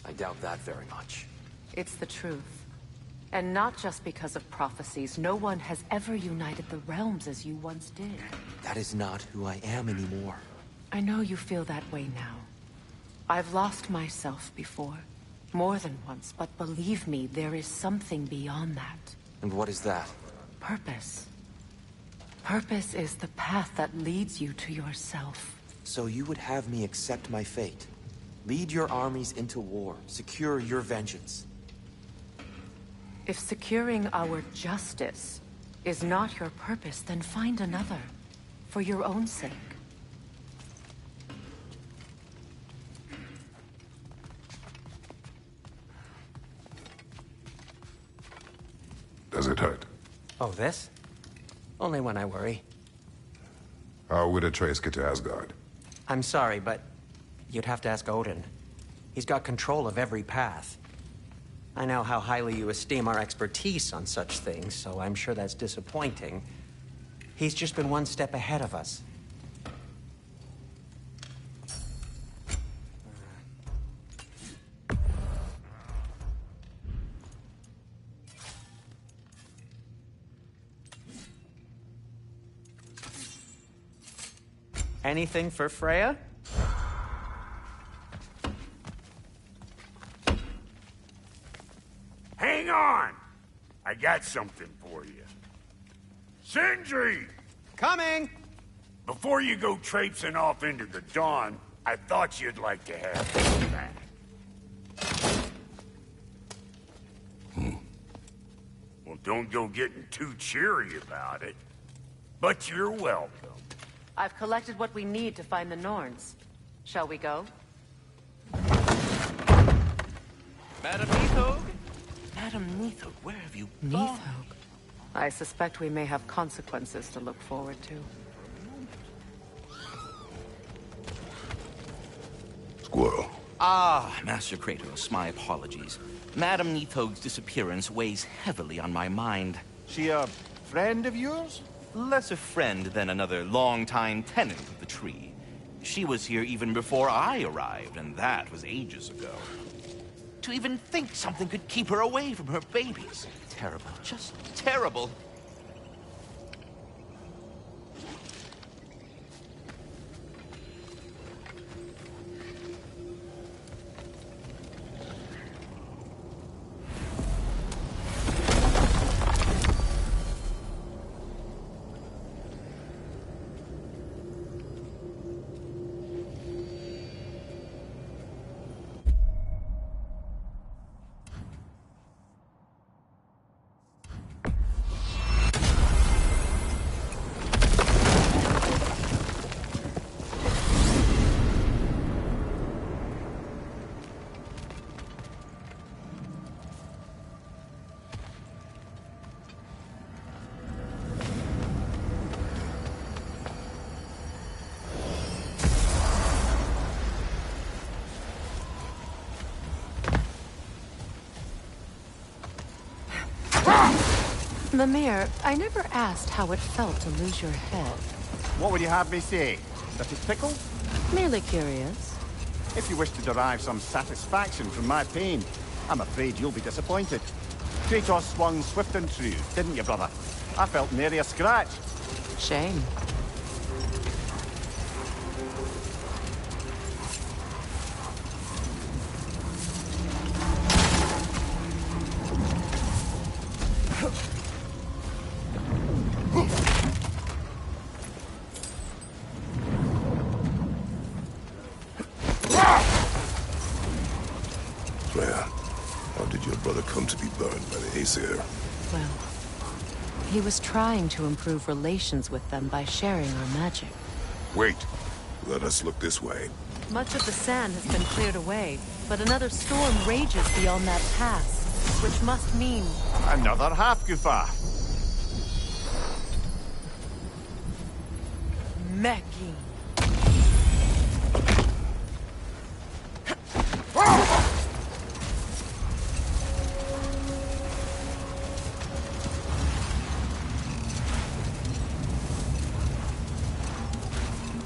I doubt that very much. It's the truth. And not just because of prophecies. No one has ever united the realms as you once did. That is not who I am anymore. I know you feel that way now. I've lost myself before. More than once, but believe me, there is something beyond that. And what is that? Purpose. Purpose is the path that leads you to yourself. So you would have me accept my fate? Lead your armies into war, secure your vengeance. If securing our justice is not your purpose, then find another. For your own sake. Does it hurt? Oh, this? Only when I worry. How would Atreus get to Asgard? I'm sorry, but you'd have to ask Odin. He's got control of every path. I know how highly you esteem our expertise on such things, so I'm sure that's disappointing. He's just been one step ahead of us. Anything for Freya? Hang on! I got something for you. Sindri! Coming! Before you go traipsing off into the dawn, I thought you'd like to have this back. Well, don't go getting too cheery about it. But you're welcome. I've collected what we need to find the Norns. Shall we go? Madam Neathog? Madam Neathog, where have you gone? Neathog? I suspect we may have consequences to look forward to. Squirrel. Ah, Master Kratos, my apologies. Madam Neathog's disappearance weighs heavily on my mind. She a friend of yours? Less a friend than another long-time tenant of the tree. She was here even before I arrived, and that was ages ago. To even think something could keep her away from her babies. Terrible, just terrible. Mimir, I never asked how it felt to lose your head. What would you have me say? That it tickled? Merely curious. If you wish to derive some satisfaction from my pain, I'm afraid you'll be disappointed. Kratos swung swift and true, didn't you, brother? I felt nary a scratch. Shame. Well, he was trying to improve relations with them by sharing our magic. Wait. Let us look this way. Much of the sand has been cleared away, but another storm rages beyond that pass, which must mean... Another half-goofa. Meki.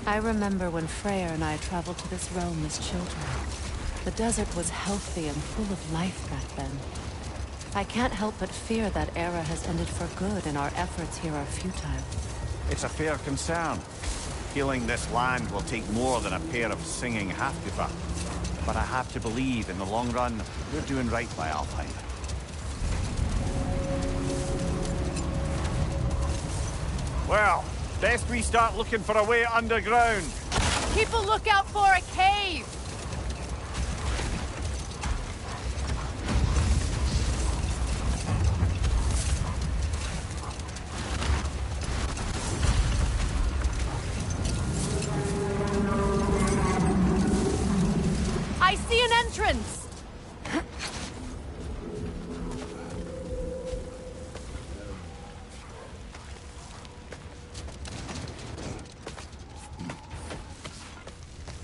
I remember when Freya and I traveled to this realm as children. The desert was healthy and full of life back then. I can't help but fear that era has ended for good and our efforts here are futile. It's a fair concern. Healing this land will take more than a pair of singing half-goofer. But I have to believe, in the long run, we're doing right by Alpine. Well, best we start looking for a way underground. Keep a lookout for a cave! I see an entrance!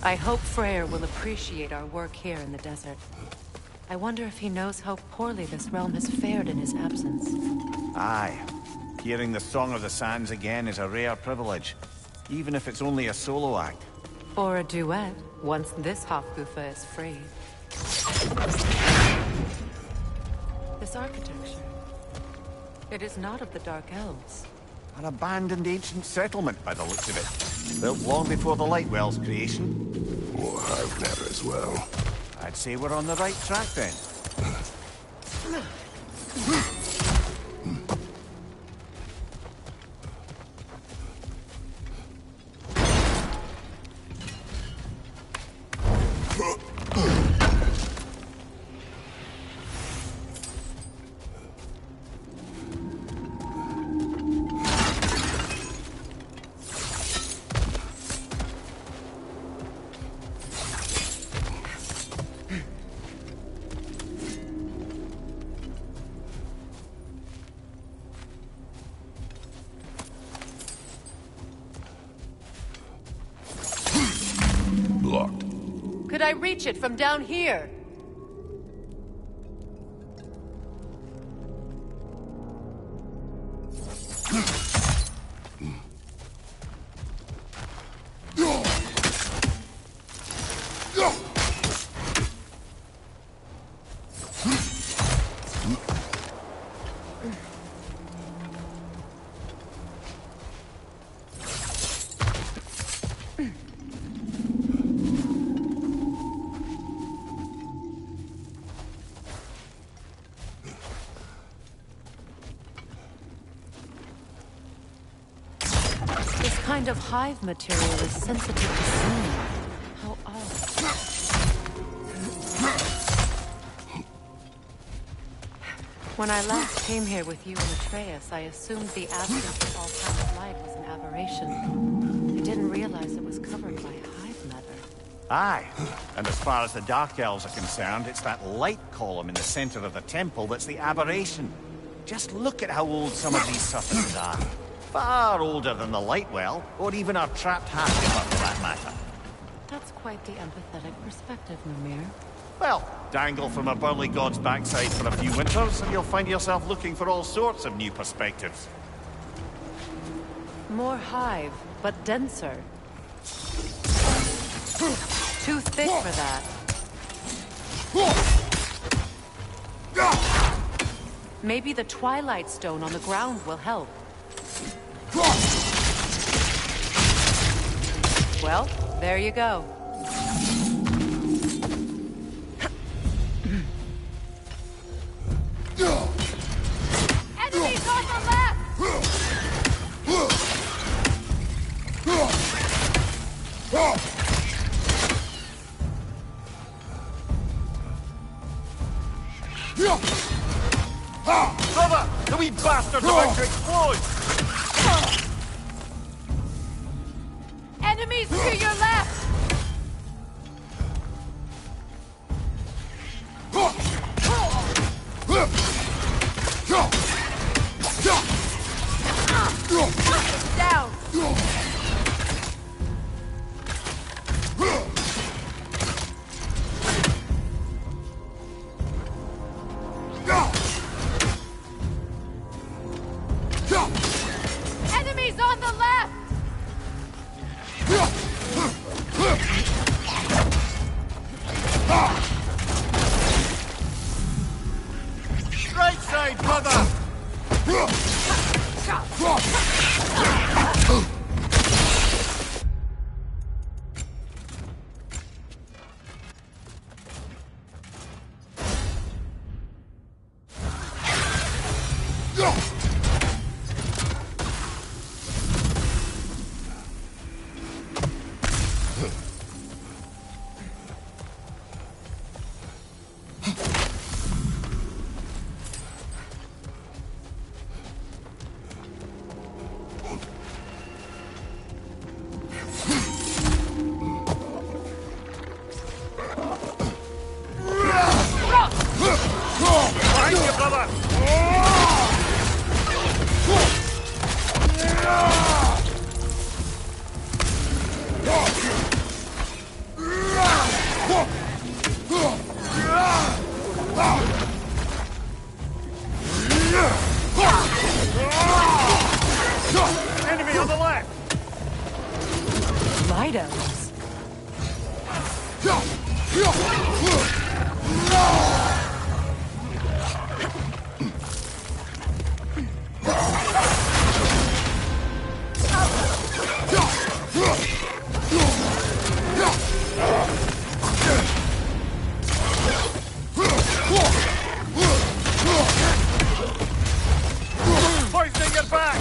I hope Freyr will appreciate our work here in the desert. I wonder if he knows how poorly this realm has fared in his absence. Aye. Hearing the Song of the Sands again is a rare privilege, even if it's only a solo act. Or a duet, once this Hofgufa is free. This architecture. It is not of the Dark Elves. An abandoned ancient settlement, by the looks of it. Built long before the Lightwell's creation. More hive matter as well. I'd say we're on the right track then. Blocked. Could I reach it from down here? This kind of hive material is sensitive to sun. How odd. When I last came here with you and Atreus, I assumed the absence of all past light was an aberration. I didn't realize it was covered by hive matter. Aye. And as far as the Dark Elves are concerned, it's that light column in the center of the temple that's the aberration. Just look at how old some of these surfaces are. Far older than the Lightwell, or even our trapped half-giver for that matter. That's quite the empathetic perspective, Mimir. Well, dangle from a burly god's backside for a few winters, and you'll find yourself looking for all sorts of new perspectives. More hive, but denser. Too thick for that. Maybe the Twilight Stone on the ground will help. Well, there you go. Enemies on the left! Brother! The wee bastard's about to explode! Enemies to your left! Down! Enemies on the left! brother! Enemy on the left! Light elves. Poisoning your back!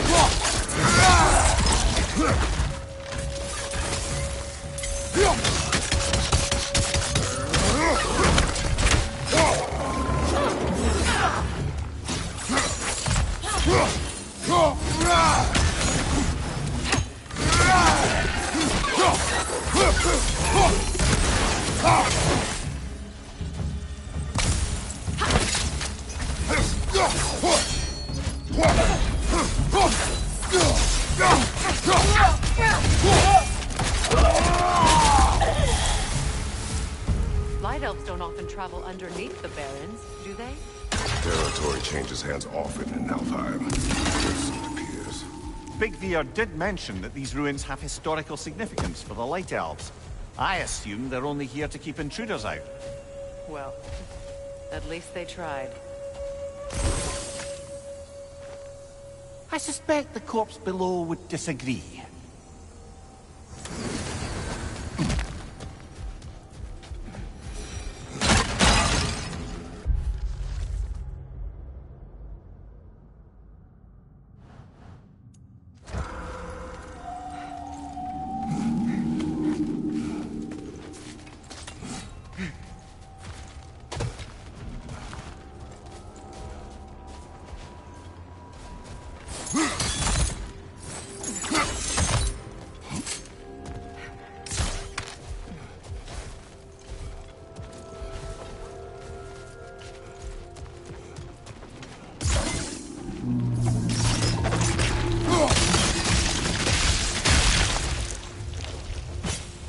Light elves don't often travel underneath the barrens, do they? Territory changes hands often in Alfheim. Just appears. Big Veer did mention that these ruins have historical significance for the Light Elves. I assume they're only here to keep intruders out. Well, at least they tried. I suspect the corpse below would disagree.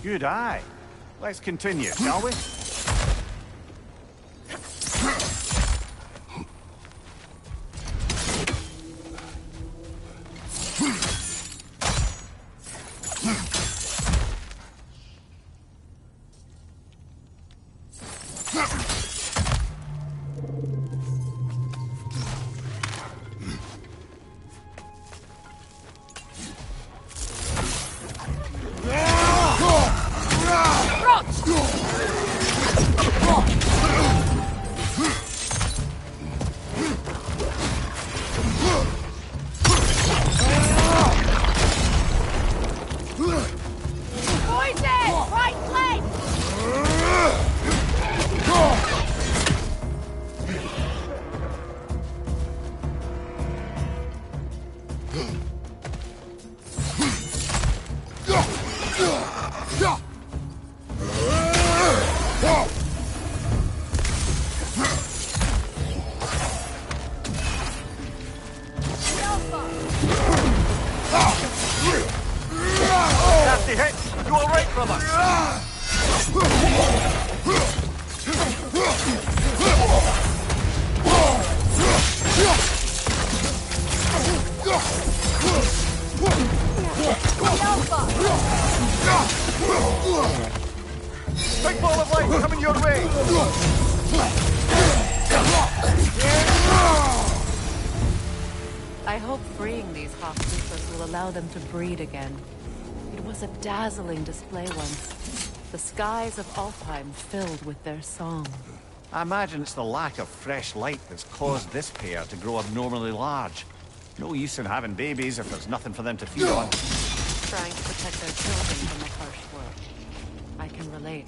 Good eye. Let's continue, shall we? Nasty hit! You all right, brother? Big ball of light coming your way! I hope freeing these hostages will allow them to breed again. It was a dazzling display once. The skies of Alfheim filled with their song. I imagine it's the lack of fresh light that's caused this pair to grow abnormally large. No use in having babies if there's nothing for them to feed on. Trying to protect their children from the harsh world. I can relate.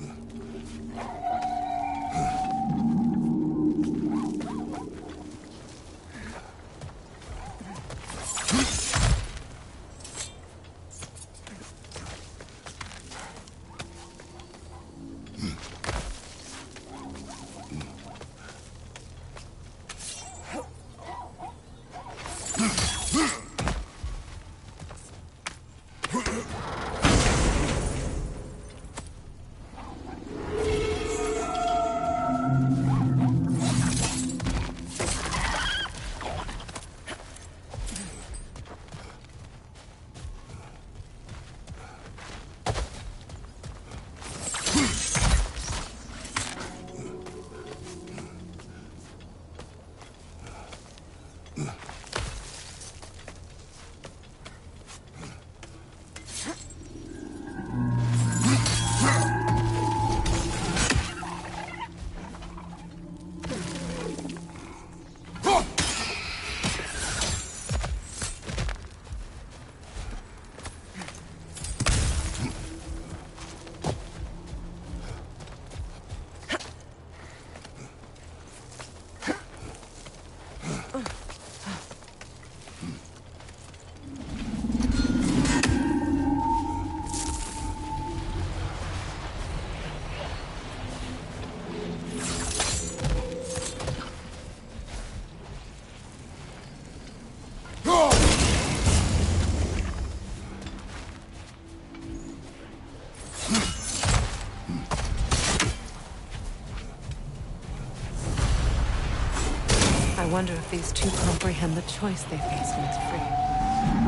wonder if these two comprehend the choice they face once free.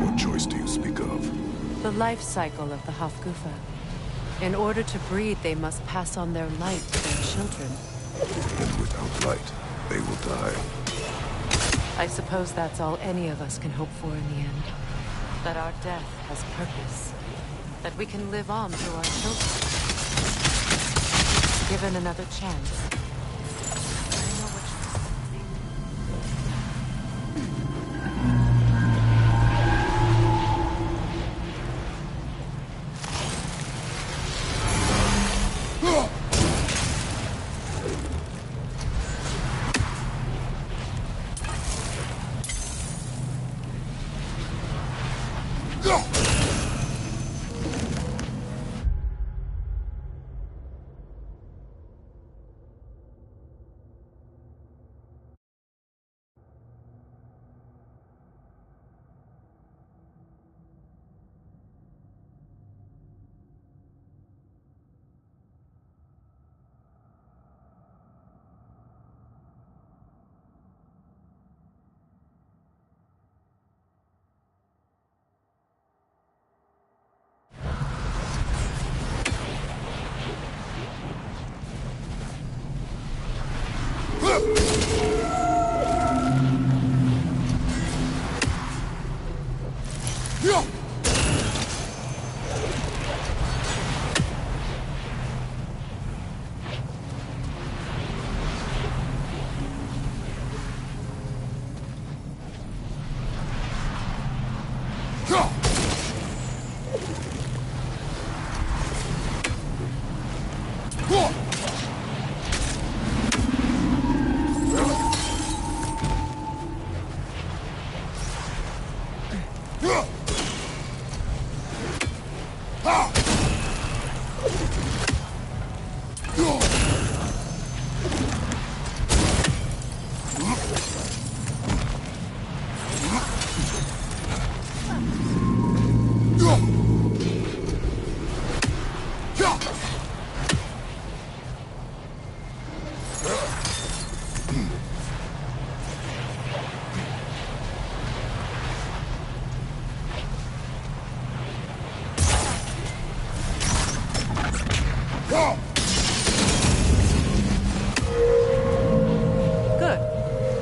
What choice do you speak of? The life cycle of the Hofgufa. In order to breed, they must pass on their light to their children. And without light, they will die. I suppose that's all any of us can hope for in the end. That our death has purpose. That we can live on through our children. Given another chance. I know which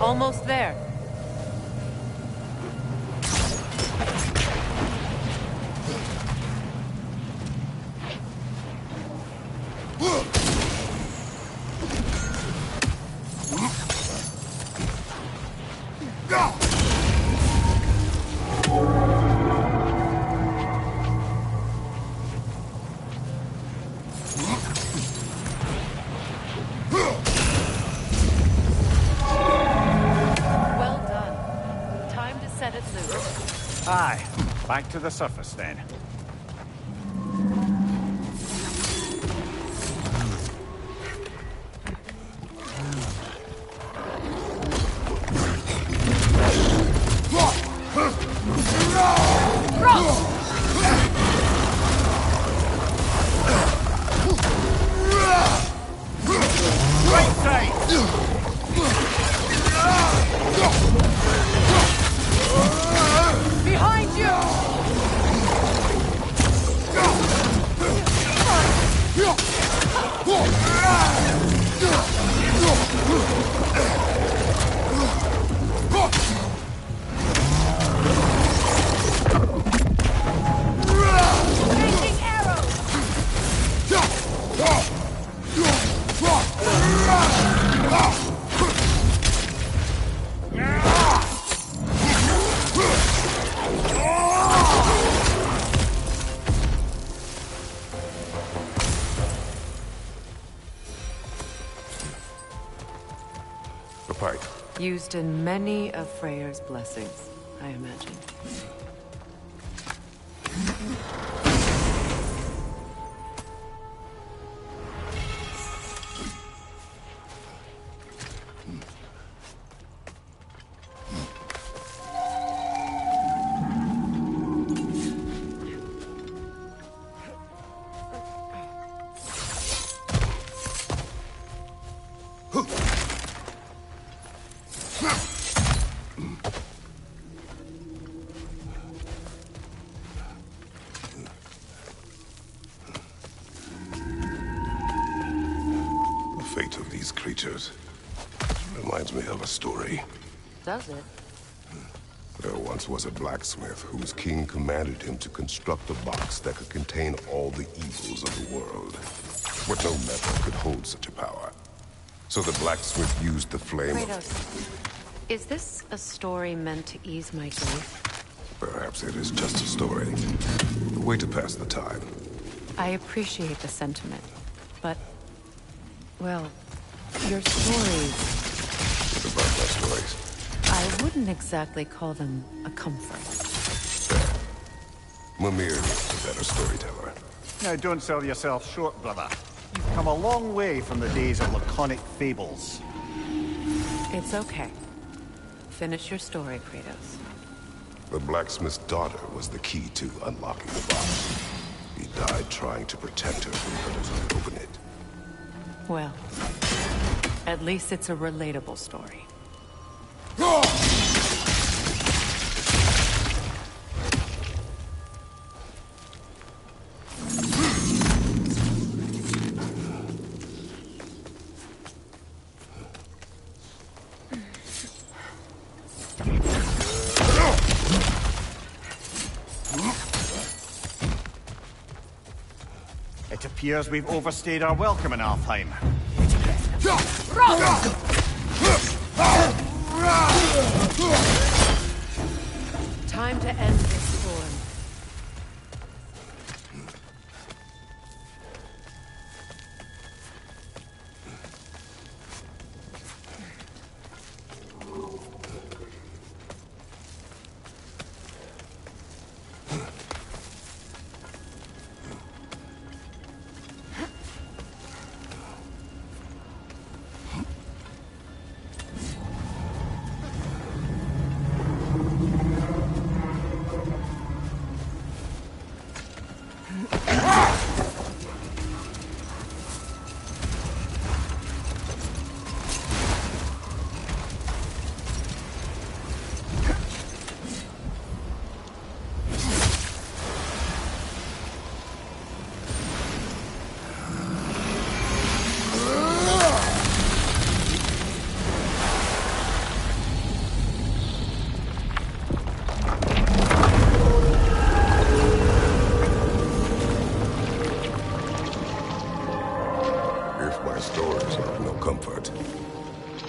almost there. Aye. Back to the surface, then. Used in many of Freyr's blessings, I imagine. fate of these creatures reminds me of a story. Does it? There once was a blacksmith whose king commanded him to construct a box that could contain all the evils of the world. But no metal could hold such a power. So the blacksmith used the flame Kratos, is this a story meant to ease my grief? Perhaps it is just a story. A way to pass the time. I appreciate the sentiment, but... well, your stories... What about my stories? I wouldn't exactly call them a comfort. Mimir is the better storyteller. Now, don't sell yourself short, brother. You've come a long way from the days of laconic fables. It's okay. Finish your story, Kratos. The blacksmith's daughter was the key to unlocking the box. He died trying to protect her from others who would open it. Well, at least it's a relatable story. It appears we've overstayed our welcome in Alfheim. Time to end this storm.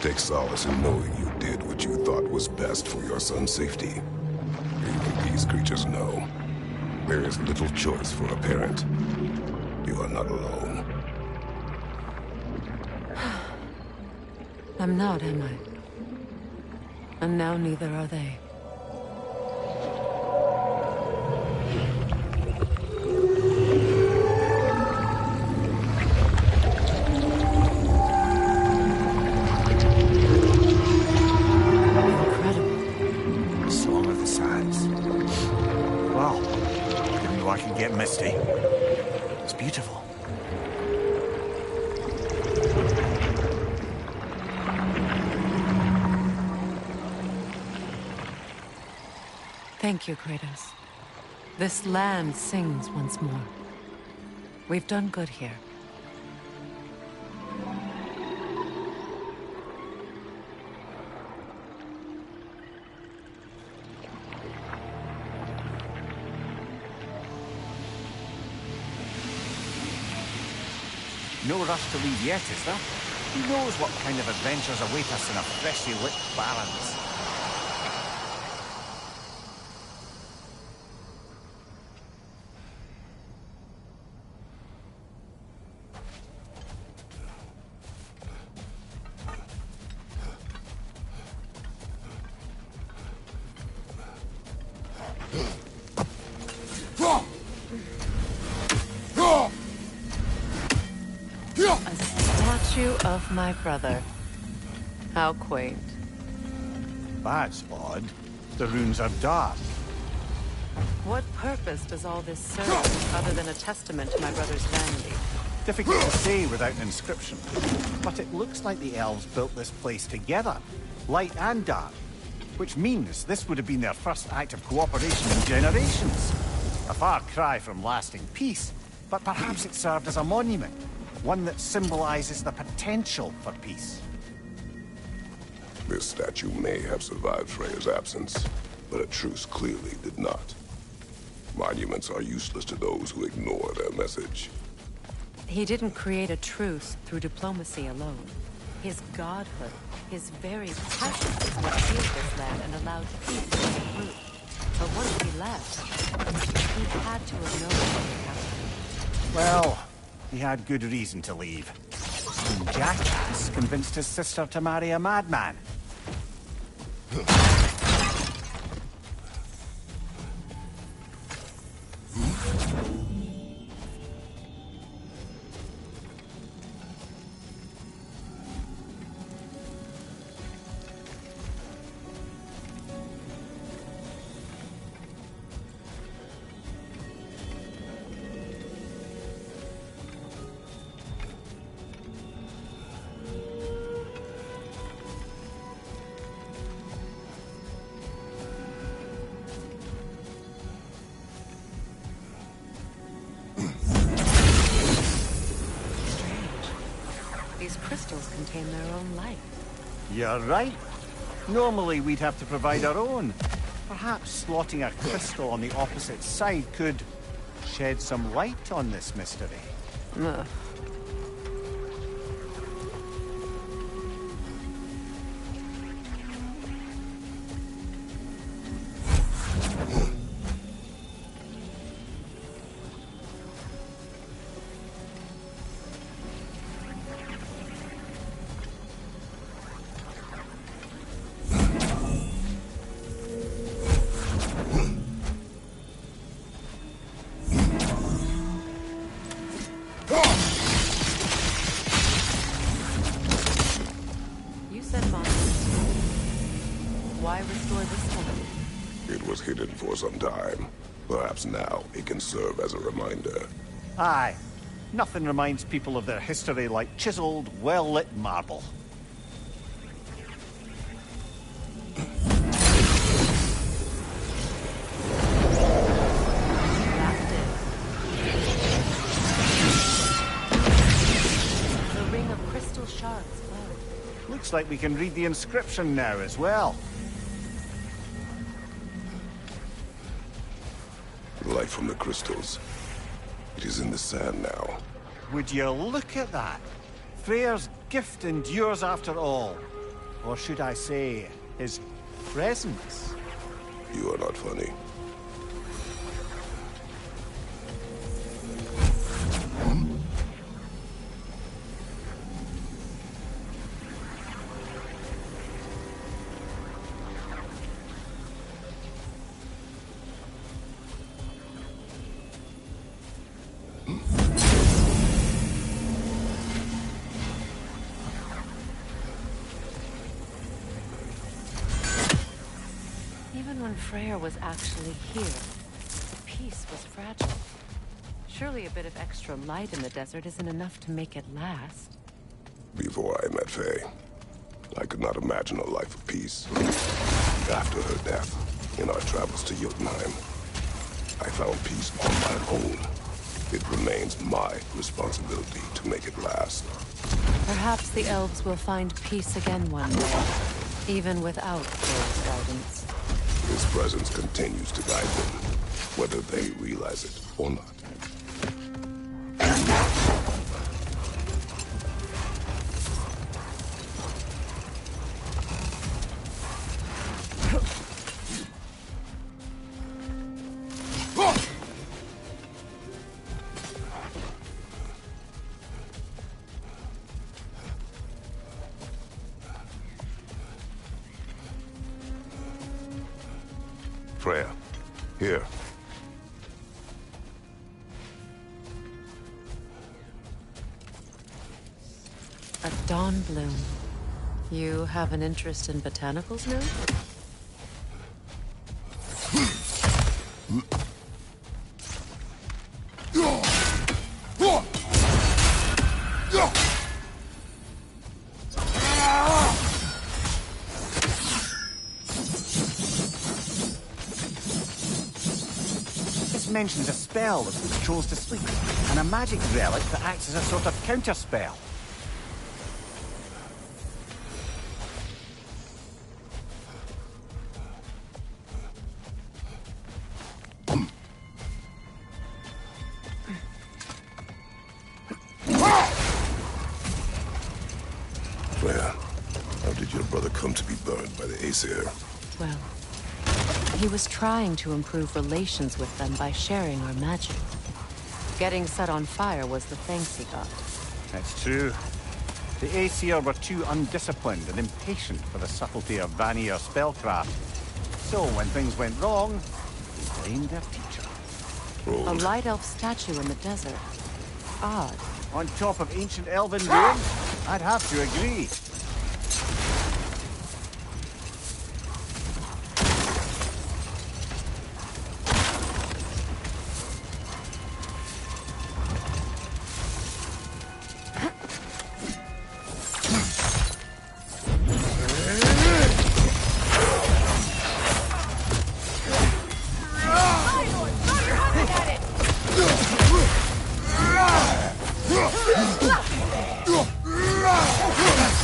Take solace in knowing you did what you thought was best for your son's safety. Even these creatures know. There is little choice for a parent. You are not alone. I'm not, am I? And now neither are they. Misty. It's beautiful. Thank you, Kratos. This land sings once more. We've done good here. No rush to leave yet, is there? Who knows what kind of adventures await us in our freshly lit barrens? Of my brother. How quaint. That's odd. The runes are dark. What purpose does all this serve, other than a testament to my brother's vanity? Difficult to say without an inscription. But it looks like the elves built this place together, light and dark. Which means this would have been their first act of cooperation in generations. A far cry from lasting peace, but perhaps it served as a monument. One that symbolizes the potential for peace. This statue may have survived Freya's absence, but a truce clearly did not. Monuments are useless to those who ignore their message. He didn't create a truce through diplomacy alone. His godhood, his very presence is what sealed this land and allowed peace to take root. But once he left, he had to have known what would happen. Well, he had good reason to leave. Some jackass convinced his sister to marry a madman. These crystals contain their own life. You're right. Normally we'd have to provide our own. Perhaps slotting a crystal on the opposite side could shed some light on this mystery. Ugh. Why restore this one? It was hidden for some time. Perhaps now it can serve as a reminder. Aye. Nothing reminds people of their history like chiseled, well-lit marble. The ring of crystal shards glowed. Looks like we can read the inscription now as well. Light from the crystals. It is in the sand now. Would you look at that? Freyr's gift endures after all. Or should I say, his presence? You are not funny. Even when Freyr was actually here, the peace was fragile. Surely a bit of extra light in the desert isn't enough to make it last. Before I met Faye, I could not imagine a life of peace. After her death, in our travels to Jotunheim, I found peace on my own. It remains my responsibility to make it last. Perhaps the elves will find peace again one day, even without Freyr's guidance. His presence continues to guide them, whether they realize it or not. Freya, here. A dawn bloom. You have an interest in botanicals now? mentions a spell that controls to sleep, and a magic relic that acts as a sort of counterspell. Well, how did your brother come to be burned by the Aesir? Well, he was trying to improve relations with them by sharing our magic. Getting set on fire was the thanks he got. That's true. The Aesir were too undisciplined and impatient for the subtlety of Vanir spellcraft. So when things went wrong, they blamed their teacher. A light elf statue in the desert. Odd. On top of ancient elven ruins? I'd have to agree.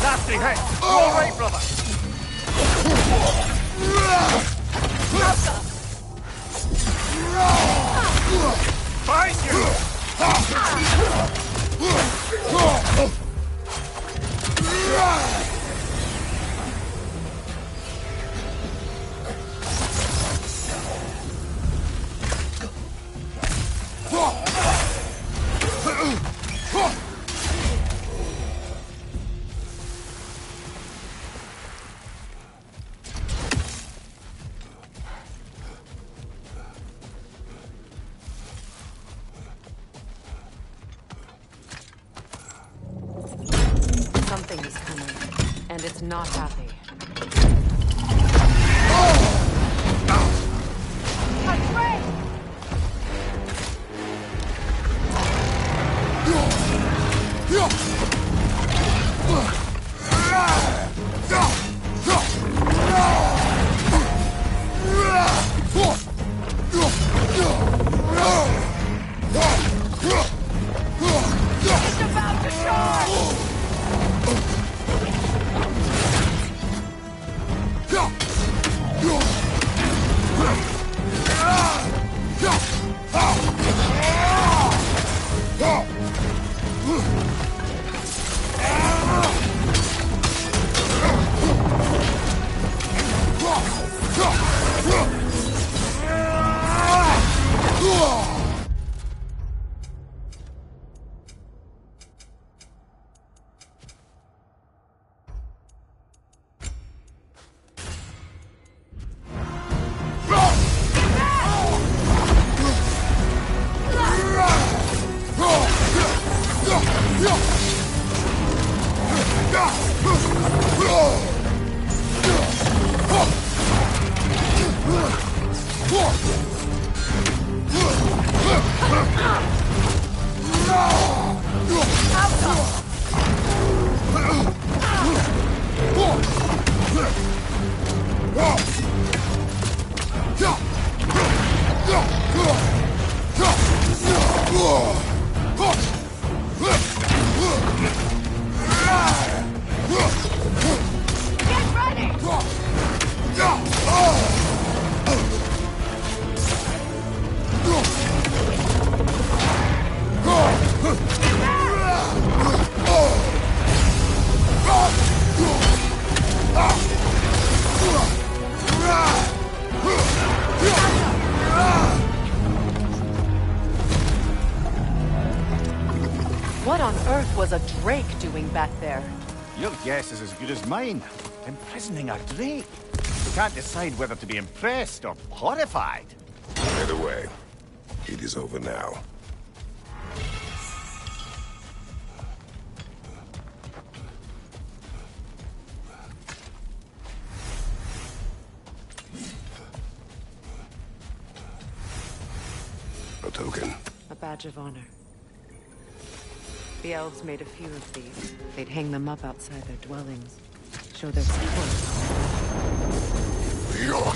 Nasty hit! All right, brother! Behind Something is coming, and it's not happy. It's about to charge! What on earth was a drake doing back there? Your guess is as good as mine. Imprisoning a drake. You can't decide whether to be impressed or horrified. Either way, it is over now. A token. A badge of honor. The elves made a few of these. They'd hang them up outside their dwellings. Show their support. Your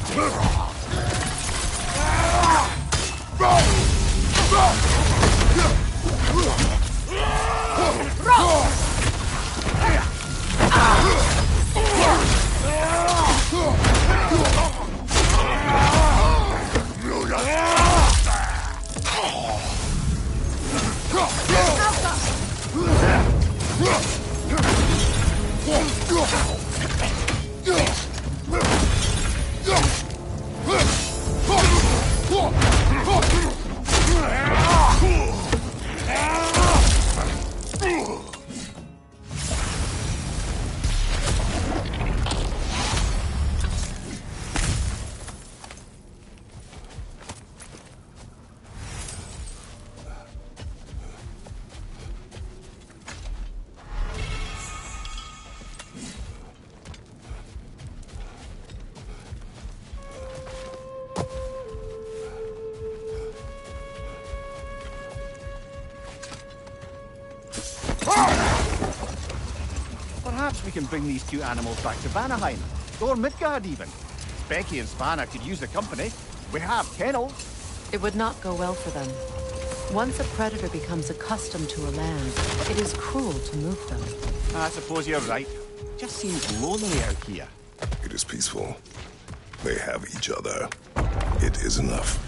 Perhaps we can bring these two animals back to Vanaheim, or Midgard even. Becky and Spanner could use the company. We have kennels. It would not go well for them. Once a predator becomes accustomed to a land, it is cruel to move them. I suppose you're right. Just seems lonely out here. It is peaceful. They have each other. It is enough.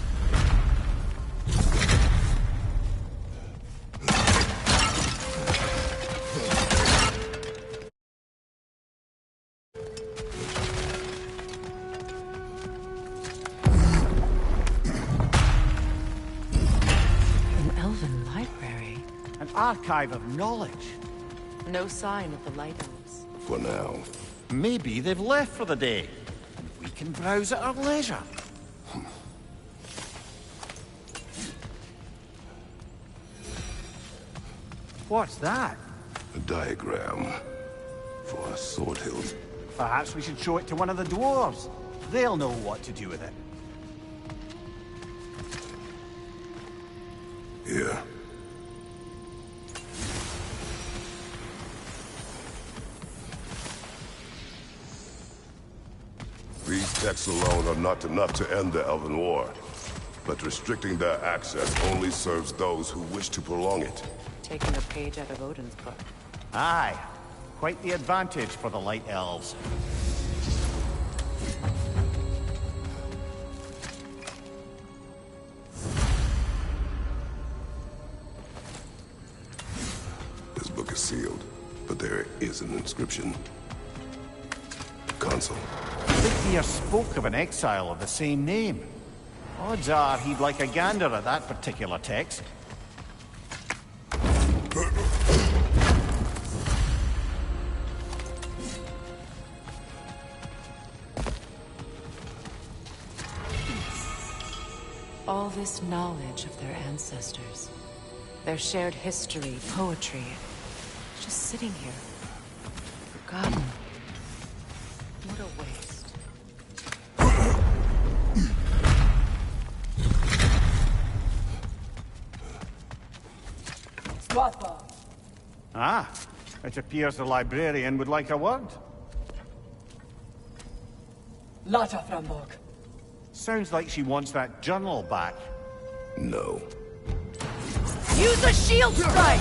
An elven library. An archive of knowledge. No sign of the Light Elves. For now. Maybe they've left for the day. And we can browse at our leisure. What's that? A diagram for a sword hilt. Perhaps we should show it to one of the dwarves. They'll know what to do with it. Here. These texts alone are not enough to end the Elven War. But restricting their access only serves those who wish to prolong it. Taking a page out of Odin's book. Aye. Quite the advantage for the Light Elves. This book is sealed, but there is an inscription. Consul. Victor spoke of an exile of the same name. Odds are he'd like a gander at that particular text. All this knowledge of their ancestors, their shared history, poetry, just sitting here, forgotten. What a waste. Ah, it appears the librarian would like a word. Lata Framborg. Sounds like she wants that journal back. No. Use a shield strike!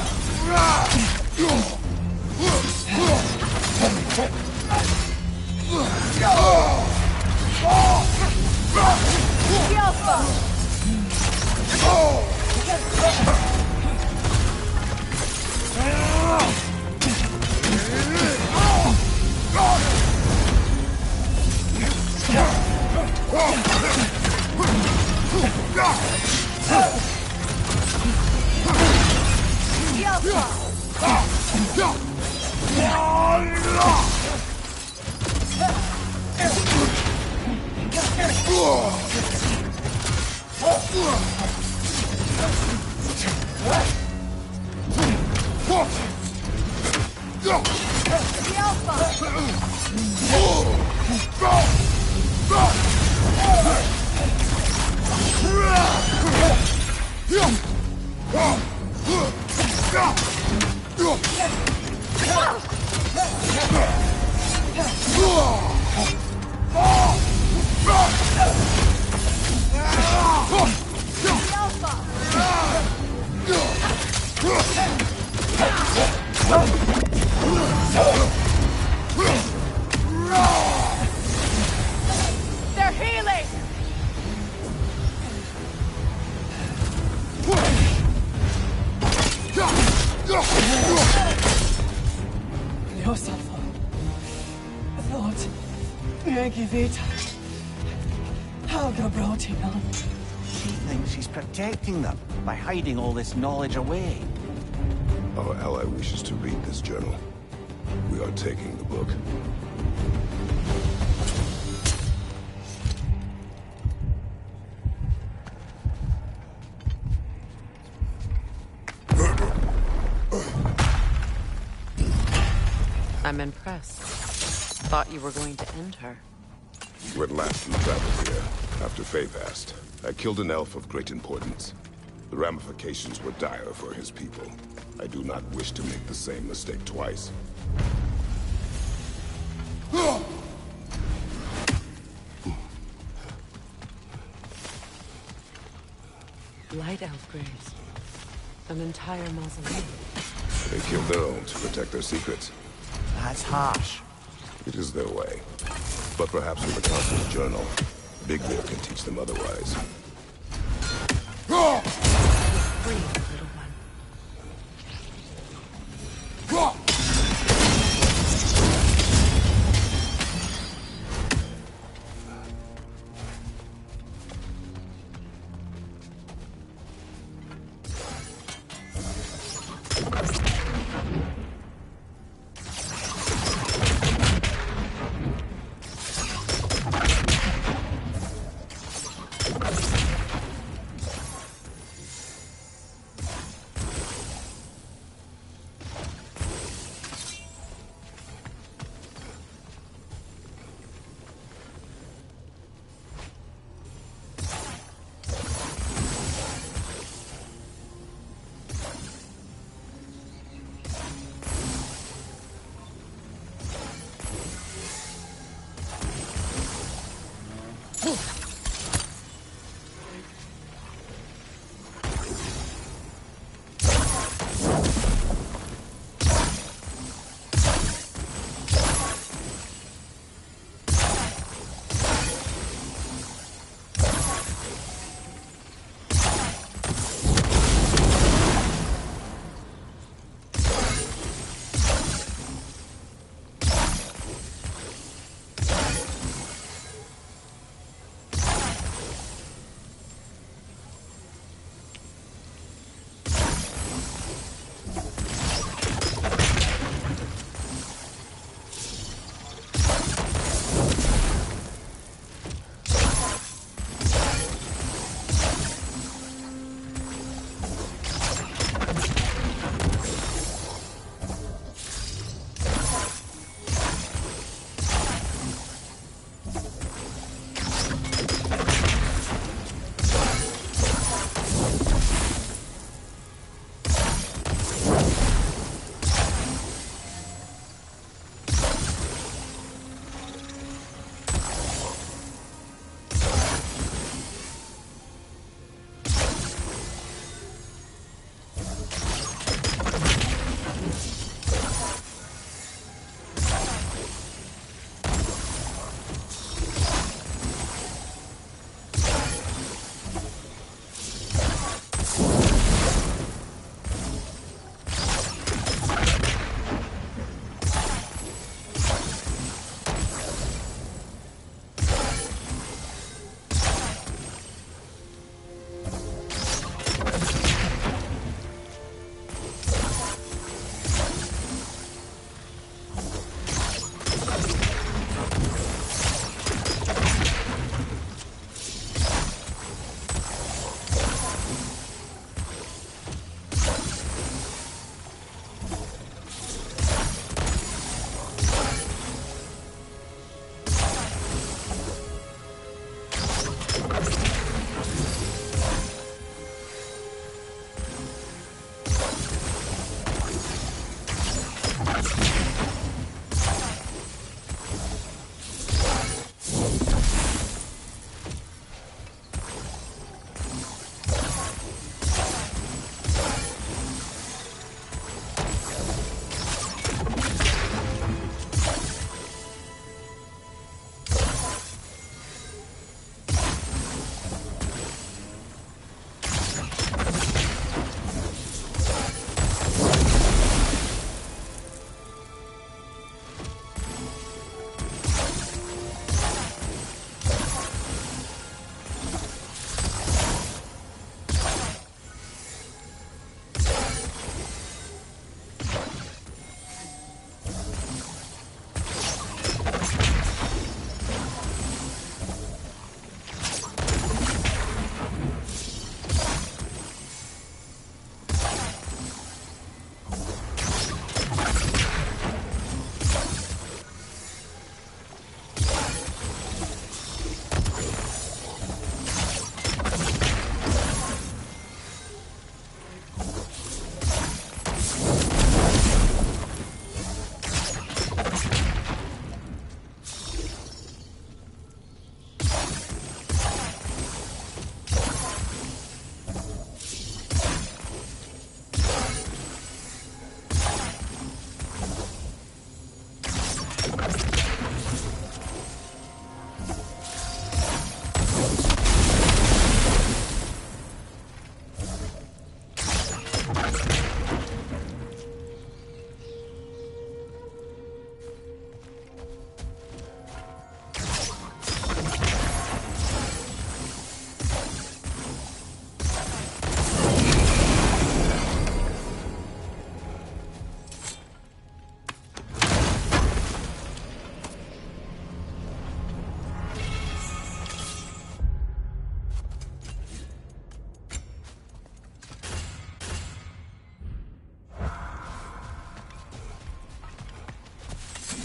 Kosovo. Thought Yankee Vita. Helga brought him on. She thinks he's protecting them by hiding all this knowledge away. Our ally wishes to read this journal. We are taking the book. I'm impressed. Thought you were going to end her. When last we traveled here, after Faye passed, I killed an elf of great importance. The ramifications were dire for his people. I do not wish to make the same mistake twice. Light elf graves. An entire mausoleum. They killed their own to protect their secrets. That's harsh. It is their way. But perhaps with the Council's journal, Big Bear can teach them otherwise. Free, little one.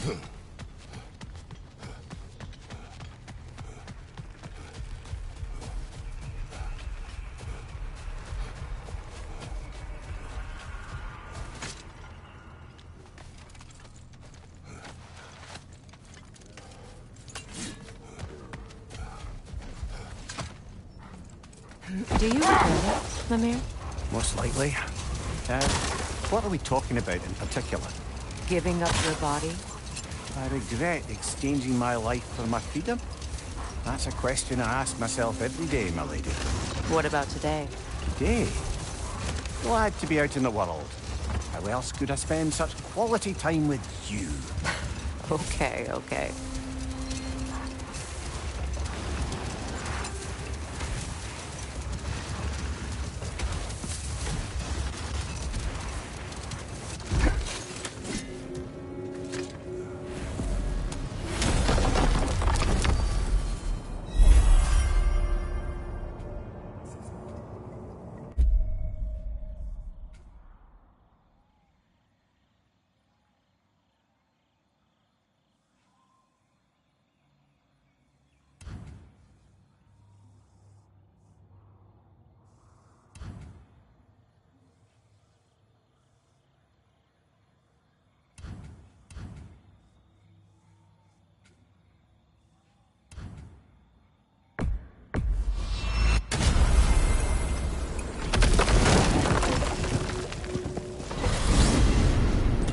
Do you regret it, Mimir? Most likely. What are we talking about in particular? Giving up your body? I regret exchanging my life for my freedom? That's a question I ask myself every day, my lady. What about today? Today? Glad to be out in the world. How else could I spend such quality time with you? Okay, okay.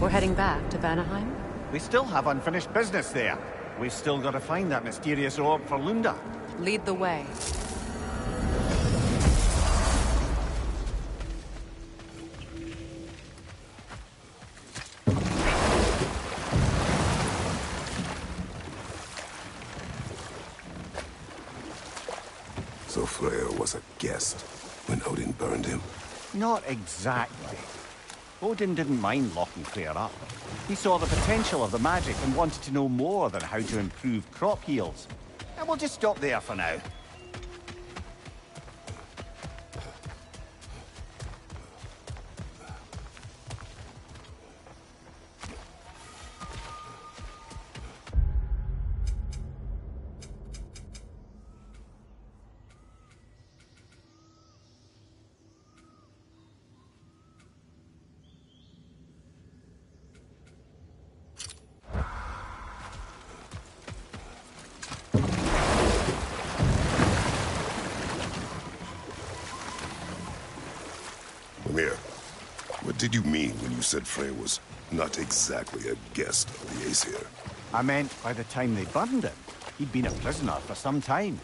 We're heading back to Vanaheim? We still have unfinished business there. We've still got to find that mysterious orb for Lunda. Lead the way. So Freyr was a guest when Odin burned him? Not exactly. Odin didn't mind locking Freyr up. He saw the potential of the magic and wanted to know more than how to improve crop yields. And we'll just stop there for now. Mimir, what did you mean when you said Freyr was not exactly a guest of the Aesir? I meant by the time they burned him, he'd been a prisoner for some time.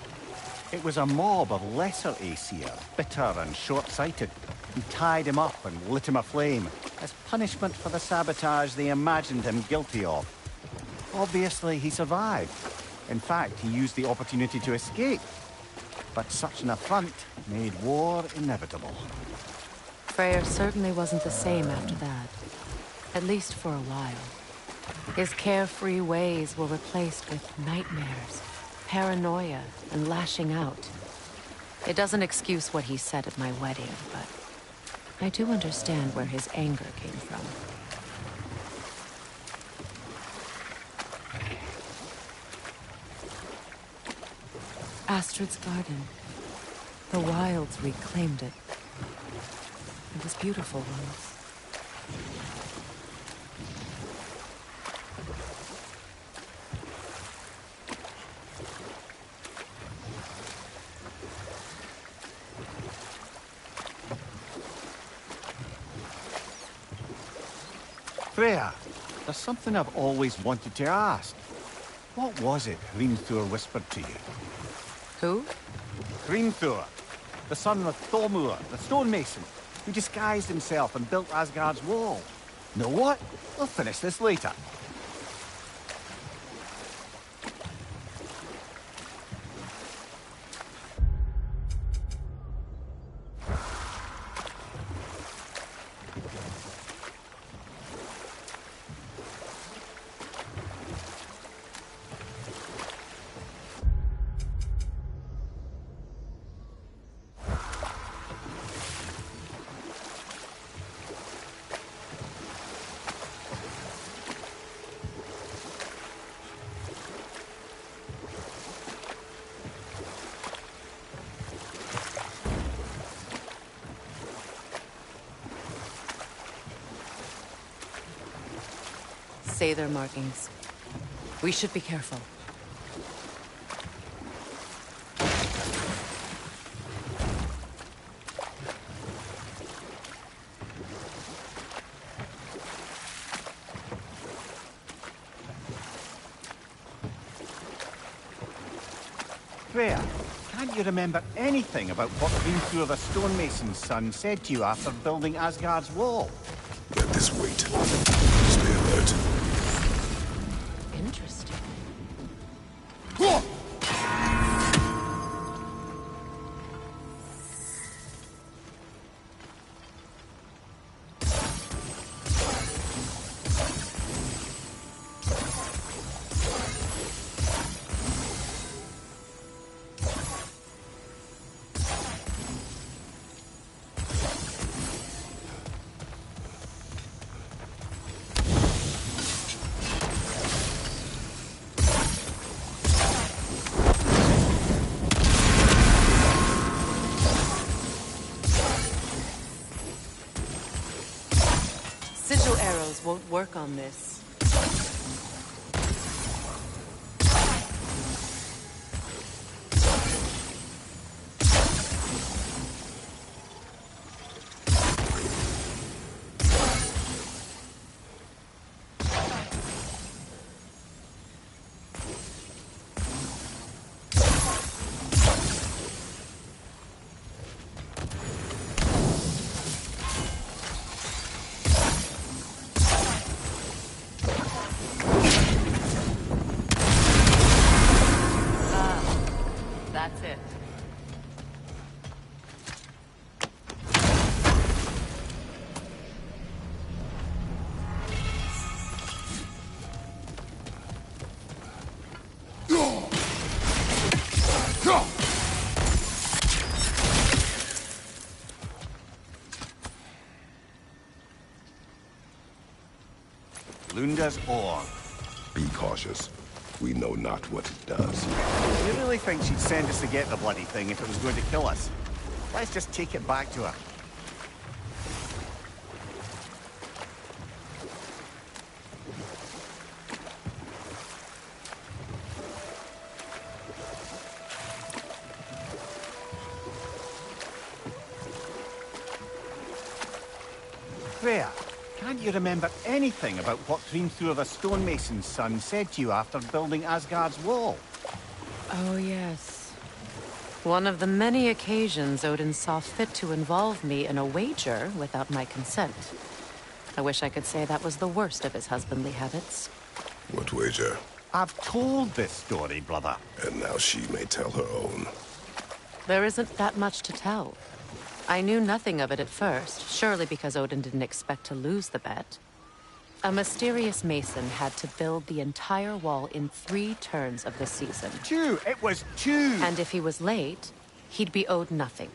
It was a mob of lesser Aesir, bitter and short-sighted, who tied him up and lit him aflame as punishment for the sabotage they imagined him guilty of. Obviously, he survived. In fact, he used the opportunity to escape. But such an affront made war inevitable. Freyr certainly wasn't the same after that. At least for a while. His carefree ways were replaced with nightmares, paranoia, and lashing out. It doesn't excuse what he said at my wedding, but I do understand where his anger came from. Astrid's garden. The wilds reclaimed it. It was beautiful once. Freya, there's something I've always wanted to ask. What was it Hrimthur whispered to you? Who? Hrimthur, the son of Thormur, the stonemason, who disguised himself and built Asgard's wall. Know what? We'll finish this later. say their markings. We should be careful. Freya, can't you remember anything about what Hrimthur the stonemason's son said to you after building Asgard's wall? Let this wait. Stay alert. Interesting. Sigil arrows won't work on this. That's it. Lunda's ore. Be cautious. We know not what it does. You really think she'd send us to get the bloody thing if it was going to kill us? Let's just take it back to her. Freya, can't you remember anything about what Hrimthur the stonemason's son said to you after building Asgard's wall? Oh, yes. One of the many occasions Odin saw fit to involve me in a wager without my consent. I wish I could say that was the worst of his husbandly habits. What wager? I've told this story, brother. And now she may tell her own. There isn't that much to tell. I knew nothing of it at first, surely because Odin didn't expect to lose the bet. A mysterious mason had to build the entire wall in 3 turns of the season. 2! It was 2! And if he was late, he'd be owed nothing.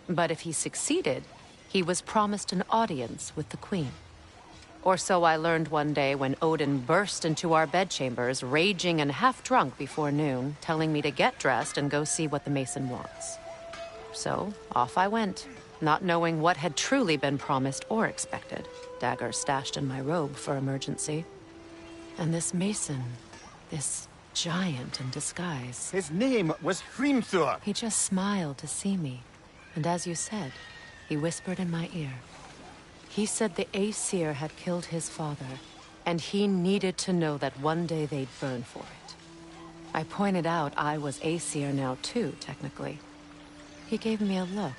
But if he succeeded, he was promised an audience with the queen. Or so I learned one day when Odin burst into our bedchambers, raging and half-drunk before noon, telling me to get dressed and go see what the mason wants. So, off I went, not knowing what had truly been promised or expected, dagger stashed in my robe for emergency. And this mason, this giant in disguise. His name was Hrimthur. He just smiled to see me, and as you said, he whispered in my ear. He said the Aesir had killed his father, and he needed to know that one day they'd burn for it. I pointed out I was Aesir now too, technically. He gave me a look,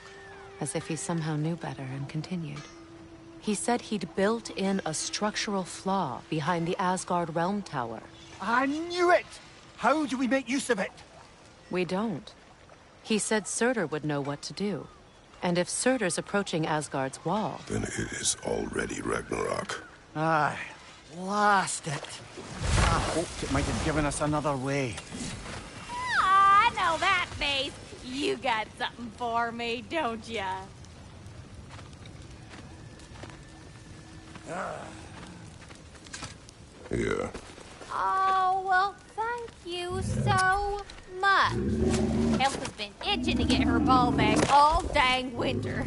as if he somehow knew better, and continued. He said he'd built in a structural flaw behind the Asgard Realm Tower. I knew it! How do we make use of it? We don't. He said Surtur would know what to do. And if Surtur's approaching Asgard's wall... Then it is already Ragnarok. Aye, blast it. I hoped it might have given us another way. I know that face. You got something for me, don't ya? Yeah. Oh, well, thank you so much. Elf has been itching to get her ball back all dang winter.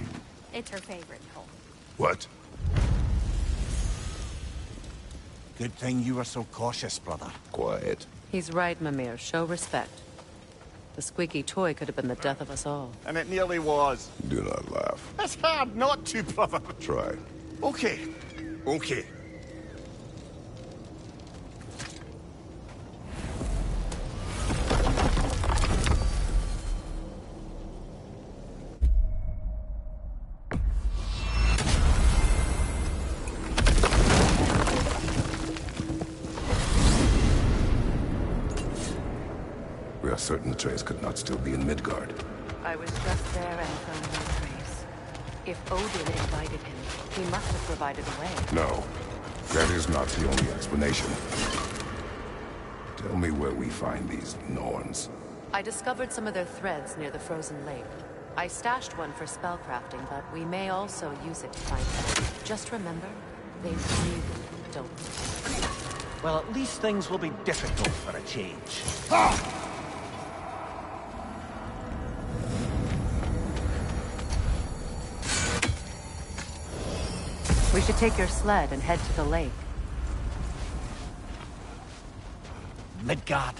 It's her favorite toy. What? Good thing you were so cautious, brother. Quiet. He's right, Mimir. Show respect. The squeaky toy could have been the death of us all. And it nearly was. Do not laugh. It's hard not to, brother. Try. Okay. Okay. We are certain the trace could not still be in Midgard. I was just there and found no trace. If Odin invited him, he must have provided a way. No. That is not the only explanation. Tell me where we find these Norns. I discovered some of their threads near the frozen lake. I stashed one for spellcrafting, but we may also use it to find them. Just remember, they really don't. Well, at least things will be difficult for a change. We should take your sled and head to the lake. Midgard.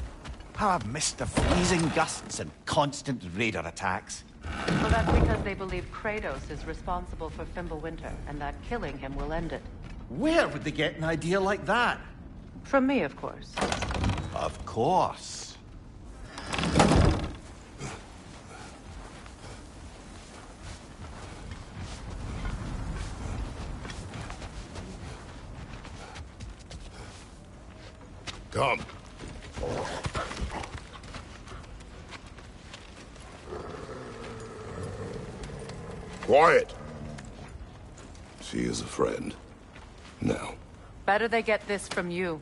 How I've missed the freezing gusts and constant raider attacks. Well, that's because they believe Kratos is responsible for Fimbulwinter, and that killing him will end it. Where would they get an idea like that? From me, of course. Of course. Come. Quiet. She is a friend. Now. Better they get this from you.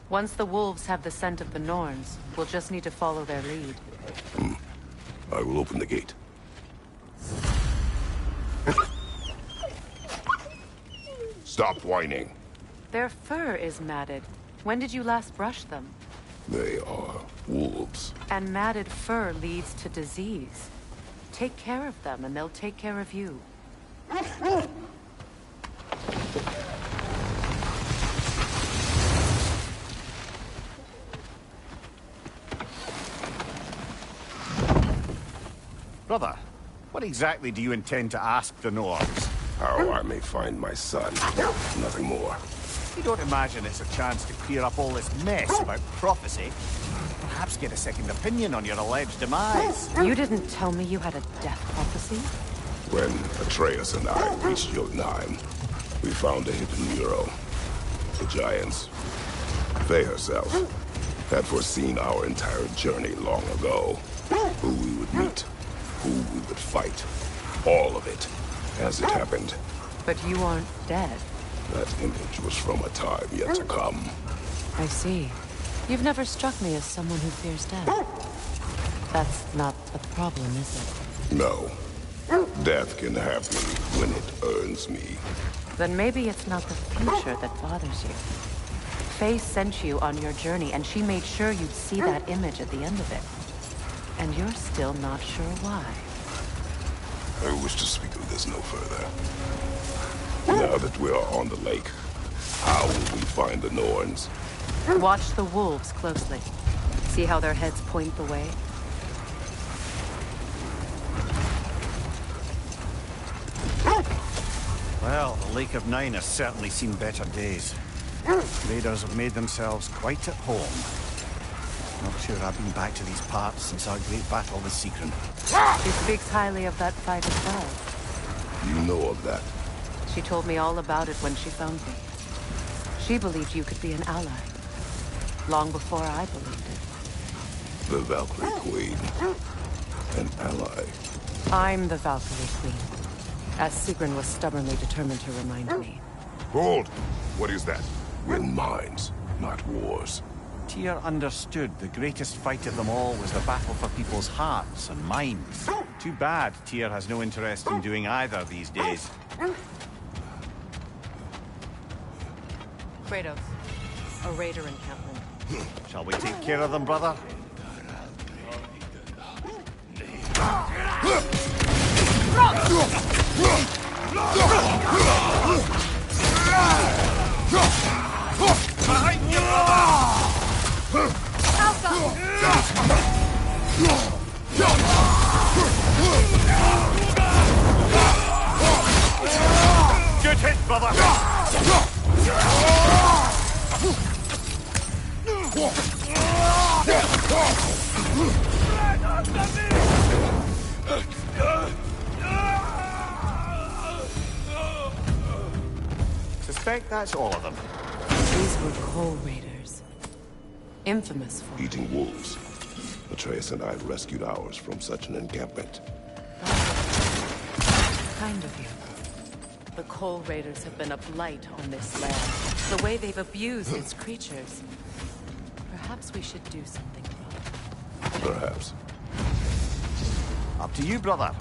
Once the wolves have the scent of the Norns, we'll just need to follow their lead. I will open the gate. Stop whining. Their fur is matted. When did you last brush them? They are wolves. And matted fur leads to disease. Take care of them, and they'll take care of you. Brother, what exactly do you intend to ask the Norns? How I may find my son. Nothing more. You don't imagine it's a chance to clear up all this mess about prophecy? Perhaps get a second opinion on your alleged demise. You didn't tell me you had a death prophecy? When Atreus and I reached Jotunheim, we found a hidden mural. The giants, Faye herself, had foreseen our entire journey long ago. Who we would meet, who we would fight. All of it, as it happened. But you aren't dead. That image was from a time yet to come. I see. You've never struck me as someone who fears death. That's not a problem, is it? No. Death can have me when it earns me. Then maybe it's not the future that bothers you. Faye sent you on your journey, and she made sure you'd see that image at the end of it. And you're still not sure why. I wish to speak of this no further. Now that we are on the lake, how will we find the Norns? Watch the wolves closely. See how their heads point the way? Well, the Lake of Nine has certainly seen better days. Raiders have made themselves quite at home. Not sure I've been back to these parts since our great battle with Sigrun. She speaks highly of that fight as well. You know of that? She told me all about it when she found me. She believed you could be an ally. Long before I believed it. The Valkyrie Queen. An ally. I'm the Valkyrie Queen. As Sigrun was stubbornly determined to remind me. Hold! What is that? Win minds, not wars. Tyr understood the greatest fight of them all was the battle for people's hearts and minds. Too bad Tyr has no interest in doing either these days. Kratos, a raider encampment. Shall we take care of them, brother? Behind you, brother! Good hit, brother! Suspect that's all of them. These were Coal Raiders. Infamous for Eating wolves. Atreus and I rescued ours from such an encampment. kind of you. The Coal Raiders have been a blight on this land. The way they've abused its creatures. Perhaps we should do something about it. Perhaps. Up to you, brother.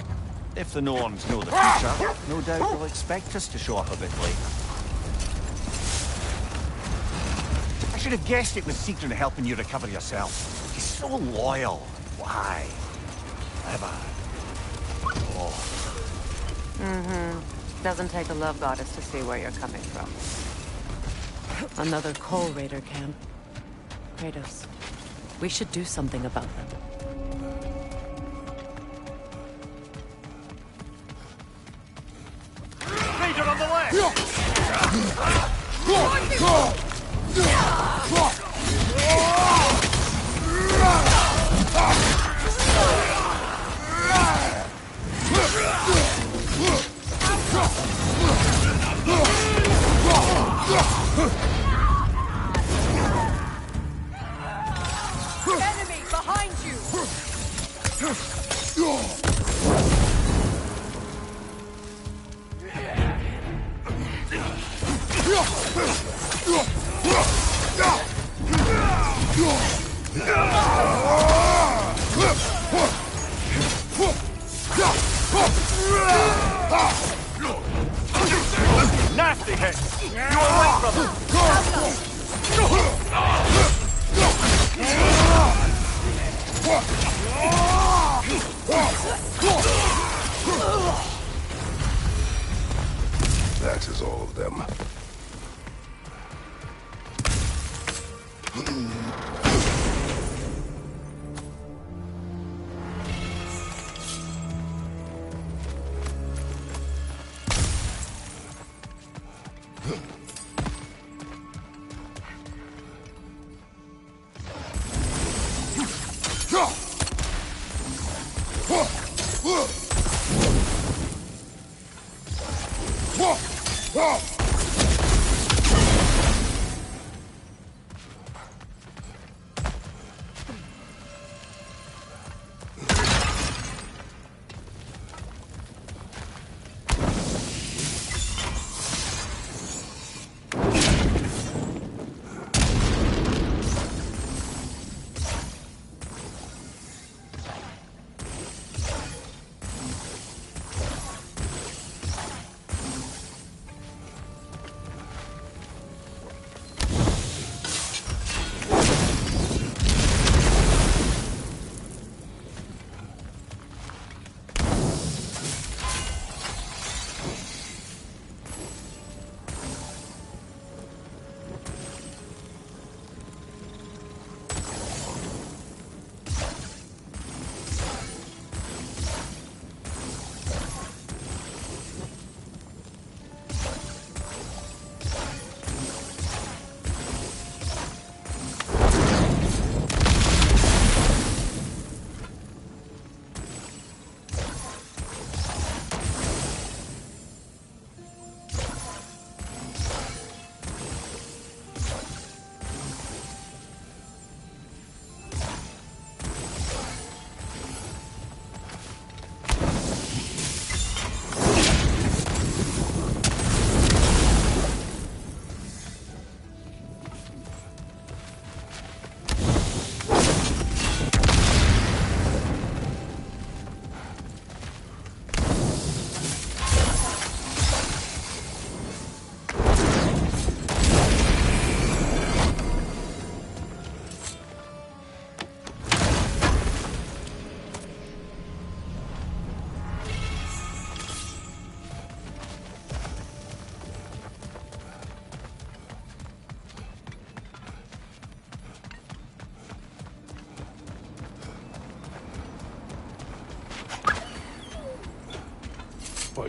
If the Norns know the future, no doubt they'll expect us to show up a bit late. I should have guessed it was Sigrun helping you recover yourself. He's so loyal. Why? Ever. Oh. Doesn't take a love goddess to see where you're coming from. Another Coal Raider camp. Kratos, we should do something about them. Raider on the left! Enemy behind you! Nasty hit! You all right, brother? That is all of them.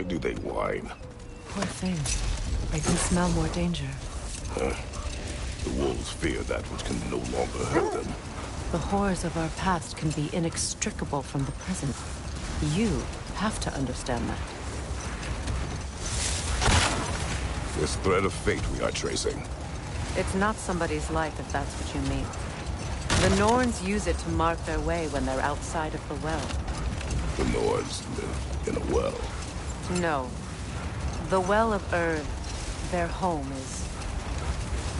do they whine? Poor thing. They can smell more danger. The wolves fear that which can no longer hurt them. The horrors of our past can be inextricable from the present. You have to understand that. This thread of fate we are tracing. It's not somebody's life, if that's what you mean. The Norns use it to mark their way when they're outside of the well. The Nords live in a well. No. The Well of Earth, their home, is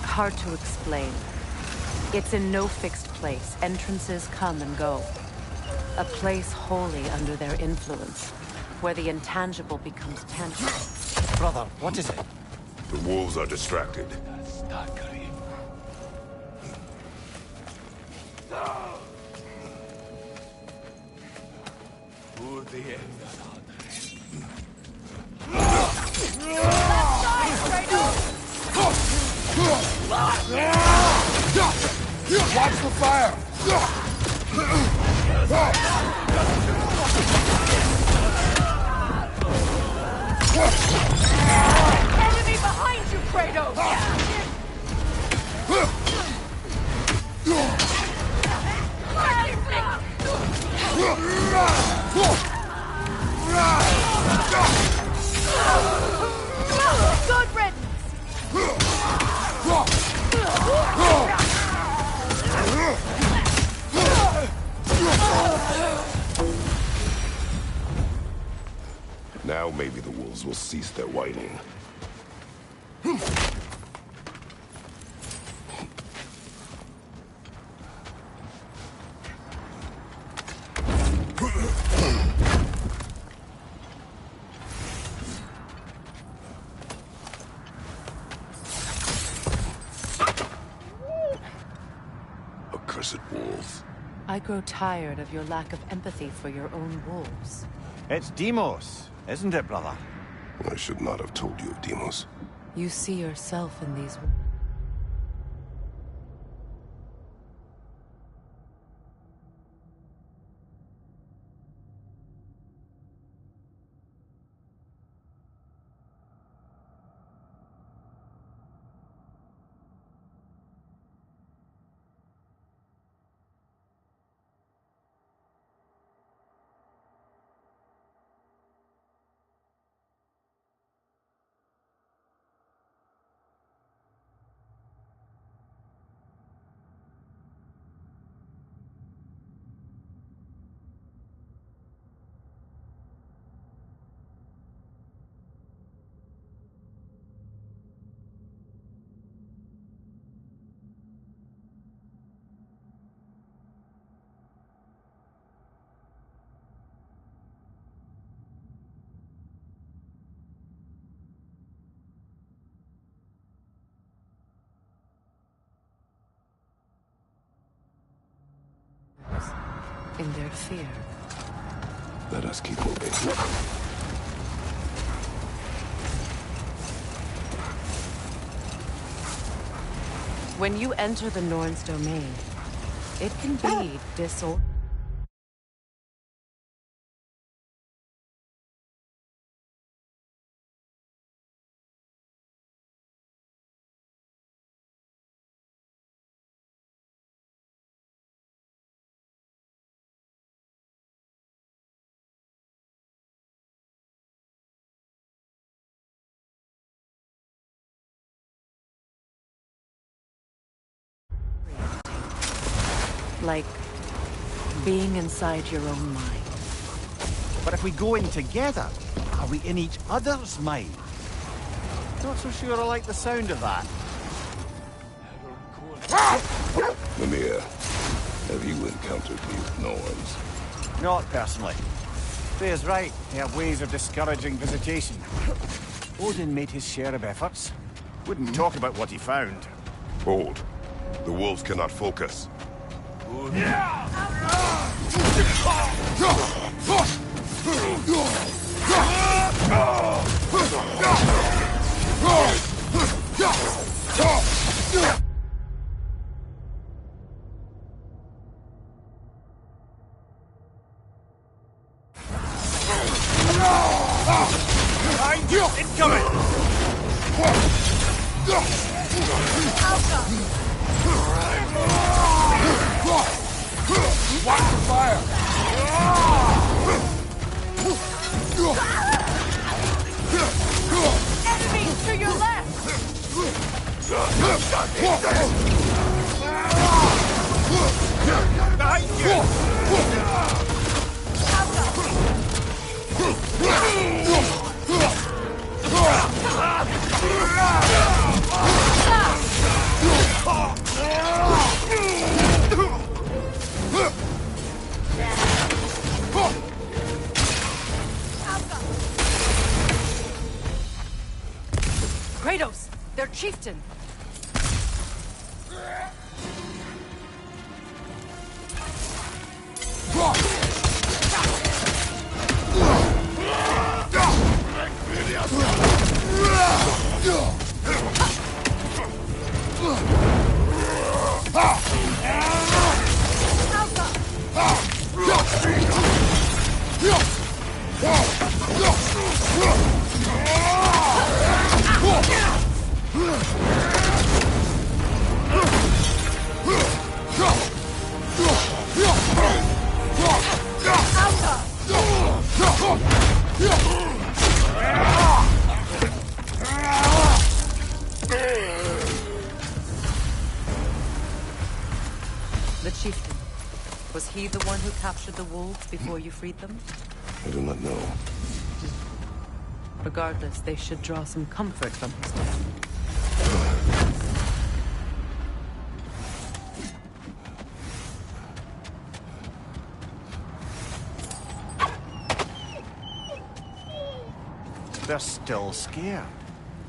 hard to explain. It's in no fixed place. Entrances come and go. A place wholly under their influence, where the intangible becomes tangible. Brother, what is it? The wolves are distracted. Watch the fire! Enemy behind you, Kratos! Good riddance! Now maybe the wolves will cease their whining. Accursed wolves. I grow tired of your lack of empathy for your own wolves. It's Demos, isn't it, brother? I should not have told you of Demos. You see yourself in these in their fear. Let us keep moving. When you enter the Norn's domain, it can be disorder. Like being inside your own mind. But if we go in together, are we in each other's mind? Not so sure I like the sound of that. Mimir, have you encountered these Norns? Not personally. Freya's right. They have ways of discouraging visitation. Odin made his share of efforts. Wouldn't talk about what he found. Hold. The wolves cannot focus. Watch the fire! Enemies to your left! Behind you! Kratos! Their chieftain! The chieftain. Was he the one who captured the wolves before you freed them? I do not know. Regardless, they should draw some comfort from his death. They're still scared.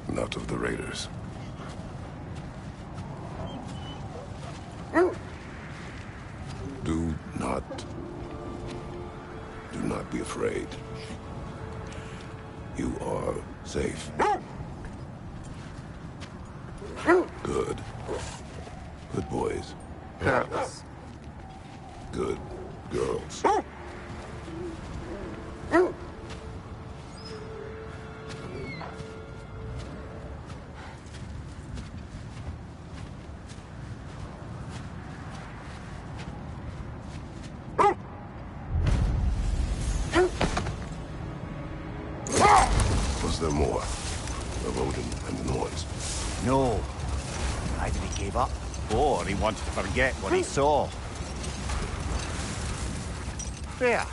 Not of the raiders. Do not be afraid. You are safe. Good. Good boys. Girls. Good girls. Was there more of Odin and the Norns? No. Either he gave up, or he wanted to forget what he saw. There.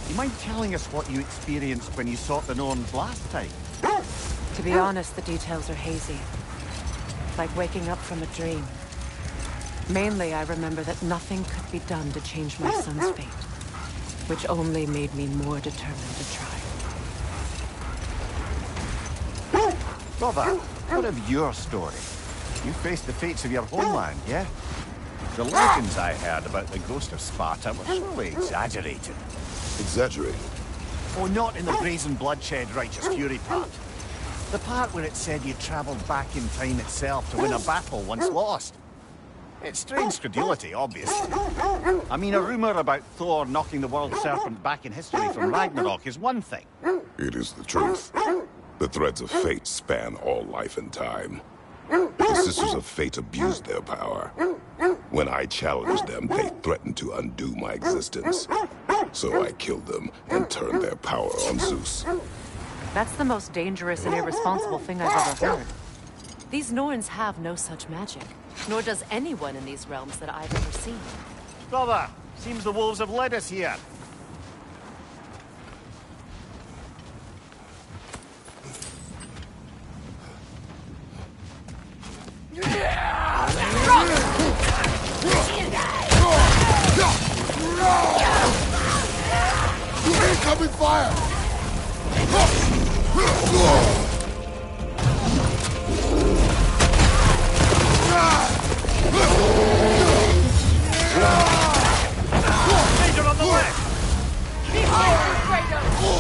You mind telling us what you experienced when you sought the Norns last time? To be honest, the details are hazy. Like waking up from a dream. Mainly, I remember that nothing could be done to change my son's fate, which only made me more determined to try. Brother, what of your story? You faced the fates of your homeland, yeah? The legends I heard about the ghost of Sparta were surely exaggerated. Exaggerated? Oh, not in the brazen bloodshed righteous fury part. The part where it said you travelled back in time itself to win a battle once lost. It's strange credulity, obviously. I mean, a rumour about Thor knocking the world serpent back in history from Ragnarok is one thing. It is the truth. The threads of fate span all life and time. The Sisters of Fate abused their power. When I challenged them, they threatened to undo my existence. So I killed them and turned their power on Zeus. That's the most dangerous and irresponsible thing I've ever heard. These Norns have no such magic, nor does anyone in these realms that I've ever seen. Brother, seems the wolves have led us here. Incoming fire! Danger on the left! Behind you, Kratos!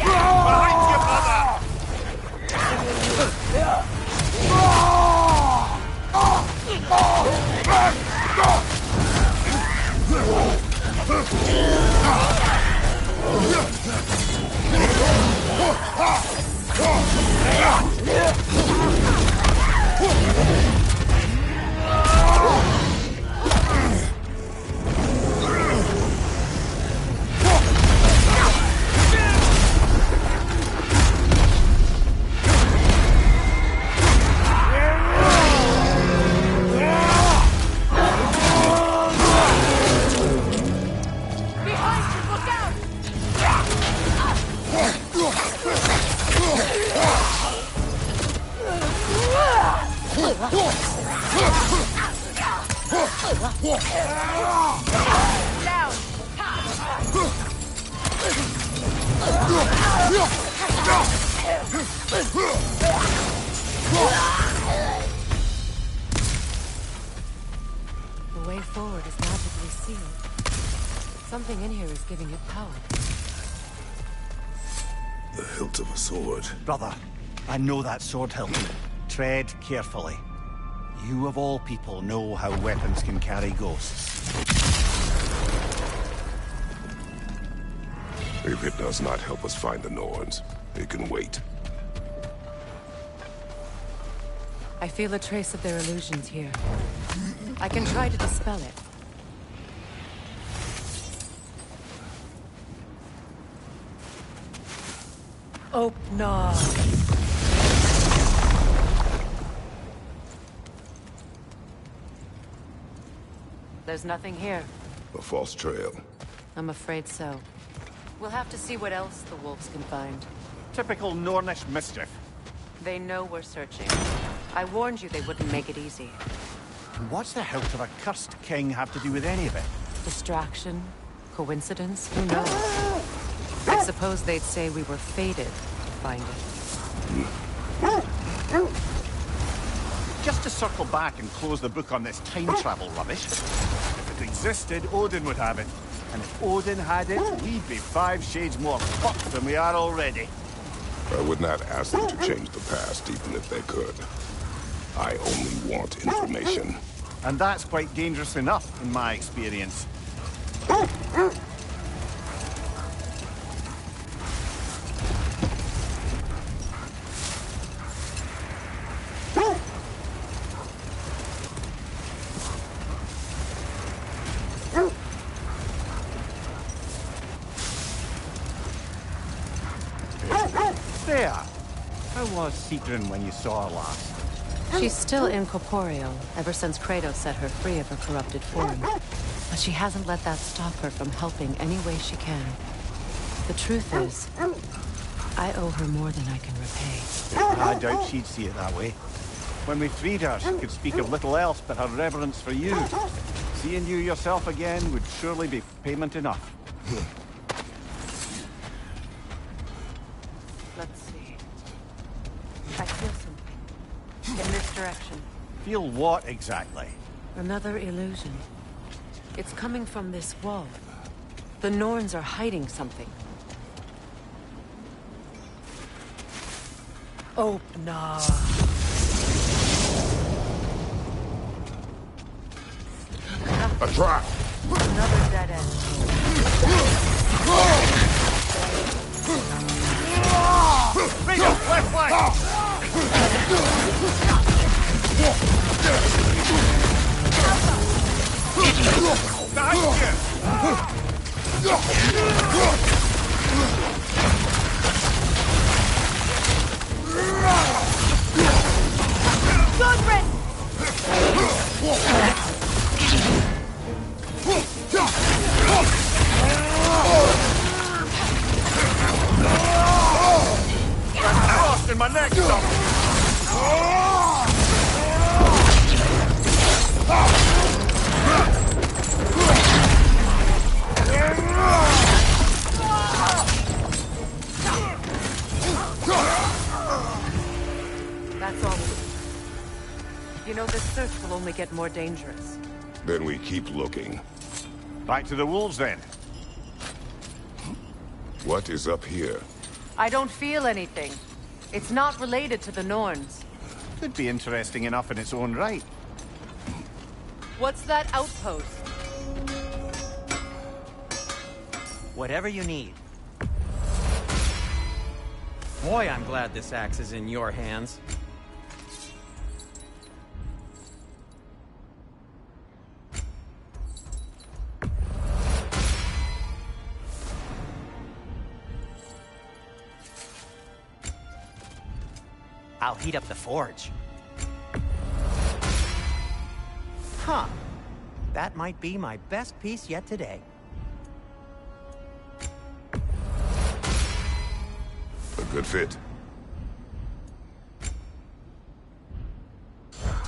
Behind you, brother! The way forward is magically sealed. Something in here is giving it power. The hilt of a sword. Brother, I know that sword hilt. Tread carefully. You of all people know how weapons can carry ghosts. If it does not help us find the Norns, it can wait. I feel a trace of their illusions here. I can try to dispel it. Open. There's nothing here. A false trail. I'm afraid so. We'll have to see what else the wolves can find. Typical Nornish mischief. They know we're searching. I warned you they wouldn't make it easy. And what's the hilt of a cursed king have to do with any of it? Distraction? Coincidence? Who knows? I suppose they'd say we were fated to find it. Just to circle back and close the book on this time travel rubbish. If it existed, Odin would have it. And if Odin had it, we'd be 5 shades more fucked than we are already. I would not ask them to change the past, even if they could. I only want information. And that's quite dangerous enough, in my experience. There. How was Sigrun when you saw her last? She's still incorporeal, ever since Kratos set her free of her corrupted form. But she hasn't let that stop her from helping any way she can. The truth is, I owe her more than I can repay. I doubt she'd see it that way. When we freed her, she could speak of little else but her reverence for you. Seeing you yourself again would surely be payment enough. Let's see. I feel something. In this direction. Feel what exactly? Another illusion. It's coming from this wall. The Norns are hiding something. Open up. A trap! Another dead end. Rita, left flank! Frost in my neck, That's all. You know, this search will only get more dangerous. Then we keep looking. Back to the wolves, then. What is up here? I don't feel anything. It's not related to the Norns. Could be interesting enough in its own right. What's that outpost? Whatever you need. Boy, I'm glad this axe is in your hands. I'll heat up the forge. Huh. That might be my best piece yet today. A good fit.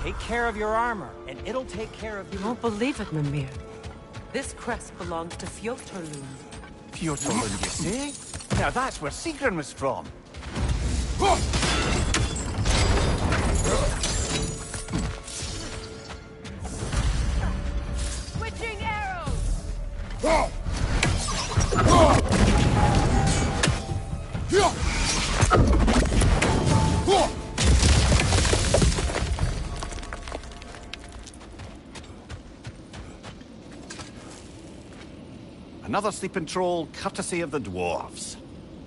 Take care of your armor, and it'll take care of you. You won't believe it, Mimir. This crest belongs to Fjotorlund. Fjordland, you say? Now that's where Sigrun was from. Switching arrows! Another sleeping troll, courtesy of the dwarves.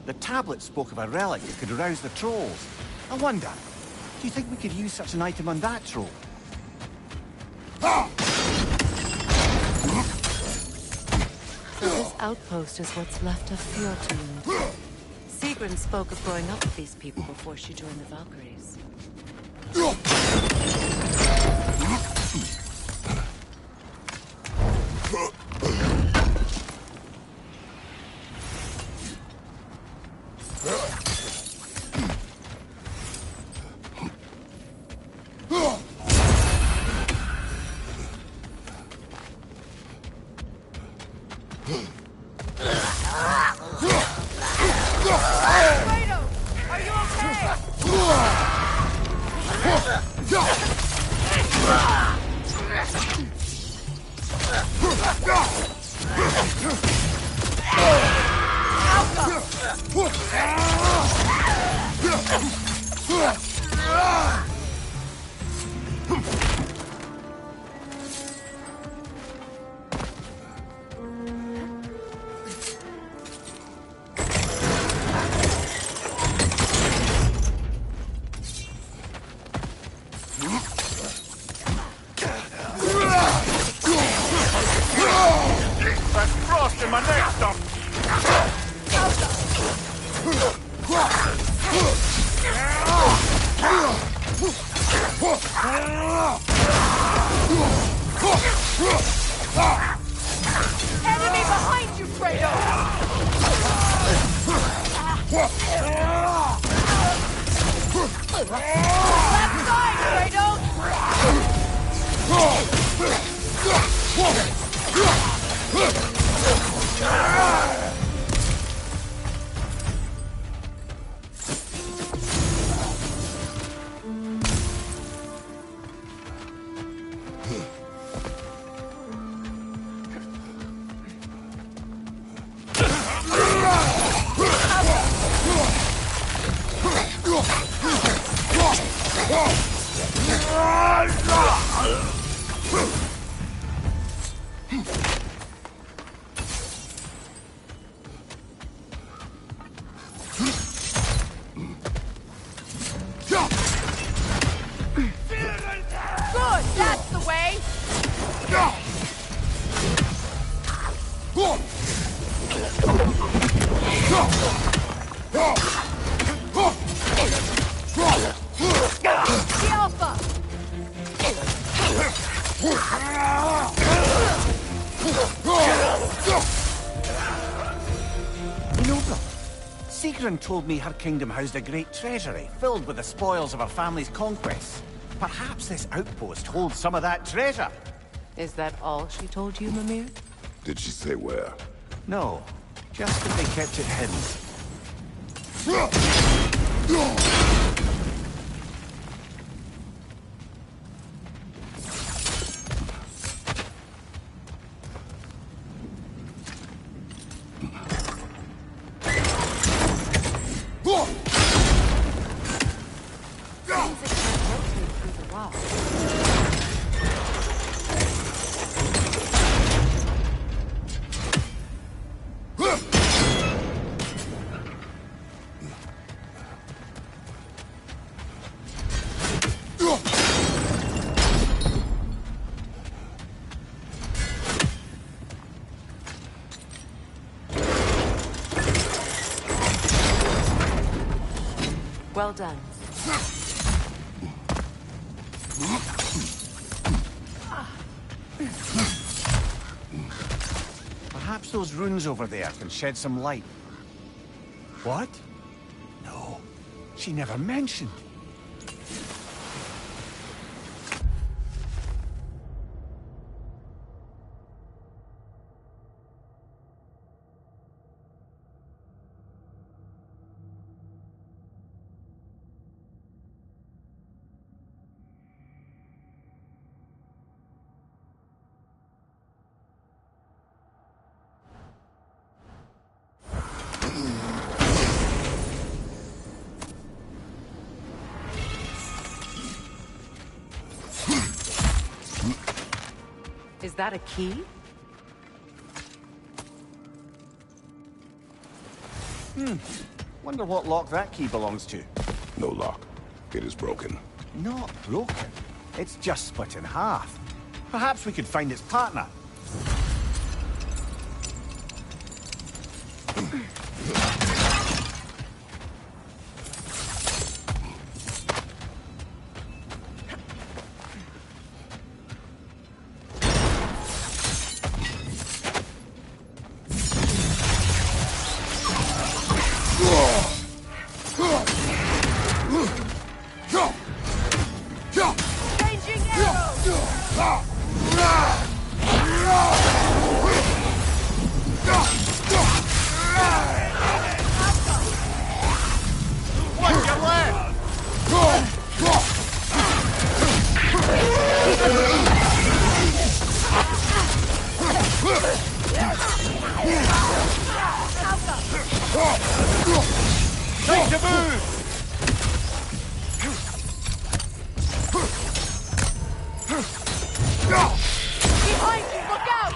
The tablet spoke of a relic that could rouse the trolls. I wonder, do you think we could use such an item on that troll? So this outpost is what's left of Fjordtund. Sigrun spoke of growing up with these people before she joined the Valkyries. Kratos! Are you okay? That's frost in my neck, Dom. Enemy behind you, Kratos! Left side, Kratos! Good, that's the way! The Alpha! Inoka, Sigrun told me her kingdom housed a great treasury filled with the spoils of her family's conquests. Perhaps this outpost holds some of that treasure. Is that all she told you, Mimir? Did she say where? No, just that they kept it hidden. Means it can't rotate through the wall. Well done. Perhaps those runes over there can shed some light. What? No, she never mentioned. Is that a key? Wonder what lock that key belongs to. No lock. It is broken. Not broken. It's just split in half. Perhaps we could find its partner. Changing arrows! What's your left? Time to move! Behind you, look out!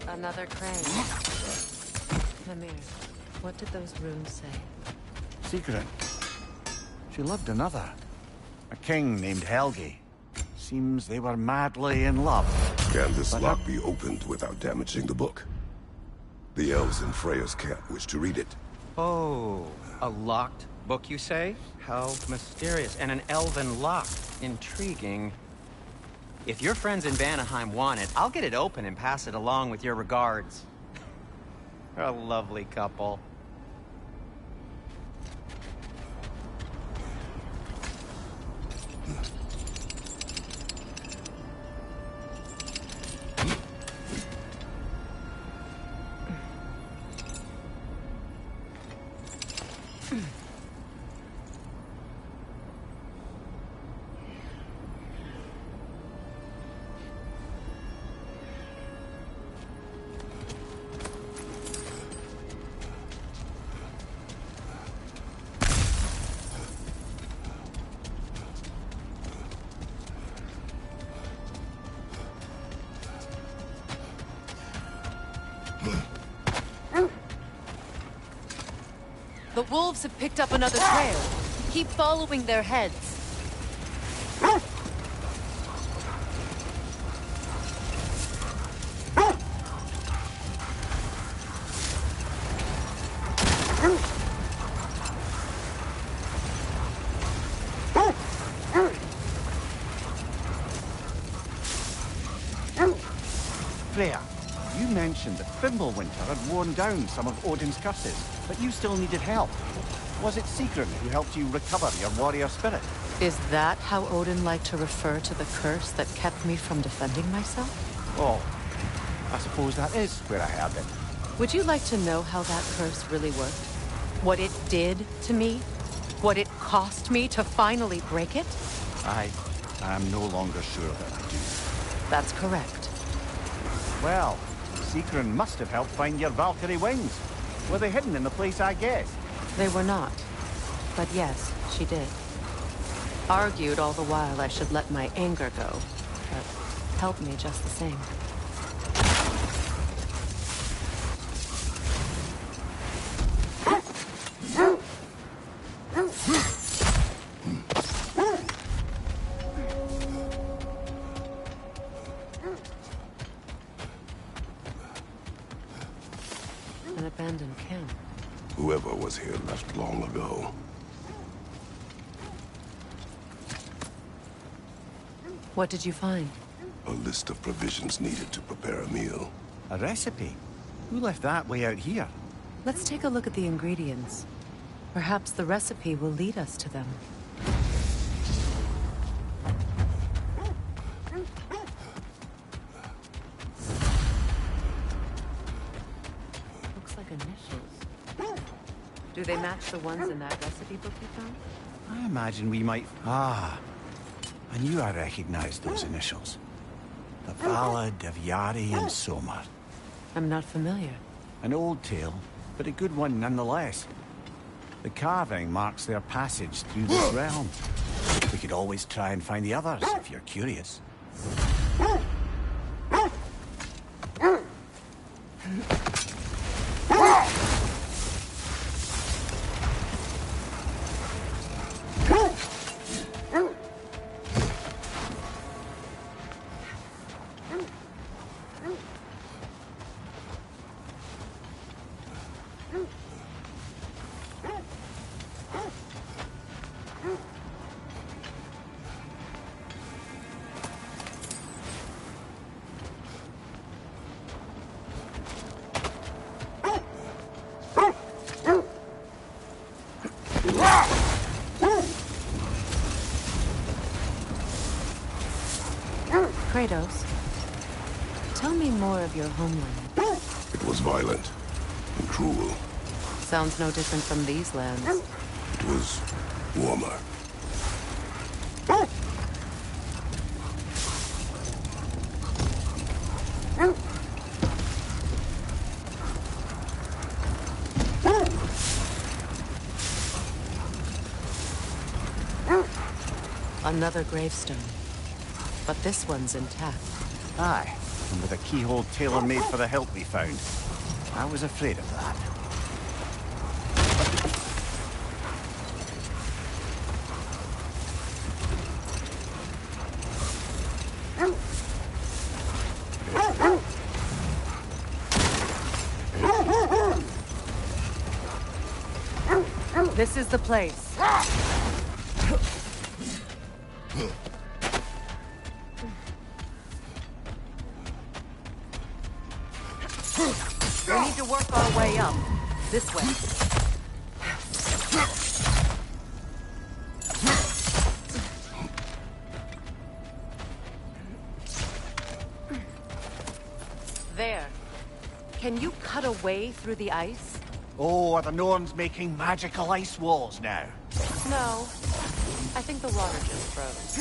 Another crane. Mimir, what did those runes say? Secret. She loved another. A king named Helgi. Seems they were madly in love. Can this But lock be opened without damaging the book? The elves in Freya's camp wish to read it. Oh, a locked book, you say? How mysterious. And an elven lock. Intriguing. If your friends in Vanaheim want it, I'll get it open and pass it along with your regards. They're a lovely couple. The wolves have picked up another trail. Keep following their heads. Freya, you mentioned that Fimbulwinter had worn down some of Odin's curses, but you still needed help. Was it Sigrun who helped you recover your warrior spirit? Is that how Odin liked to refer to the curse that kept me from defending myself? Oh, I suppose that is where I heard it. Would you like to know how that curse really worked? What it did to me? What it cost me to finally break it? I am no longer sure that I do. That's correct. Well, Sigrun must have helped find your Valkyrie wings. Were they hidden in the place I guessed? They were not. But yes, she did. Argued all the while I should let my anger go, but helped me just the same. An abandoned camp. Whoever was here left long ago. What did you find? A list of provisions needed to prepare a meal. A recipe? Who left that way out here? Let's take a look at the ingredients. Perhaps the recipe will lead us to them. Looks like initials. Do they match the ones in that recipe book you found? I imagine we might... Ah, I knew I recognized those initials. The Ballad of Yari and Somar. I'm not familiar. An old tale, but a good one nonetheless. The carving marks their passage through this realm. We could always try and find the others, if you're curious. Kratos, tell me more of your homeland. It was violent and cruel. Sounds no different from these lands. It was warmer. Another gravestone. But this one's intact. Aye, and with a keyhole tailor-made for the help we found. I was afraid of that. This is the place. We need to work our way up. This way. There. Can you cut a way through the ice? Oh, are the Norns making magical ice walls now? No. I think the water just froze.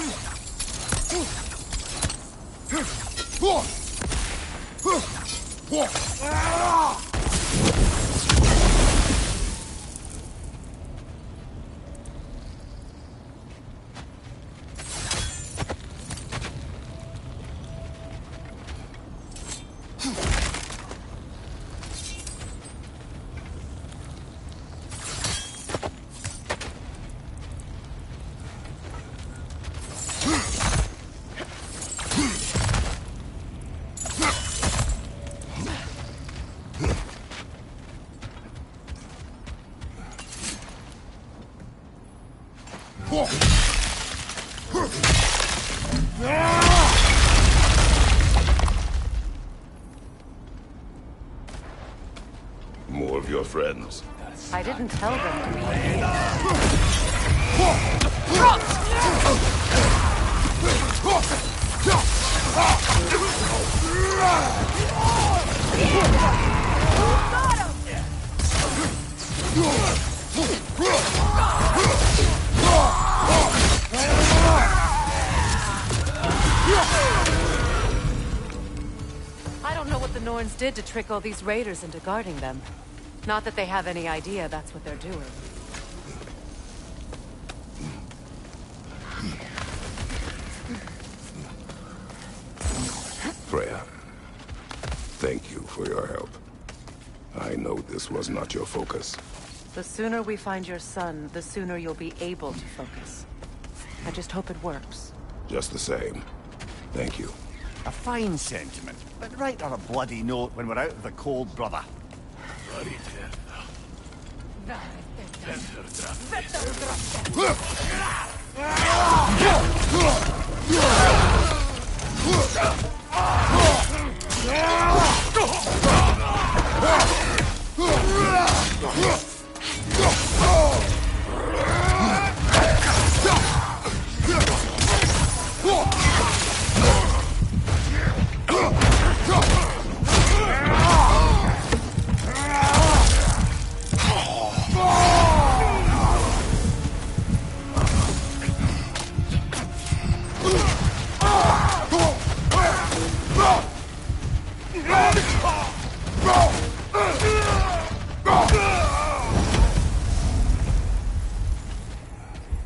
More of your friends. I didn't tell them to be here. I don't know what the Norns did to trick all these raiders into guarding them. Not that they have any idea that's what they're doing. Freya, thank you for your help. I know this was not your focus. The sooner we find your son, the sooner you'll be able to focus. I just hope it works. Just the same. Thank you. A fine sentiment, but write on a bloody note when we're out of the cold, brother.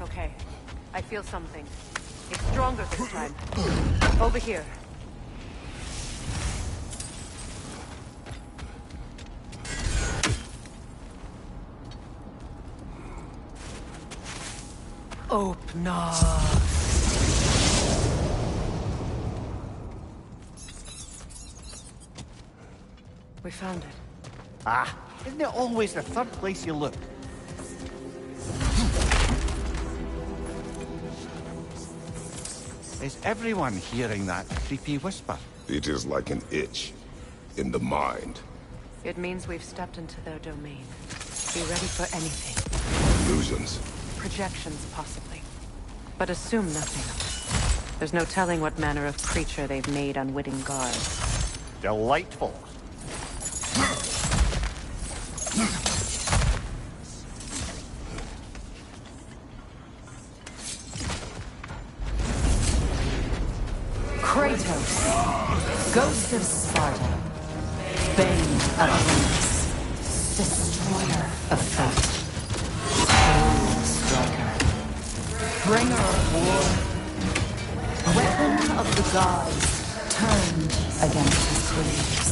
Okay, I feel something. It's stronger this time. Over here. Open up. We found it. Ah, isn't it always the third place you look? Is everyone hearing that creepy whisper? It is like an itch in the mind. It means we've stepped into their domain. Be ready for anything. Illusions. Projections, possibly. But assume nothing. There's no telling what manner of creature they've made unwitting guards. Delightful. Kratos, Ghost of Sparta, Bane of Greece, Destroyer of Fate, Cold Striker, Bringer of War, Weapon of the Gods, turned against his creatures.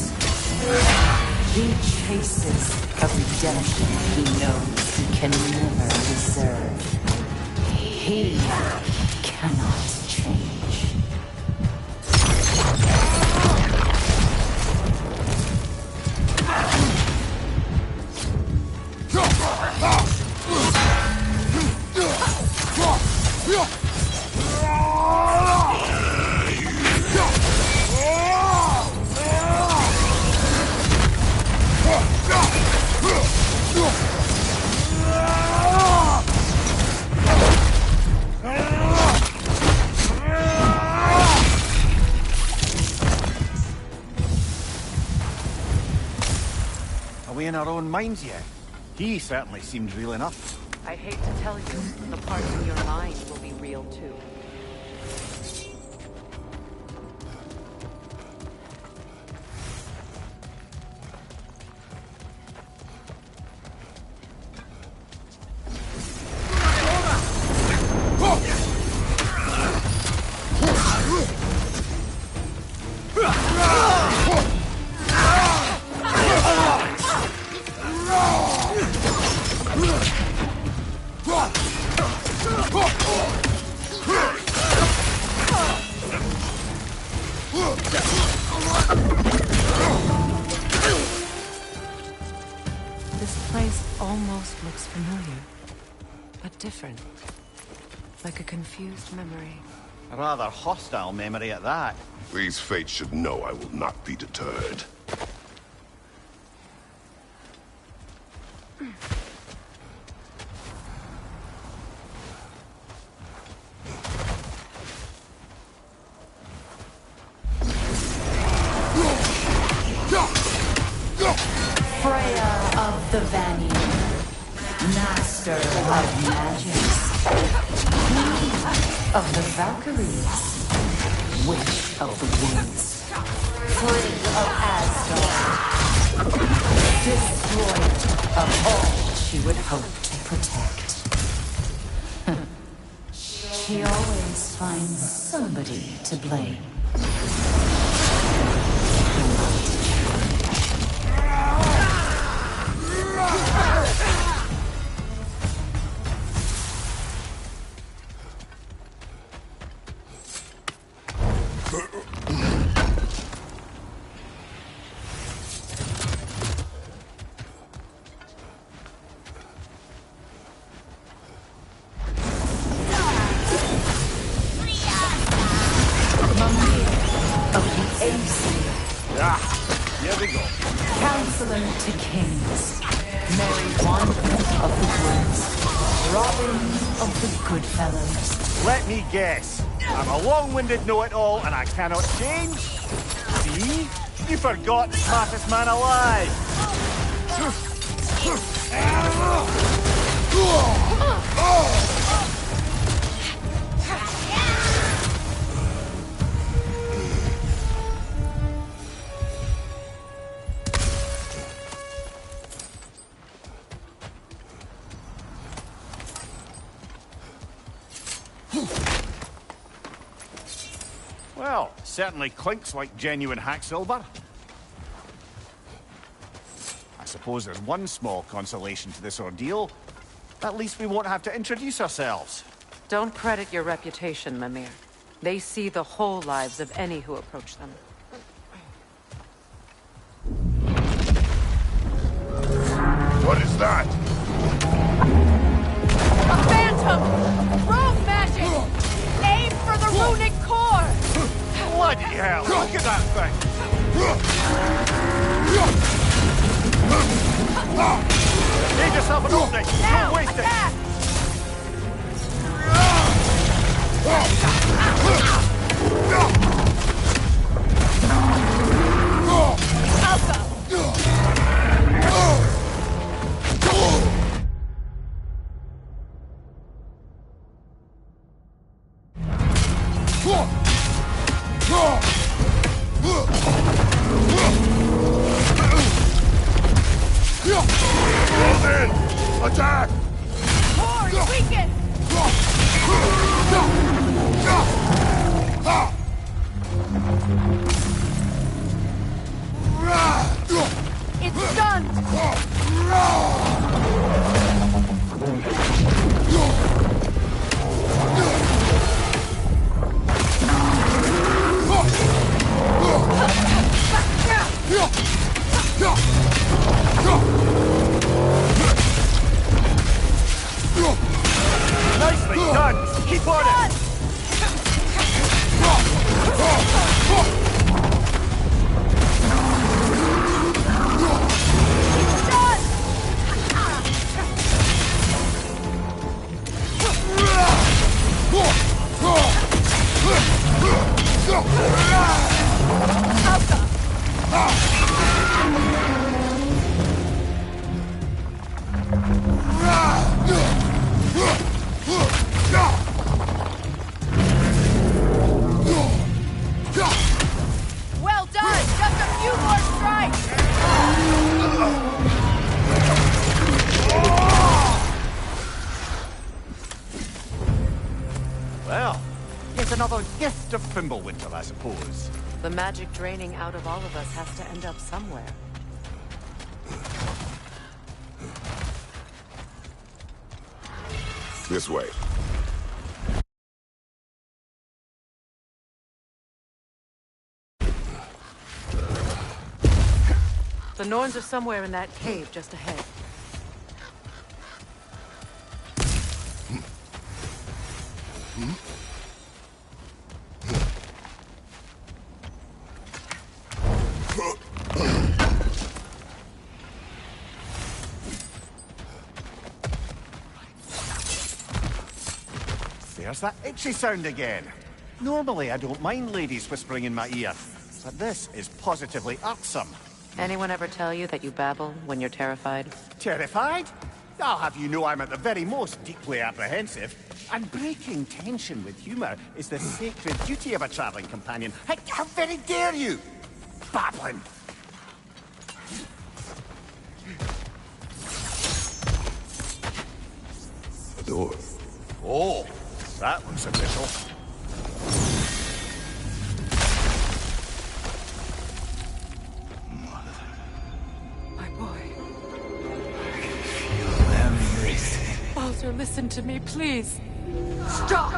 He chases a redemption he knows he can never deserve. He cannot change. Are we in our own minds yet? He certainly seemed real enough. I hate to tell you, the parts in your mind will be real too. This place almost looks familiar, but different. Like a confused memory. A rather hostile memory at that. These fates should know I will not be deterred. Freya of the Vanir, master of magics, queen of the Valkyries, witch of the woods, free of Asgard, destroyer of all she would hope to protect. She always finds somebody to blame. Here we go. Counselor to kings, Merry Wanderer of the woods, Robin of the good fellows. Let me guess. I'm a long-winded know-it-all and I cannot change? See? You forgot smartest man alive. Well, certainly clinks like genuine hack silver. I suppose there's one small consolation to this ordeal. At least we won't have to introduce ourselves. Don't credit your reputation, Mimir. They see the whole lives of any who approach them. What is that? A phantom! Rogue magic! Aim for the runic core! Bloody hell, look at that thing! Give yourself an opening! Now, Don't waste attack! Close in! Attack! Core is weakened! It's done! Nicely done! Keep on it! Well done! Just a few more strikes! Well, it's another gift of Fimbulwinter, I suppose. The magic draining out of all of us has to end up somewhere. This way. The Norns are somewhere in that cave just ahead. There's that itchy sound again. Normally I don't mind ladies whispering in my ear, but this is positively irksome. Anyone ever tell you that you babble when you're terrified? Terrified? I'll have you know I'm at the very most deeply apprehensive. And breaking tension with humour is the sacred duty of a travelling companion. How very dare you! Babbling! A door. Oh, that looks official. My boy. Baldur, listen to me, please. Stop!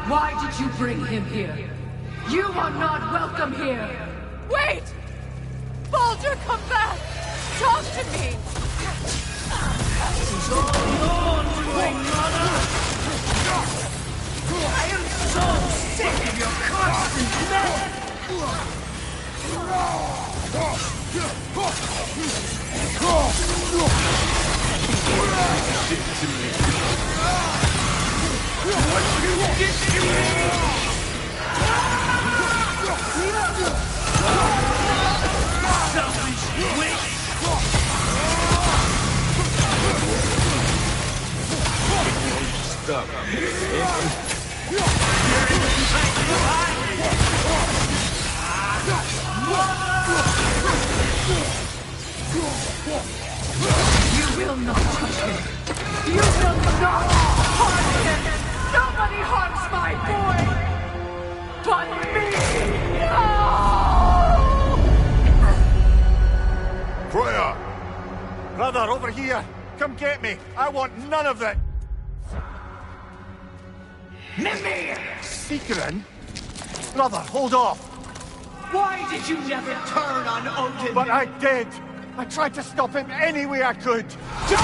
Why did you bring him here? You are not welcome here! Wait! Baldur, come back! Talk to me! It's all yours, Ragnarok! I am so sick of your constant mess! What you did to me! Selfish witch! Stuck. You will not touch him! You will not harm him! Nobody harms my boy! But me! over here! Come get me! I want none of that! Mimir! Seekerin? Brother, hold off! Why did you never turn on Odin? But I did! I tried to stop him any way I could! Don't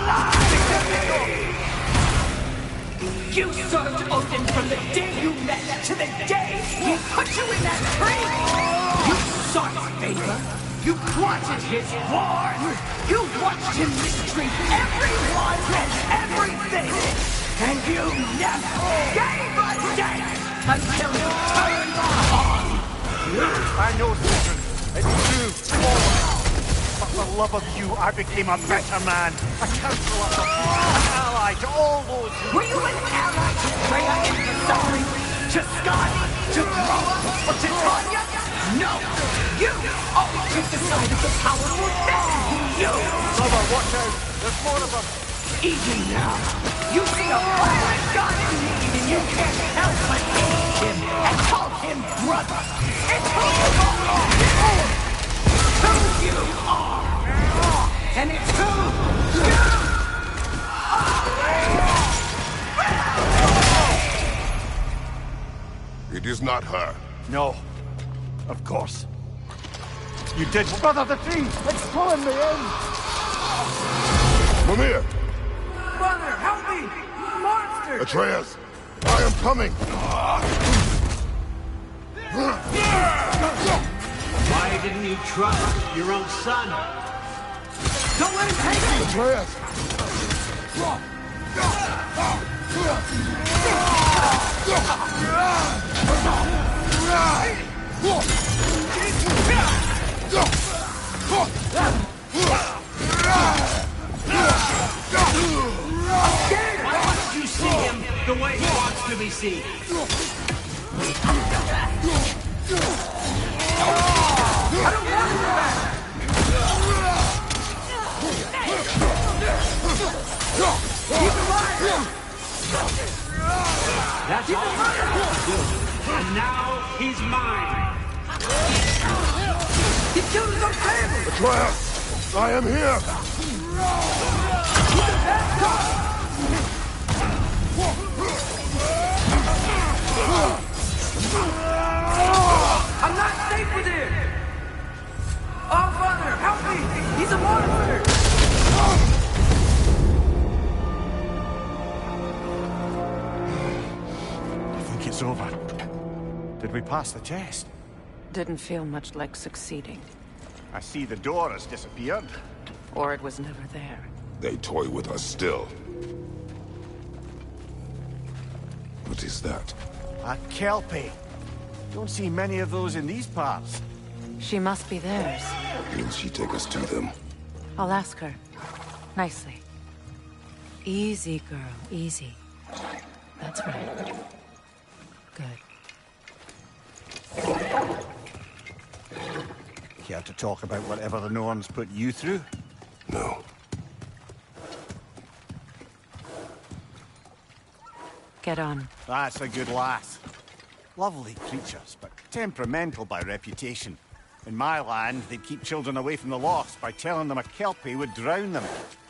lie to me! You served Odin from the day you met to the day he put you in that tree! You sought his favor! You wanted his war! You watched him mistreat everyone and everything! And you never gave a damn until you turned on! I know, Seekerin. It's true. But for the love of you, I became a better man. A counselor, an ally to all those who... Were you an ally to Freya in the suffering? To Skadi? To Groa? Or to Tanya? No! You always took the side of the powerful men who you... Brother, watch out! There's more of them! Even now, you see a fallen god in need and you can't help but hate him and call him brother! It's who you are! Who you are! And it's who you are! It is not her. No. Of course. You did... Brother, the tree! It's pulling me in! Mimir! Brother, help me! Monster! Atreus! I am coming! Why didn't you trust your own son? Don't let him take it! Atreus! Why don't you see him the way he wants to be seen? I don't want him back! Keep him alive! That's all I have to do. And now he's mine. He killed his own family! Atreus! I am here! I'm not safe with him! Oh, Father, help me! He's a monster! I think it's over. Did we pass the test? Didn't feel much like succeeding. I see the door has disappeared. Or it was never there. They toy with us still. What is that? A Kelpie. Don't see many of those in these parts. She must be theirs. Will she take us to them? I'll ask her. Nicely. Easy, girl. Easy. That's right. Good. Care to talk about whatever the Norns put you through? No. Get on. That's a good lass. Lovely creatures, but temperamental by reputation. In my land, they'd keep children away from the lost by telling them a Kelpie would drown them.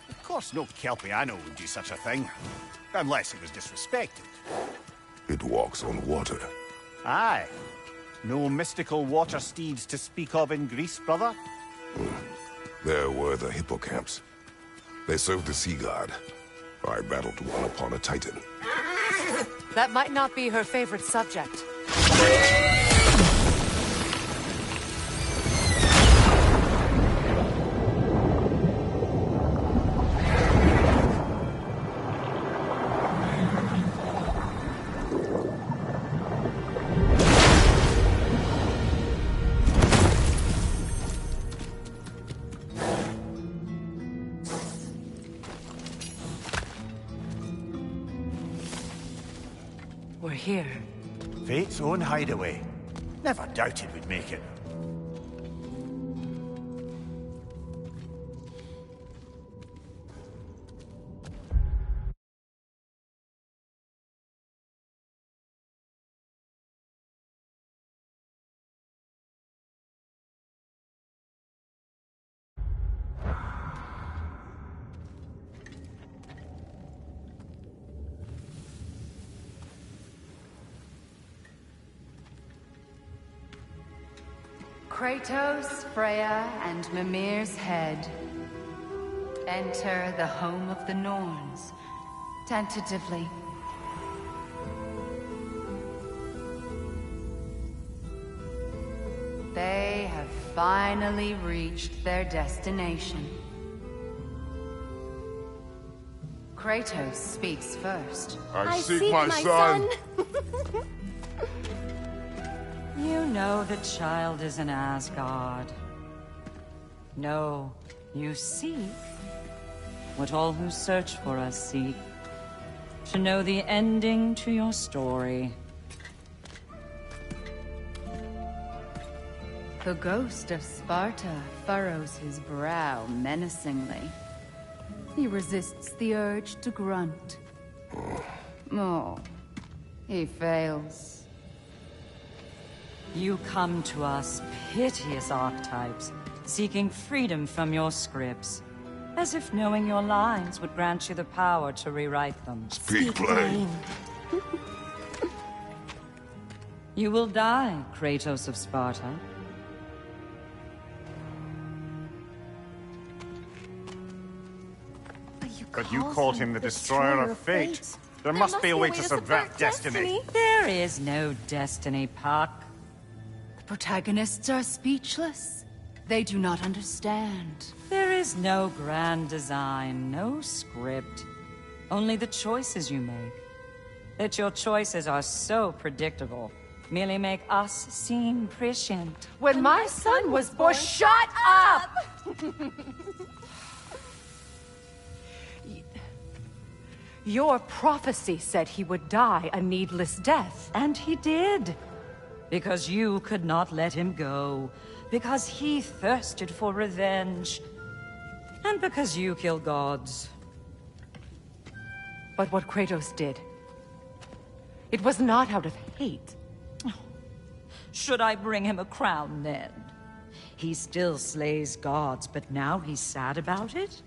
Of course, no Kelpie I know would do such a thing. Unless it was disrespected. It walks on water. Aye. No mystical water steeds to speak of in Greece, brother? There were the hippocamps. They served the sea god. I battled one upon a titan. That might not be her favorite subject. We're here. Fate's own hideaway. Never doubted we'd make it. Kratos, Freya, and Mimir's head. Enter the home of the Norns, tentatively. They have finally reached their destination. Kratos speaks first. I seek my son. You know the child is in Asgard. No, you seek what all who search for us seek. To know the ending to your story. The ghost of Sparta furrows his brow menacingly. He resists the urge to grunt. Oh, he fails. You come to us, piteous archetypes, seeking freedom from your scripts. As if knowing your lines would grant you the power to rewrite them. Speak plain. You will die, Kratos of Sparta. But you called him the Destroyer of Fate. There must be a way to subvert destiny. There is no destiny, Puck. The protagonists are speechless. They do not understand. There is no grand design, no script. Only the choices you make. That your choices are so predictable merely make us seem prescient. When my son was born, shut up! Your prophecy said he would die a needless death. And he did. Because you could not let him go. Because he thirsted for revenge. And because you kill gods. But what Kratos did, it was not out of hate. Should I bring him a crown then? He still slays gods, but now he's sad about it?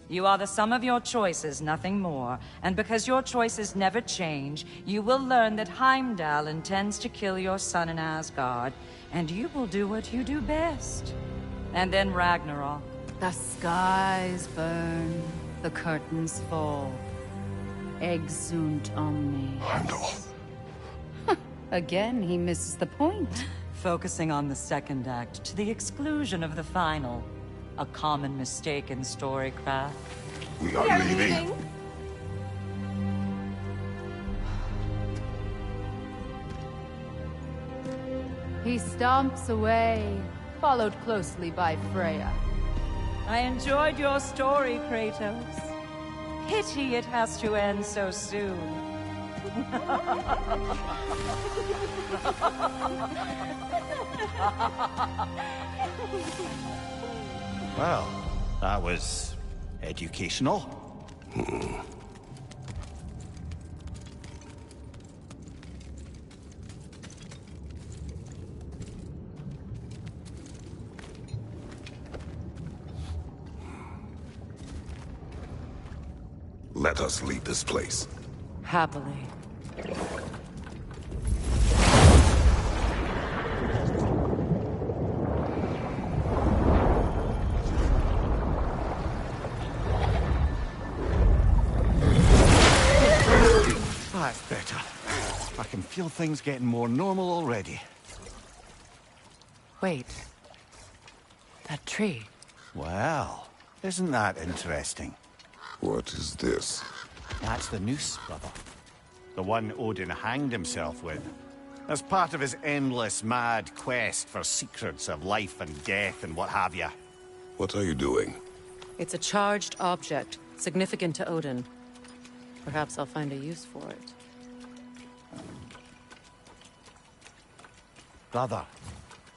You are the sum of your choices, nothing more. And because your choices never change, you will learn that Heimdall intends to kill your son in Asgard, and you will do what you do best. And then Ragnarok. The skies burn, the curtains fall. Exunt omnes. Heimdall. Again, he misses the point. Focusing on the second act to the exclusion of the final. A common mistake in storycraft. We are leaving. He stomps away, followed closely by Freya. I enjoyed your story, Kratos. Pity it has to end so soon. Well, that was educational. Let us leave this place. Happily. That's better. I can feel things getting more normal already. Wait. That tree. Well, isn't that interesting? What is this? That's the noose, brother. The one Odin hanged himself with. As part of his endless, mad quest for secrets of life and death and what have you. What are you doing? It's a charged object, significant to Odin. Perhaps I'll find a use for it. Brother,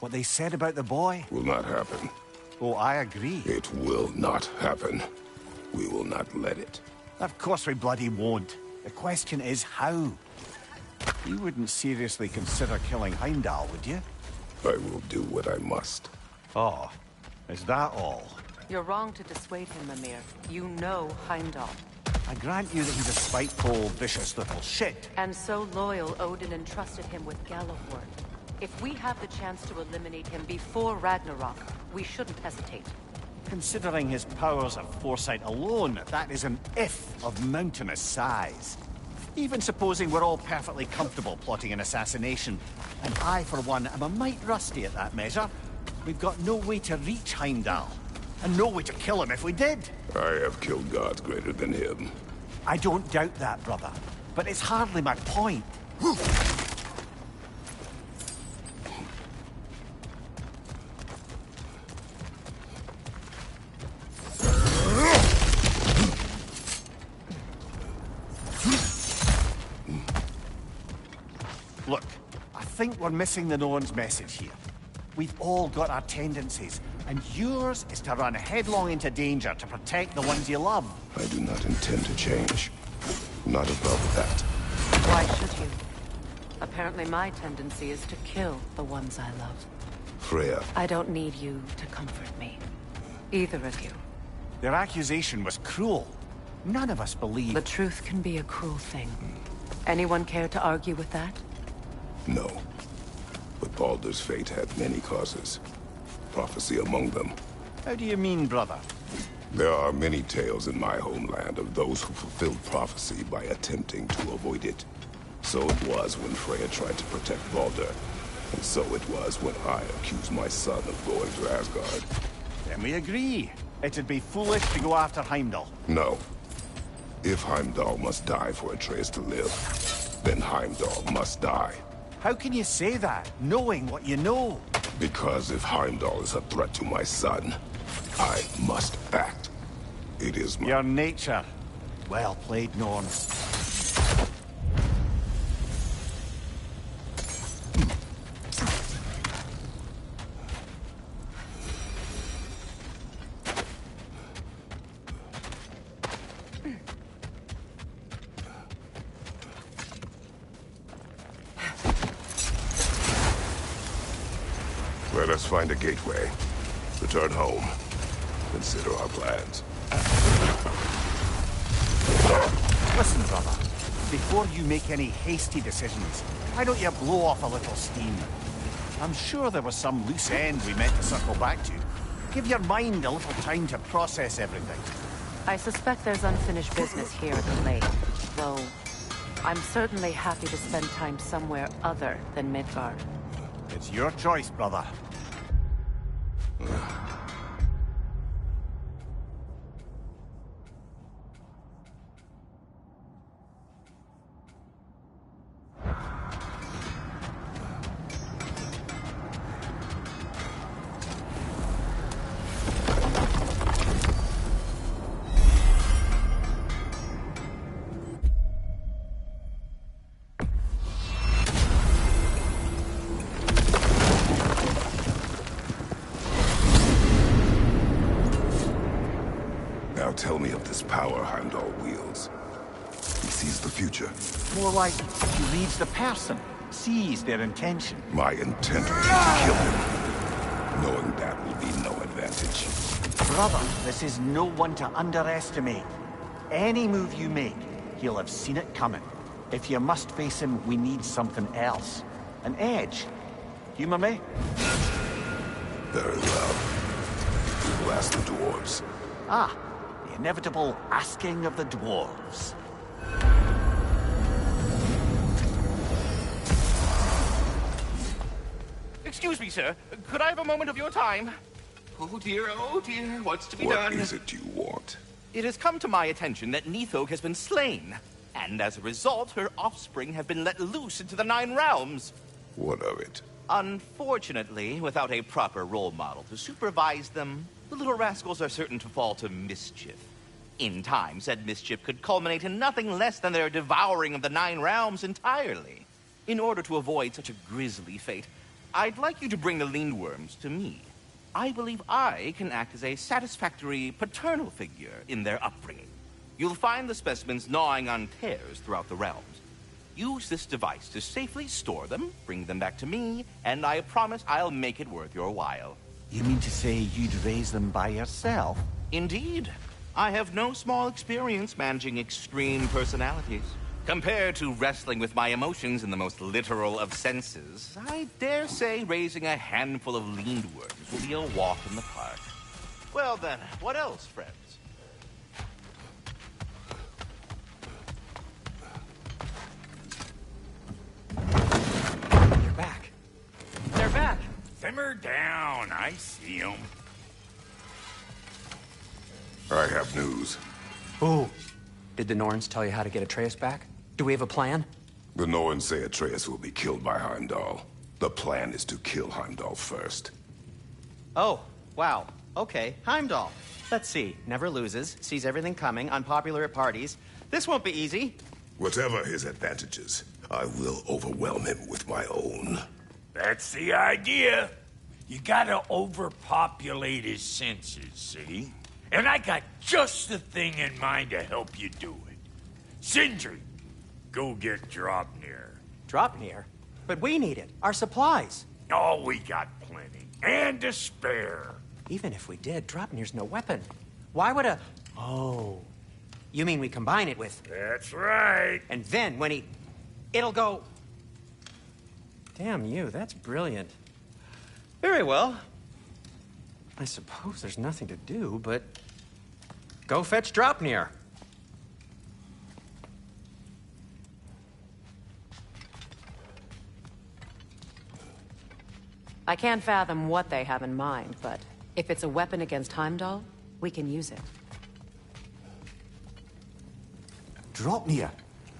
what they said about the boy? Will not happen. Oh, I agree. It will not happen. We will not let it. Of course we bloody won't. The question is how. You wouldn't seriously consider killing Heimdall, would you? I will do what I must. Oh, is that all? You're wrong to dissuade him, Mimir. You know Heimdall. I grant you that he's a spiteful, vicious little shit. And so loyal, Odin entrusted him with Galliford. If we have the chance to eliminate him before Ragnarok, we shouldn't hesitate. Considering his powers of foresight alone, that is an if of mountainous size. Even supposing we're all perfectly comfortable plotting an assassination, and I, for one, am a mite rusty at that measure, we've got no way to reach Heimdall, and no way to kill him if we did. I have killed gods greater than him. I don't doubt that, brother, but it's hardly my point. Look, I think we're missing the Norn's message here. We've all got our tendencies, and yours is to run headlong into danger to protect the ones you love. I do not intend to change. Not above that. Why should you? Apparently my tendency is to kill the ones I love. Freya. I don't need you to comfort me. Either of you. Their accusation was cruel. None of us believe... The truth can be a cruel thing. Anyone care to argue with that? No. But Baldur's fate had many causes. Prophecy among them. How do you mean, brother? There are many tales in my homeland of those who fulfilled prophecy by attempting to avoid it. So it was when Freya tried to protect Baldur. And so it was when I accused my son of going to Asgard. Then we agree. It'd be foolish to go after Heimdall. No. If Heimdall must die for Atreus to live, then Heimdall must die. How can you say that, knowing what you know? Because if Heimdall is a threat to my son, I must act. It is my... Your nature. Well played, Norn. Let us find a gateway. Return home. Consider our plans. Listen, brother. Before you make any hasty decisions, why don't you blow off a little steam? I'm sure there was some loose end we meant to circle back to. Give your mind a little time to process everything. I suspect there's unfinished business here at the lake, though I'm certainly happy to spend time somewhere other than Midgard. It's your choice, brother. Now tell me of this power Heimdall wields. He sees the future. More like he reads the person, sees their intention. My intent will be to kill him. Knowing that will be no advantage. Brother, this is no one to underestimate. Any move you make, he'll have seen it coming. If you must face him, we need something else. An edge. Humor me? Very well. We will ask the dwarves. Ah, the inevitable asking of the dwarves. Excuse me, sir. Could I have a moment of your time? Oh dear, what's to be done? What is it you want? It has come to my attention that Nithog has been slain, and as a result, her offspring have been let loose into the Nine Realms. What of it? Unfortunately, without a proper role model to supervise them, the little rascals are certain to fall to mischief. In time, said mischief could culminate in nothing less than their devouring of the Nine Realms entirely. In order to avoid such a grisly fate, I'd like you to bring the Lindworms to me. I believe I can act as a satisfactory paternal figure in their upbringing. You'll find the specimens gnawing on tears throughout the realms. Use this device to safely store them, bring them back to me, and I promise I'll make it worth your while. You mean to say you'd raise them by yourself? Indeed. I have no small experience managing extreme personalities. Compared to wrestling with my emotions in the most literal of senses, I dare say raising a handful of leaned worms will be a walk in the park. Well then, what else, friends? They're back. They're back! Simmer down. I see them. I have news. Ooh. Did the Norns tell you how to get Atreus back? Do we have a plan? The Norns say Atreus will be killed by Heimdall. The plan is to kill Heimdall first. Oh, wow. Okay, Heimdall. Let's see. Never loses, sees everything coming, unpopular at parties. This won't be easy. Whatever his advantages, I will overwhelm him with my own. That's the idea. You gotta overpopulate his senses, see? And I got just the thing in mind to help you do it. Sindri, go get Draupnir. Draupnir? But we need it. Our supplies. Oh, we got plenty. And to spare. Even if we did, Draupnir's no weapon. Why would a... Oh. You mean we combine it with... That's right. And then when he... It'll go... Damn you, that's brilliant. Very well. I suppose there's nothing to do, but... Go fetch Draupnir. I can't fathom what they have in mind, but if it's a weapon against Heimdall, we can use it. Draupnir?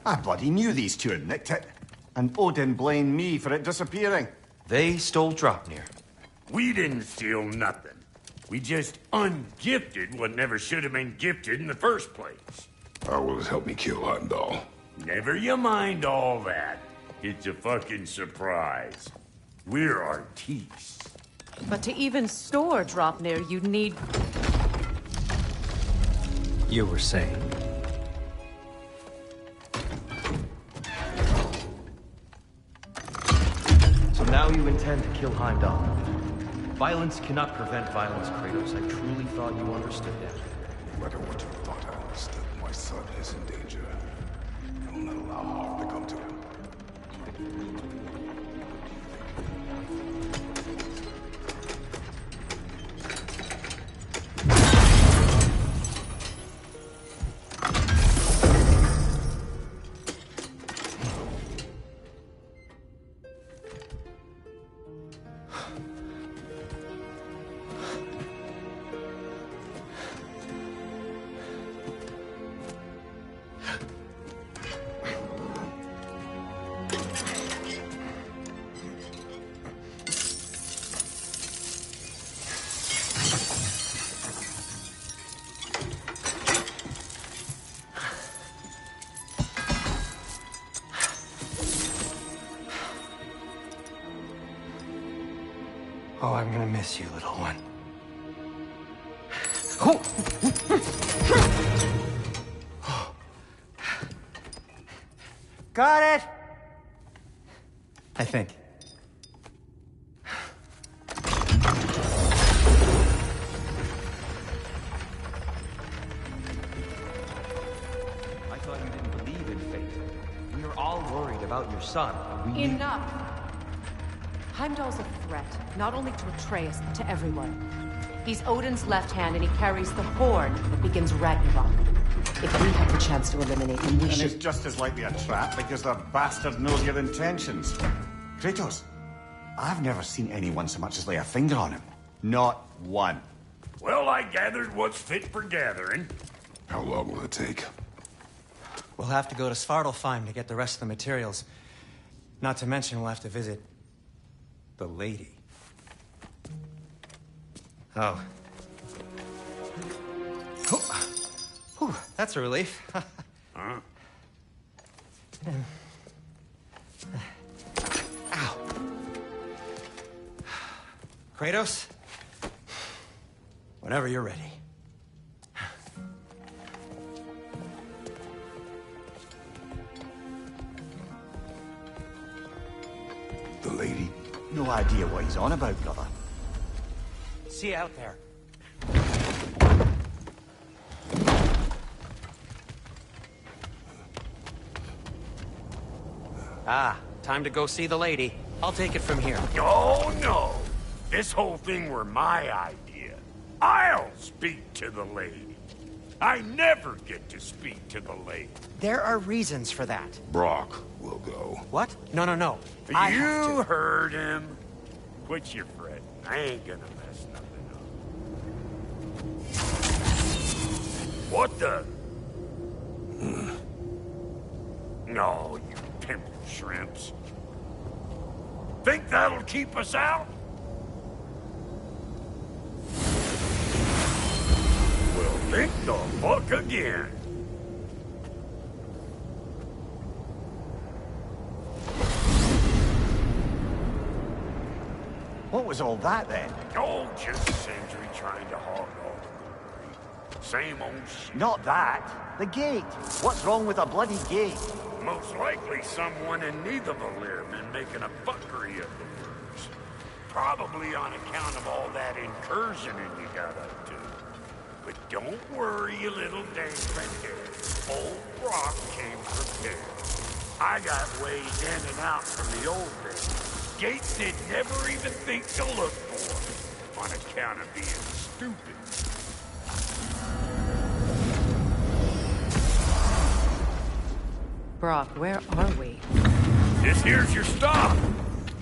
I bloody knew these two had nicked it. And Odin blamed me for it disappearing. They stole Draupnir. We didn't steal nothing. We just ungifted what never should have been gifted in the first place. How will it help me kill Heimdall? Never you mind all that. It's a fucking surprise. We're artistes. But to even store Draupnir, you'd need... You were saying? So now you intend to kill Heimdall. Violence cannot prevent violence, Kratos. I truly thought you understood that. No matter what you thought I understood, my son is in danger. I will not allow harm to come to him. Oh, I'm gonna miss you, little one. Got it! I think. I thought you didn't believe in fate. We were all worried about your son. And we Enough! Heimdall's a threat, not only to Atreus, but to everyone. He's Odin's left hand, and he carries the horn that begins Ragnarok. If we have the chance to eliminate him, we And should... it's just as likely a trap because the bastard knows your intentions. Kratos, I've never seen anyone so much as lay a finger on him. Not one. Well, I gathered what's fit for gathering. How long will it take? We'll have to go to Svartalfheim to get the rest of the materials. Not to mention we'll have to visit... the lady. Oh. Whew, that's a relief. Huh? Ow. Kratos? Whenever you're ready. The lady? No idea what he's on about, brother. See you out there. Ah, time to go see the lady. I'll take it from here. Oh, no. This whole thing were my idea. I'll speak to the lady. I never get to speak to the lady. There are reasons for that. Brock will go. What? No, no, no. I have You to. heard him. Quit your fretting. I ain't gonna mess nothing up. What the? No, you pimple shrimps. Think that'll keep us out? Well, think the fuck again. What was all that then? Oh, just Sentry trying to hog all the glory. Same old shit. Not that. The gate. What's wrong with a bloody gate? Most likely someone in Neitherville been making a fuckery of the words. Probably on account of all that incursioning you got up to. But don't worry, you little dang redhead. Old Brock came prepared. I got ways in and out from the old days. Gates they'd never even think to look for, on account of being stupid. Brock, where are we? This here's your stop.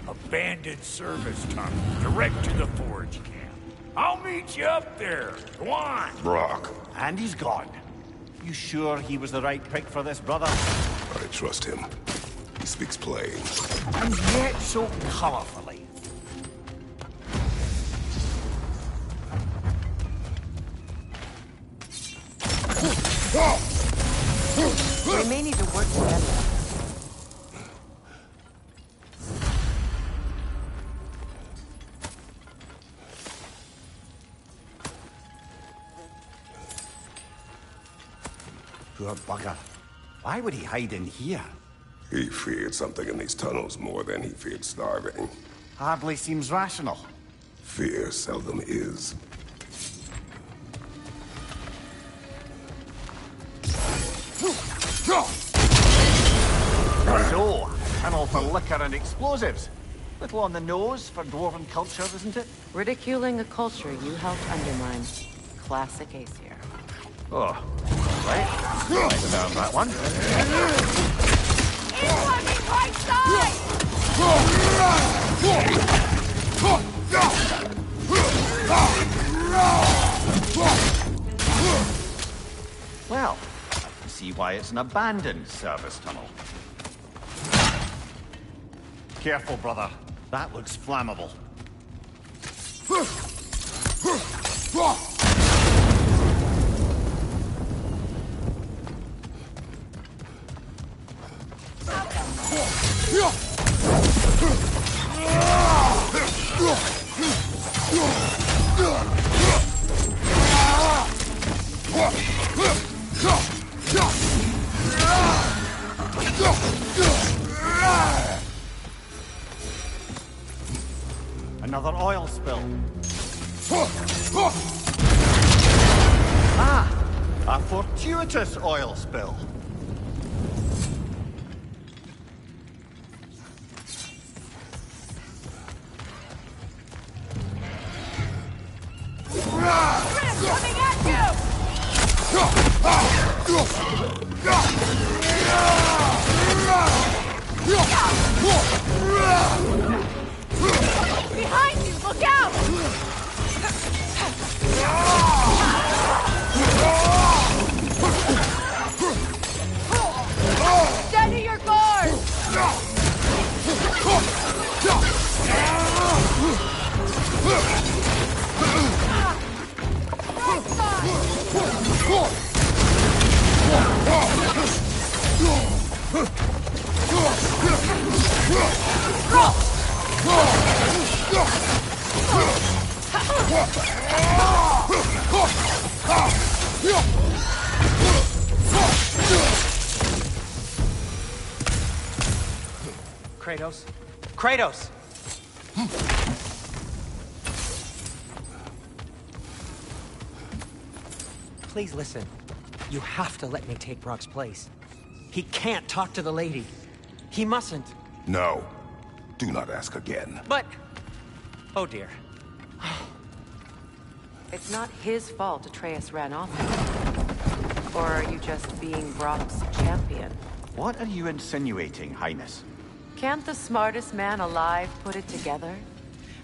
Abandoned service tunnel, direct to the forge camp. I'll meet you up there. Go on. Brock, And he's gone. You sure he was the right pick for this, brother? I trust him. He speaks plain. And yet so colorfully. We may need to work together. Poor bugger. Why would he hide in here? He feared something in these tunnels more than he feared starving. Hardly seems rational. Fear seldom is. So, a tunnel for liquor and explosives. Little on the nose for dwarven culture, isn't it? Ridiculing a culture you helped undermine. Classic Aesir. Oh, right. Right about that one. Incoming right side! Well, I can see why it's an abandoned service tunnel. Careful, brother. That looks flammable. Another oil spill. Ah! A fortuitous oil spill. Coming at you! Behind you! Look out! Steady your guard! Kratos? Kratos! Please listen. You have to let me take Brock's place. He can't talk to the lady. He mustn't. No. Do not ask again. But... Oh dear. It's not his fault Atreus ran off. Or are you just being Brock's champion? What are you insinuating, Highness? Can't the smartest man alive put it together?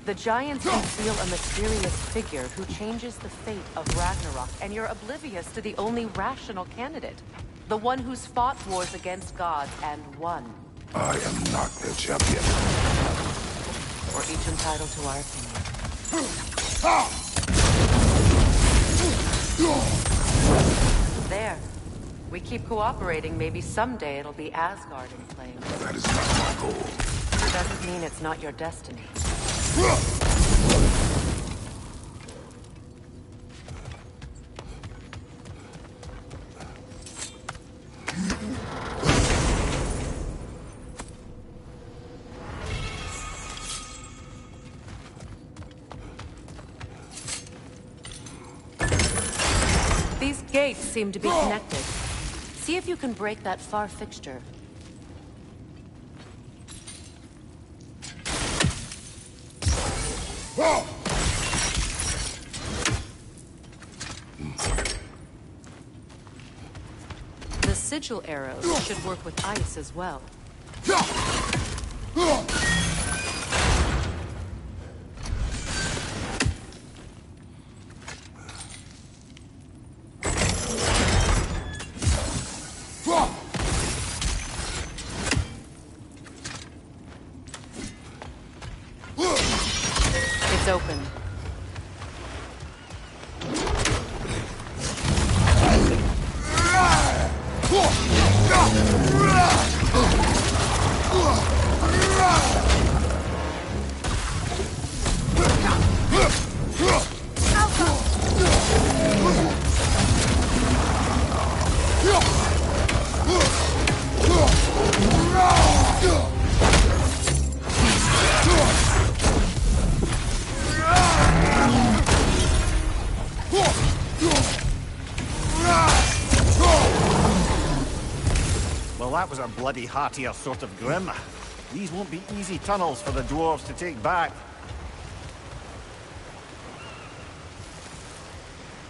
The Giants conceal a mysterious figure who changes the fate of Ragnarok, and you're oblivious to the only rational candidate. The one who's fought wars against gods and won. I am not their champion. We're each entitled to our opinion. There. We keep cooperating, maybe someday it'll be Asgard in flames. That is not my goal. Doesn't mean it's not your destiny. These gates seem to be connected. See if you can break that far fixture. The sigil arrows should work with ice as well. It's open. Well, that was a bloody heartier sort of grim. These won't be easy tunnels for the dwarves to take back.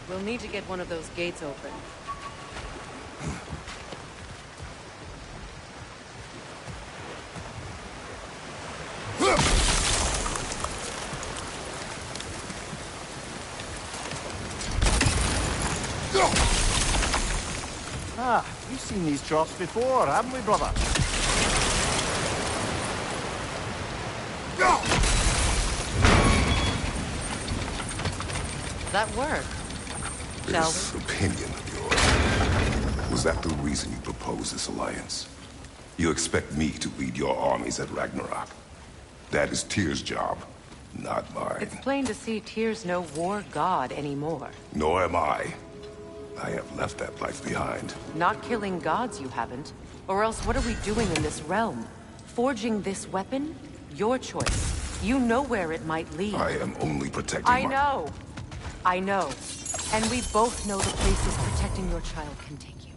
We'll need to get one of those gates open. Ah, we've seen these troughs before, haven't we, brother? That work? Shall This opinion of yours, was that the reason you proposed this alliance? You expect me to lead your armies at Ragnarok? That is Tyr's job, not mine. It's plain to see Tyr's no war god anymore. Nor am I. I have left that life behind. Not killing gods, you haven't. Or else what are we doing in this realm? Forging this weapon? Your choice. You know where it might lead. I am only protecting I know. I know. And we both know the places protecting your child can take you.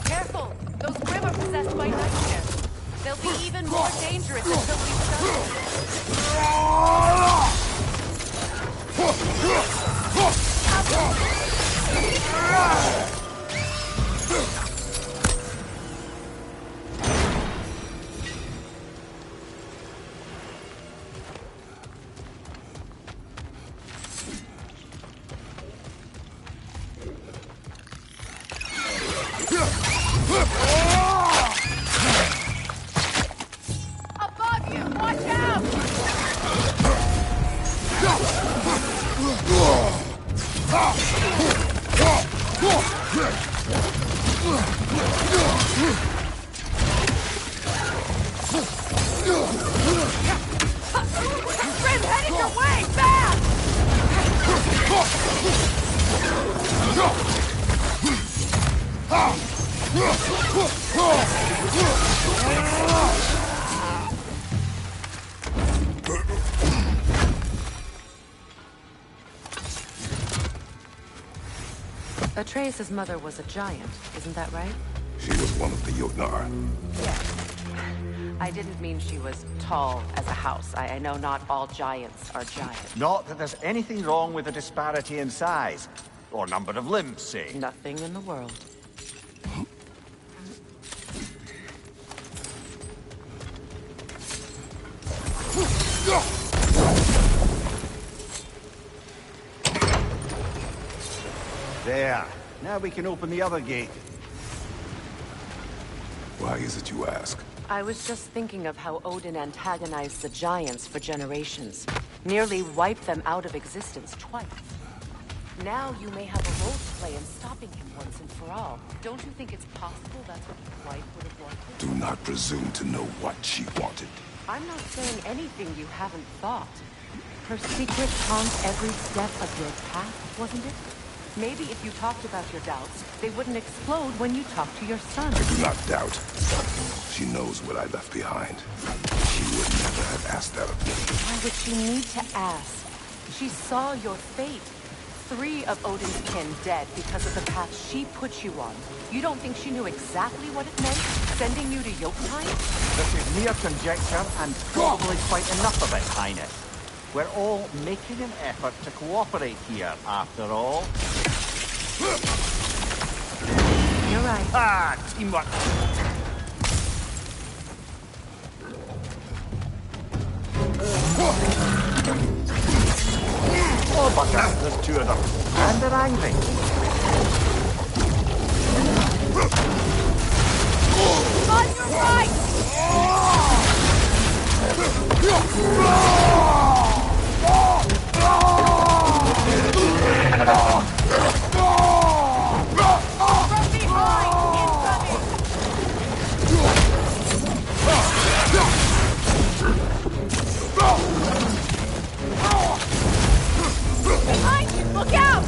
Careful! Those Grim are possessed by nightmares. They'll be even more dangerous until we've done above you! Watch out! Atreus' mother was a giant, isn't that right? She was one of the Jotnar. Yes. I didn't mean she was tall as a house. I know not all giants are giants. Not that there's anything wrong with the disparity in size. Or number of limbs, say. Nothing in the world. There. Now we can open the other gate. Why is it you ask? I was just thinking of how Odin antagonized the giants for generations. Nearly wiped them out of existence twice. Now you may have a role to play in stopping him once and for all. Don't you think it's possible that's what his wife would have wanted? Do not presume to know what she wanted. I'm not saying anything you haven't thought. Her secret haunts every step of your path, wasn't it? Maybe if you talked about your doubts, they wouldn't explode when you talk to your son. I do not doubt. She knows what I left behind. She would never have asked that of me. Why would she need to ask? She saw your fate. 3 of Odin's kin dead because of the path she put you on. You don't think she knew exactly what it meant, sending you to Jotunheim? This is mere conjecture, and probably quite enough of it, Highness. We're all making an effort to cooperate here, after all. You're right. Ah, teamwork! Oh, bugger! There's 2 of them. And they're angry. On your right! From behind! Incoming! Behind you! Look out!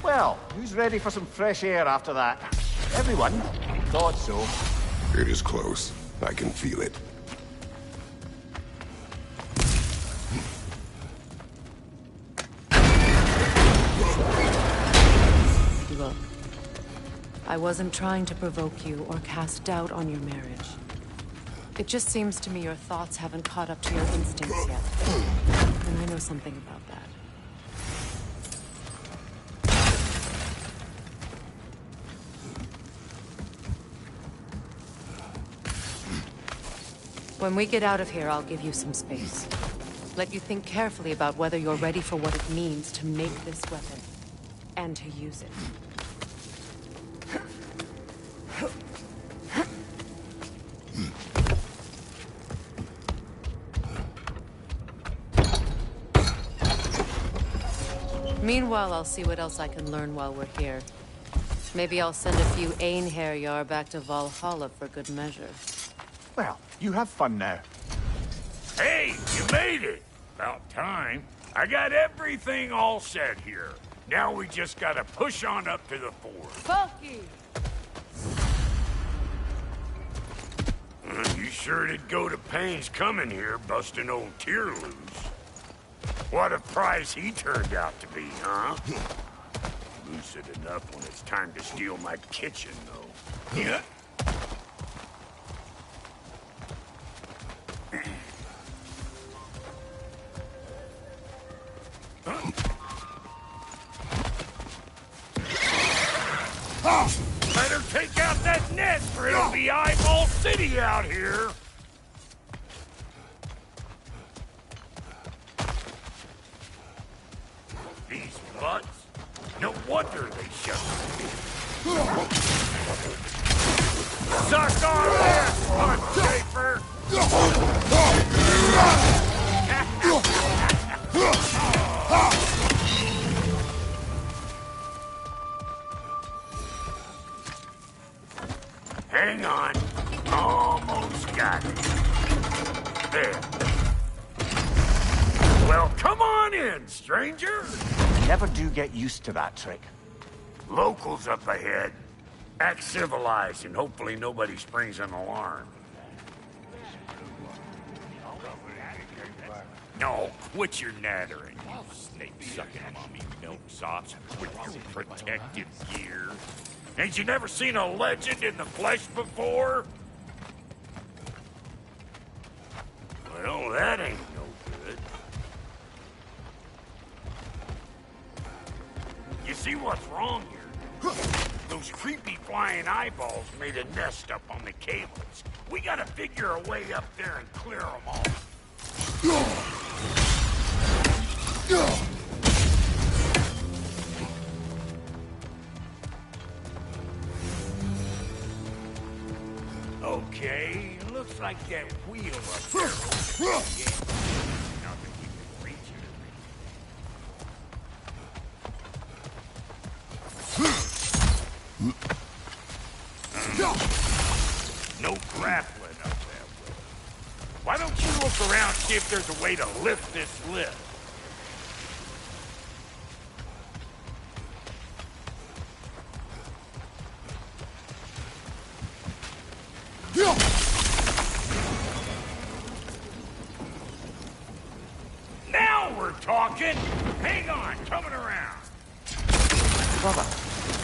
Well, who's ready for some fresh air after that? Everyone? Thought so. It is close. I can feel it. Look, I wasn't trying to provoke you or cast doubt on your marriage. It just seems to me your thoughts haven't caught up to your instincts yet. And I know something about that. When we get out of here, I'll give you some space. Let you think carefully about whether you're ready for what it means to make this weapon. And to use it. Meanwhile, I'll see what else I can learn while we're here. Maybe I'll send a few Einherjar back to Valhalla for good measure. Well, you have fun now. Hey, you made it! About time. I got everything all set here. Now we just gotta push on up to the fort. Funky! You sure did go to pains coming here, busting old Tyr loose. What a prize he turned out to be, huh? Lucid enough when it's time to steal my kitchen, though. Yeah. Better take out that net, or it'll be eyeball city out here. These butts? No wonder they shut me. Suck on this, butt shaper! Hang on. Almost got it. There. Well, come on in, stranger. Never do get used to that trick. Locals up ahead. Act civilized, and hopefully nobody springs an alarm. No, quit your nattering, you snake-sucking mommy milksops with your protective gear. Ain't you never seen a legend in the flesh before? Well, that ain't no good. You see what's wrong here? Those creepy flying eyeballs made a nest up on the cables. We gotta figure a way up there and clear them all. Okay, looks like that wheel up there. Yeah. Nothing we can reach it. No grappling up that way. Why don't you look around, see if there's a way to lift this lift? Now we're talking! Hang on, coming around! Brother,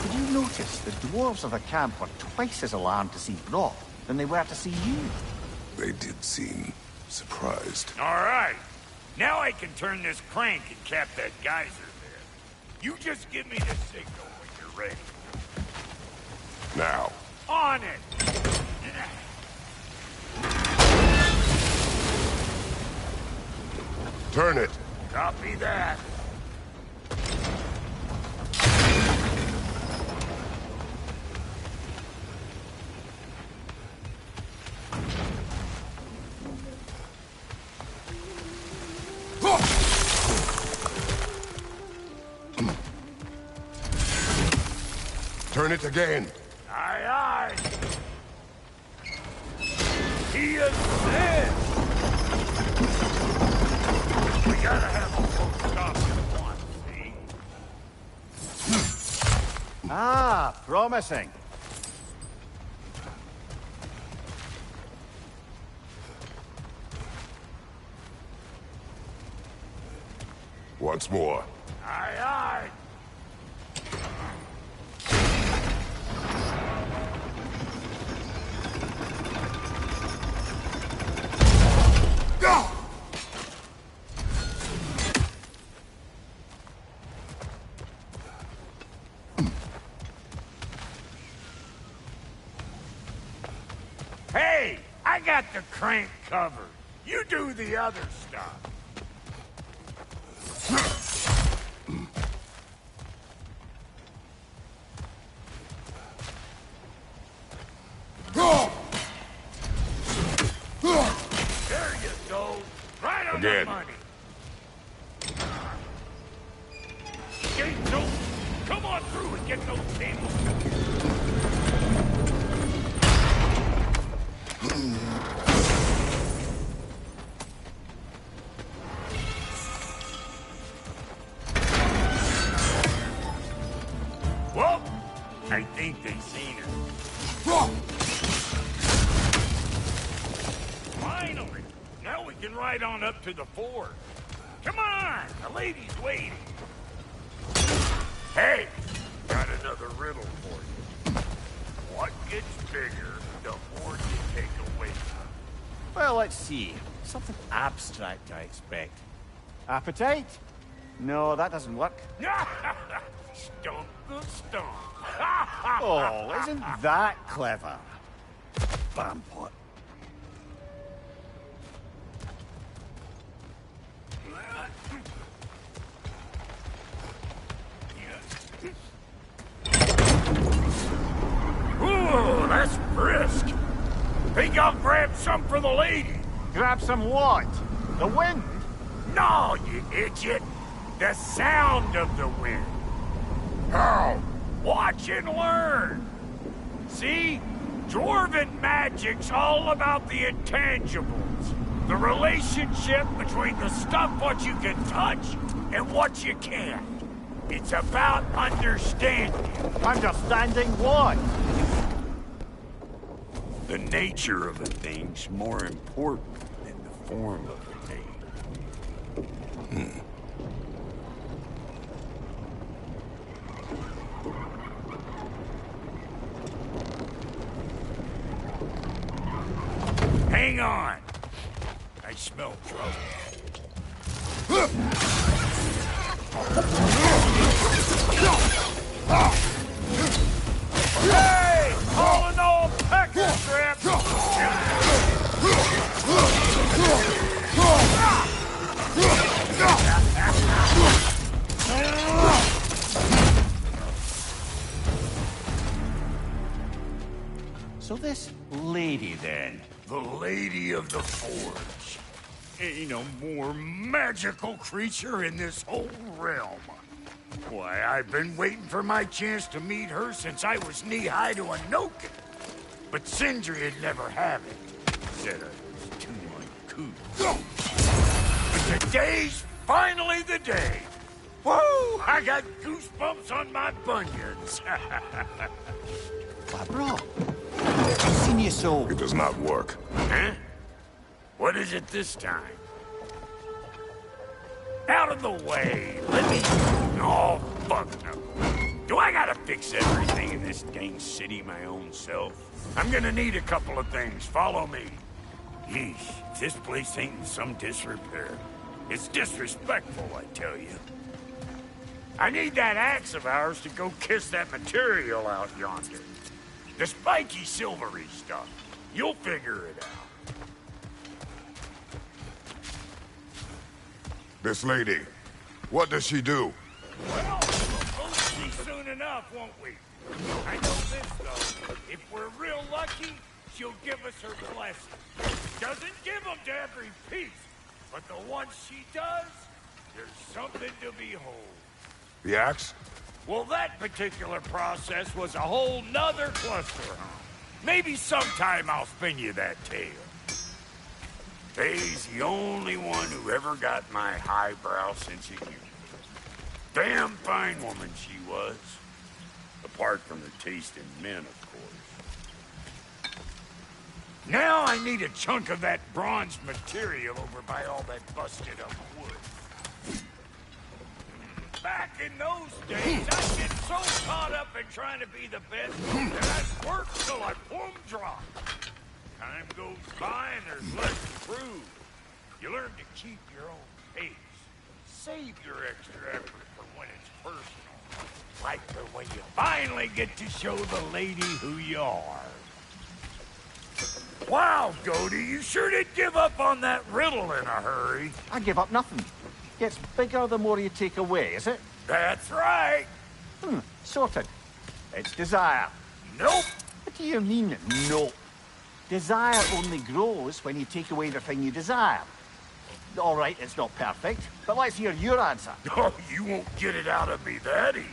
did you notice the dwarves of the camp were twice as alarmed to see Rob than they were to see you? They did seem surprised. All right. Now I can turn this crank and cap that geyser there. You just give me the signal when you're ready. Now. On it! Turn it. Copy that. Turn it again. Aye, aye. He is dead. We gotta have a full stop at once, see? Ah, promising. Once more. Aye, aye. Go! Hey, I got the crank covered. You do the other stuff. There you go. Right on Again. the money. Gates open. Come on through and get those tables. Well, I think they seen her. Finally! Now we can ride on up to the fort. Come on! The lady's waiting. Hey! Got another riddle for you. What gets bigger, the more you take away from Well, let's see. Something abstract, I expect. Appetite? No, that doesn't work. it? Stump the stump. Oh, isn't that clever? Vampot. Ooh, that's brisk. Think I'll grab some for the lady. Grab some what? The wind? No, you idiot! The sound of the wind. How? Watch and learn. See? Dwarven magic's all about the intangibles. The relationship between the stuff what you can touch and what you can't. It's about understanding. Understanding what? The nature of a thing's more important than the form of the thing. Hang on. I smell trouble. Hey! Calling all pecker strips! So this lady, then? The Lady of the Forge. Ain't a more magical creature in this whole realm. Why, I've been waiting for my chance to meet her since I was knee-high to a Noken. But Sindri would never have it. Said I was too uncouth. But today's finally the day. Woo! I got goosebumps on my bunions. Bro, I've seen you so... It does not work. Huh? What is it this time? Out of the way. Let me... Oh, fuck no. Do I gotta fix everything in this dang city my own self? I'm gonna need a couple of things. Follow me. Yeesh, if this place ain't in some disrepair. It's disrespectful, I tell you. I need that axe of ours to go kiss that material out yonder. The spiky silvery stuff. You'll figure it out. This lady, what does she do? Well, we'll see soon enough, won't we? I know this, though. If we're real lucky, she'll give us her blessing. Doesn't give them to every piece, but the ones she does, there's something to behold. The axe? Well, that particular process was a whole nother cluster, huh? Maybe sometime I'll spin you that tale. Faye's the only one who ever got my highbrow sense of humor. Damn fine woman she was. Apart from her taste in men, of course. Now I need a chunk of that bronze material over by all that busted up wood. Back in those days, I'd get so caught up in trying to be the best that I'd work till I plumb drop. Time goes by and there's less to prove. You learn to keep your own pace. Save your extra effort for when it's personal. Like for when you finally get to show the lady who you are. Wow, Goldie, you sure did give up on that riddle in a hurry. I give up nothing. Gets bigger the more you take away, is it? That's right. Sorted. It's desire. Nope. What do you mean, nope? Desire only grows when you take away the thing you desire. All right, it's not perfect, but let's hear your answer. Oh, you won't get it out of me that easy.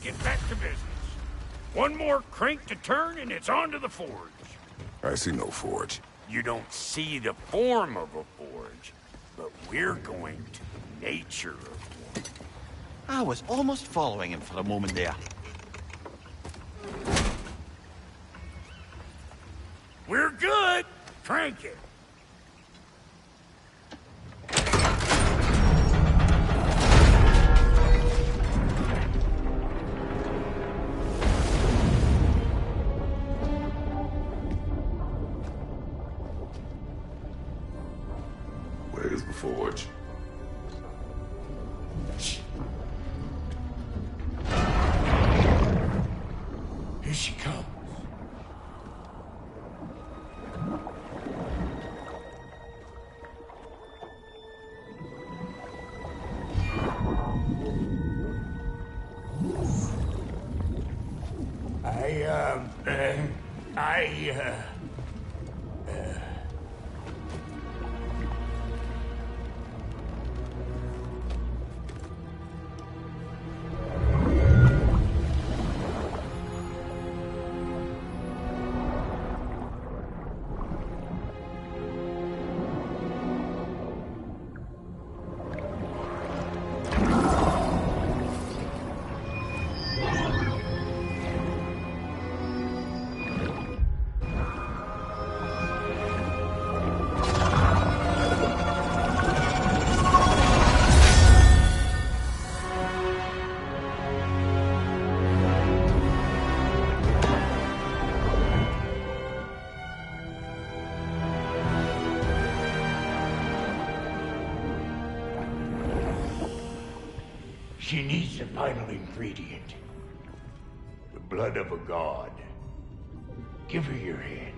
get back to business. One more crank to turn and it's on to the forge. I see no forge. You don't see the form of a forge, but we're going to the nature of one. I was almost following him for a moment there. We're good. Crank it. Where's the forge? Here she comes. She needs the final ingredient. The blood of a god. Give her your hand.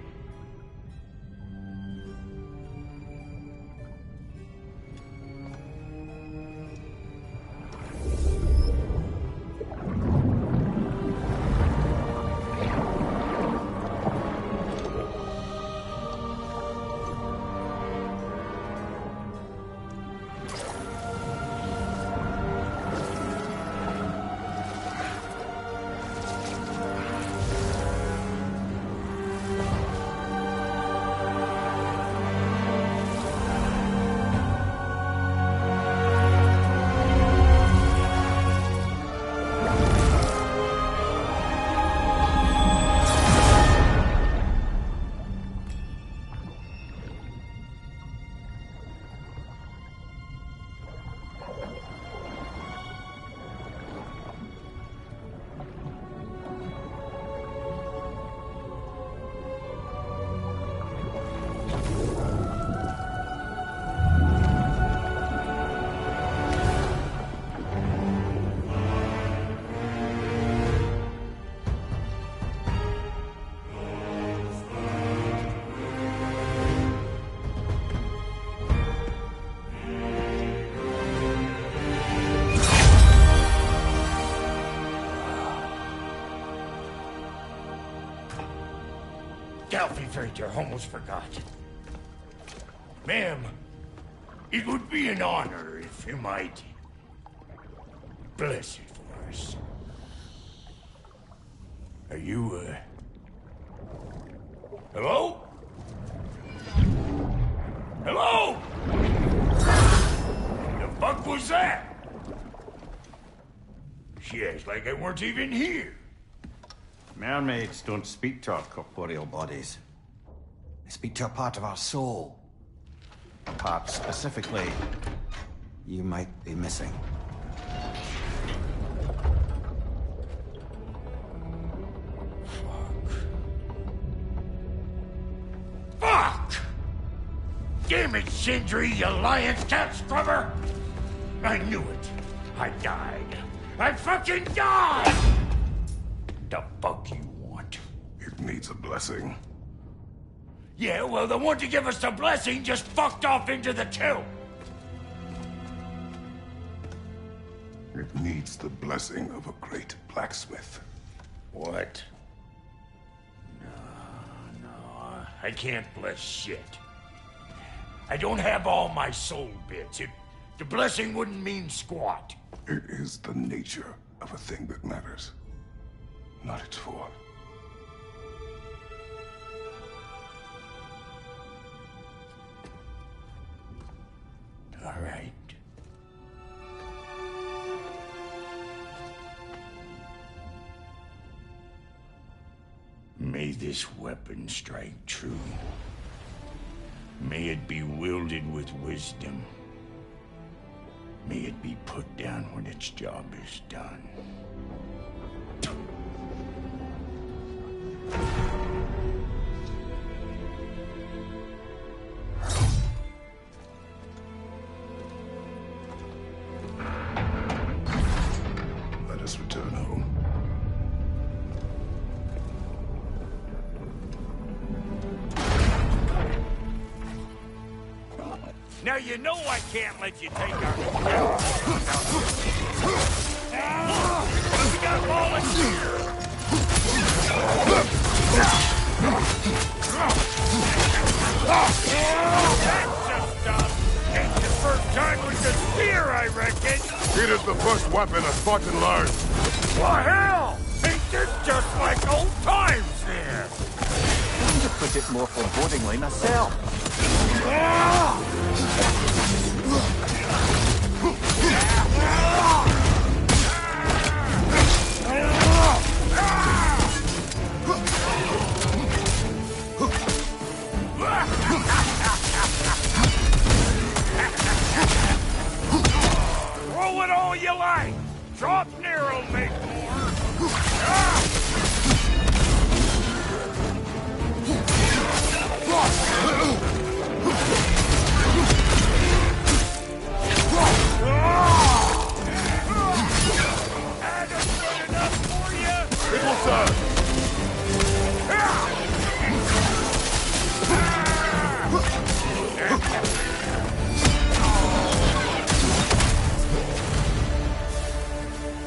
I almost forgot. Ma'am, it would be an honor if you might bless it for us. Are you, hello? Hello? The fuck was that? She acts like I weren't even here. Mermaids don't speak to our corporeal bodies. They speak to a part of our soul. A part specifically you might be missing. Fuck! Damn it, Sindri, you lion cat scrubber! I knew it. I died. I fucking died! The fuck you want? It needs a blessing. Yeah, well, the one to give us the blessing just fucked off into the tomb. It needs the blessing of a great blacksmith. What? No, I can't bless shit. I don't have all my soul bits. The blessing wouldn't mean squat. It is the nature of a thing that matters, not its form. All right. May this weapon strike true. May it be wielded with wisdom. May it be put down when its job is done. Let us return home. Now you know I can't let you take our... We got a volunteer! That's just tough. Ain't the first time with the spear, I reckon. It is the first weapon a Spartan learned. Well, hell! Ain't this just like old times there? To put it more forebodingly myself. Throw it all you like! Drop Nero, make more! It will serve.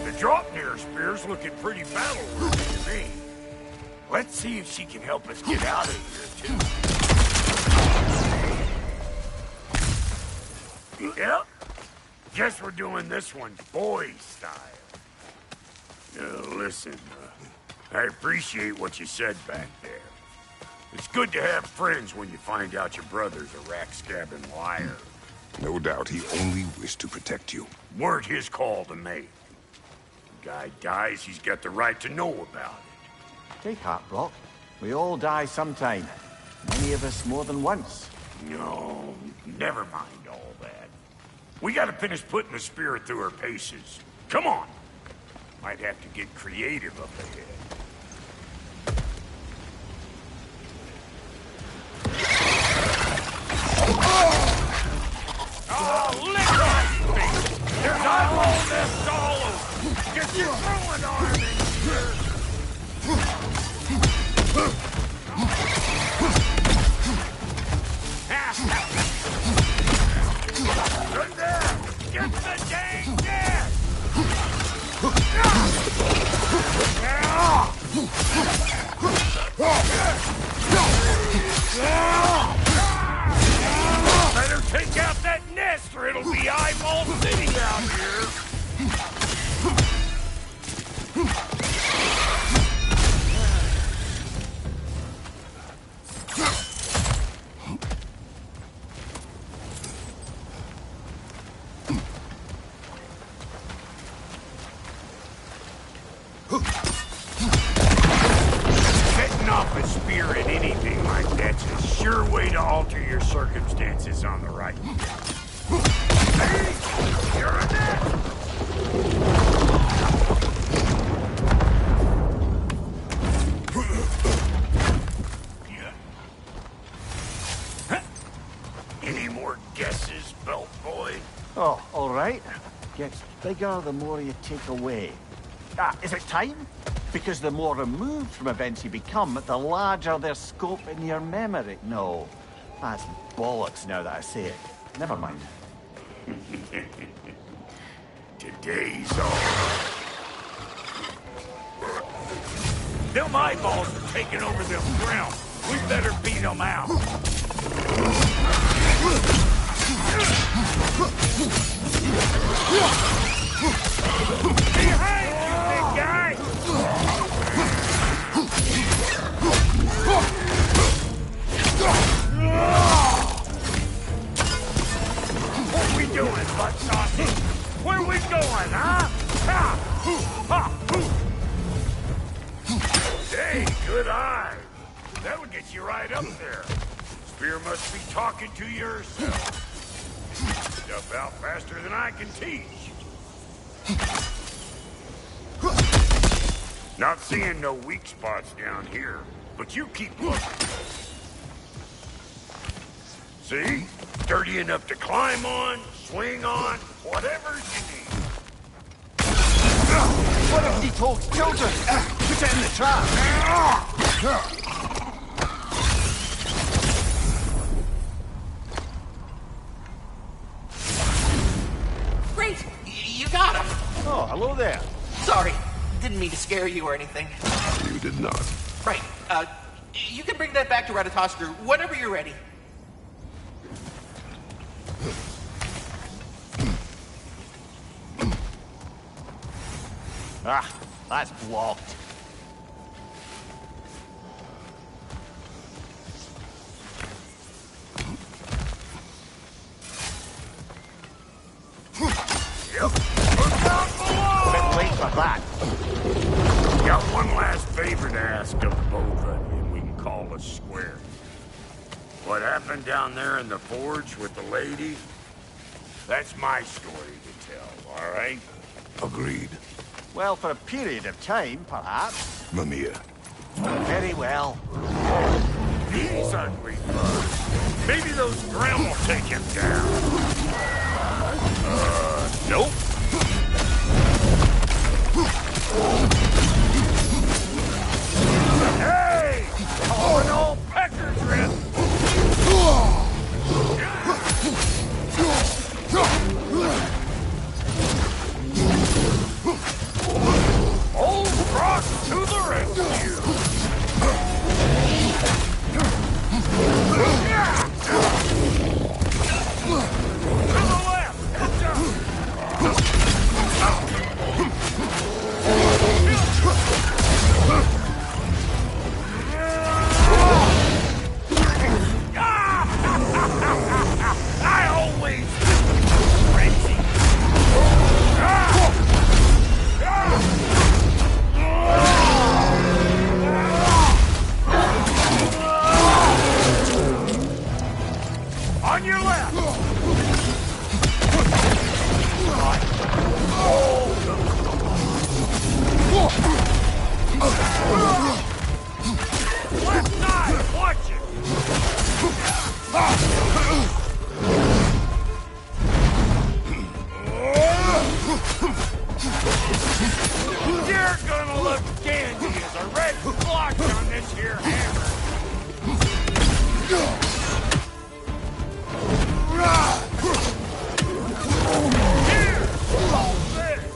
The Dropnir spear's looking pretty battle-worthy to me. Let's see if she can help us get out of here, too. Yep. Guess we're doing this one boy style. Listen, I appreciate what you said back there. It's good to have friends when you find out your brother's a rack-scabbing liar. No doubt he only wished to protect you. Weren't his call to make. Guy dies, he's got the right to know about it. Take heart, Brock. We all die sometime. Many of us more than once. No, never mind all that. We gotta finish putting the spirit through her paces. Come on! Might have to get creative up ahead. Oh, lick off me! There's eyeball nests all over! Get your throwing arm in here! Good there! Get the dang nest! Better take out that nest or it'll be eyeball city out here. Setting off a spear at anything like that's a sure way to alter your circumstances on the right. Hey, you're a net! Any more guesses, belt boy? Oh, all right. Gets bigger the more you take away. Is it time? Because the more removed from events you become, the larger their scope in your memory. No, that's bollocks now that I say it. Never mind. Today's all. Them eyeballs are taking over them ground. We better beat them out. Behind you! butt sausage. Where we going, huh? Ha! Ha! Hey, good eye. That'll get you right up there. Spear must be talking to you herself. Stuff out faster than I can teach. Not seeing no weak spots down here, but you keep looking. See? Sturdy enough to climb on, swing on, whatever you need. What have he told children? Put it in the trap. Great! You got him! Oh, hello there. Sorry, didn't mean to scare you or anything. You did not. Right, you can bring that back to Ratatoskru whenever you're ready. Ah, that's blocked. Yep. Look out below! Bit late for that. Got one last favor to ask of both of you, and we can call us square. What happened down there in the forge with the lady? That's my story to tell, all right? Agreed. Well, for a period of time, perhaps. Mamiya. Very well. These ugly bugs. Maybe those grill will take him down. Nope. Hey! Calling all pecker drip! Old Rock to the rescue! To the left! I always crazy! On your left! Left side! Watch it! You're gonna look dandy as a red splotch on this here hammer! Here! Hold this!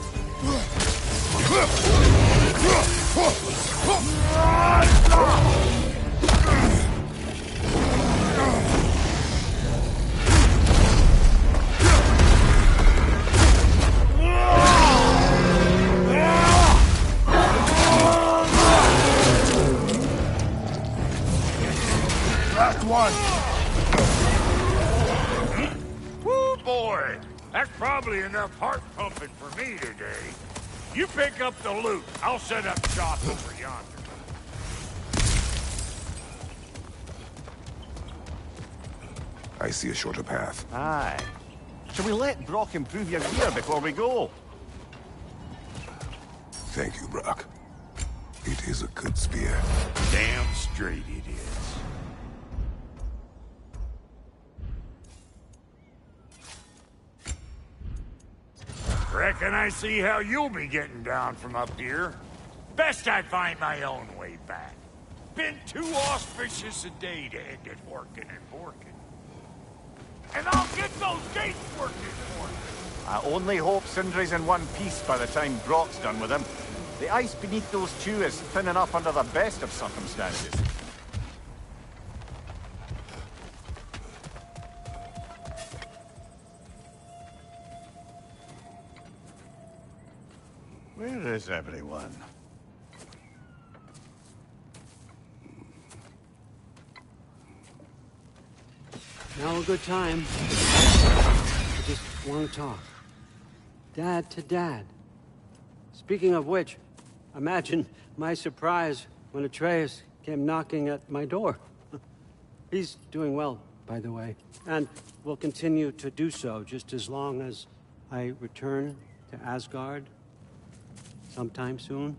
Last one. Woo, boy! That's probably enough heart pumping for me today. You pick up the loot. I'll set up shop over yonder. I see a shorter path. Aye. Shall we let Brock improve your gear before we go? Thank you, Brock. It is a good spear. Damn straight it is. Reckon I see how you'll be getting down from up here. Best I find my own way back. Been too auspicious a day to end it working and working. And I'll get those gates working for you. I only hope Sindri's in one piece by the time Brock's done with him. The ice beneath those two is thinning up under the best of circumstances. Where is everyone? Now a good time to just want to talk. Dad to dad. Speaking of which, imagine my surprise when Atreus came knocking at my door. He's doing well, by the way, and will continue to do so just as long as I return to Asgard sometime soon.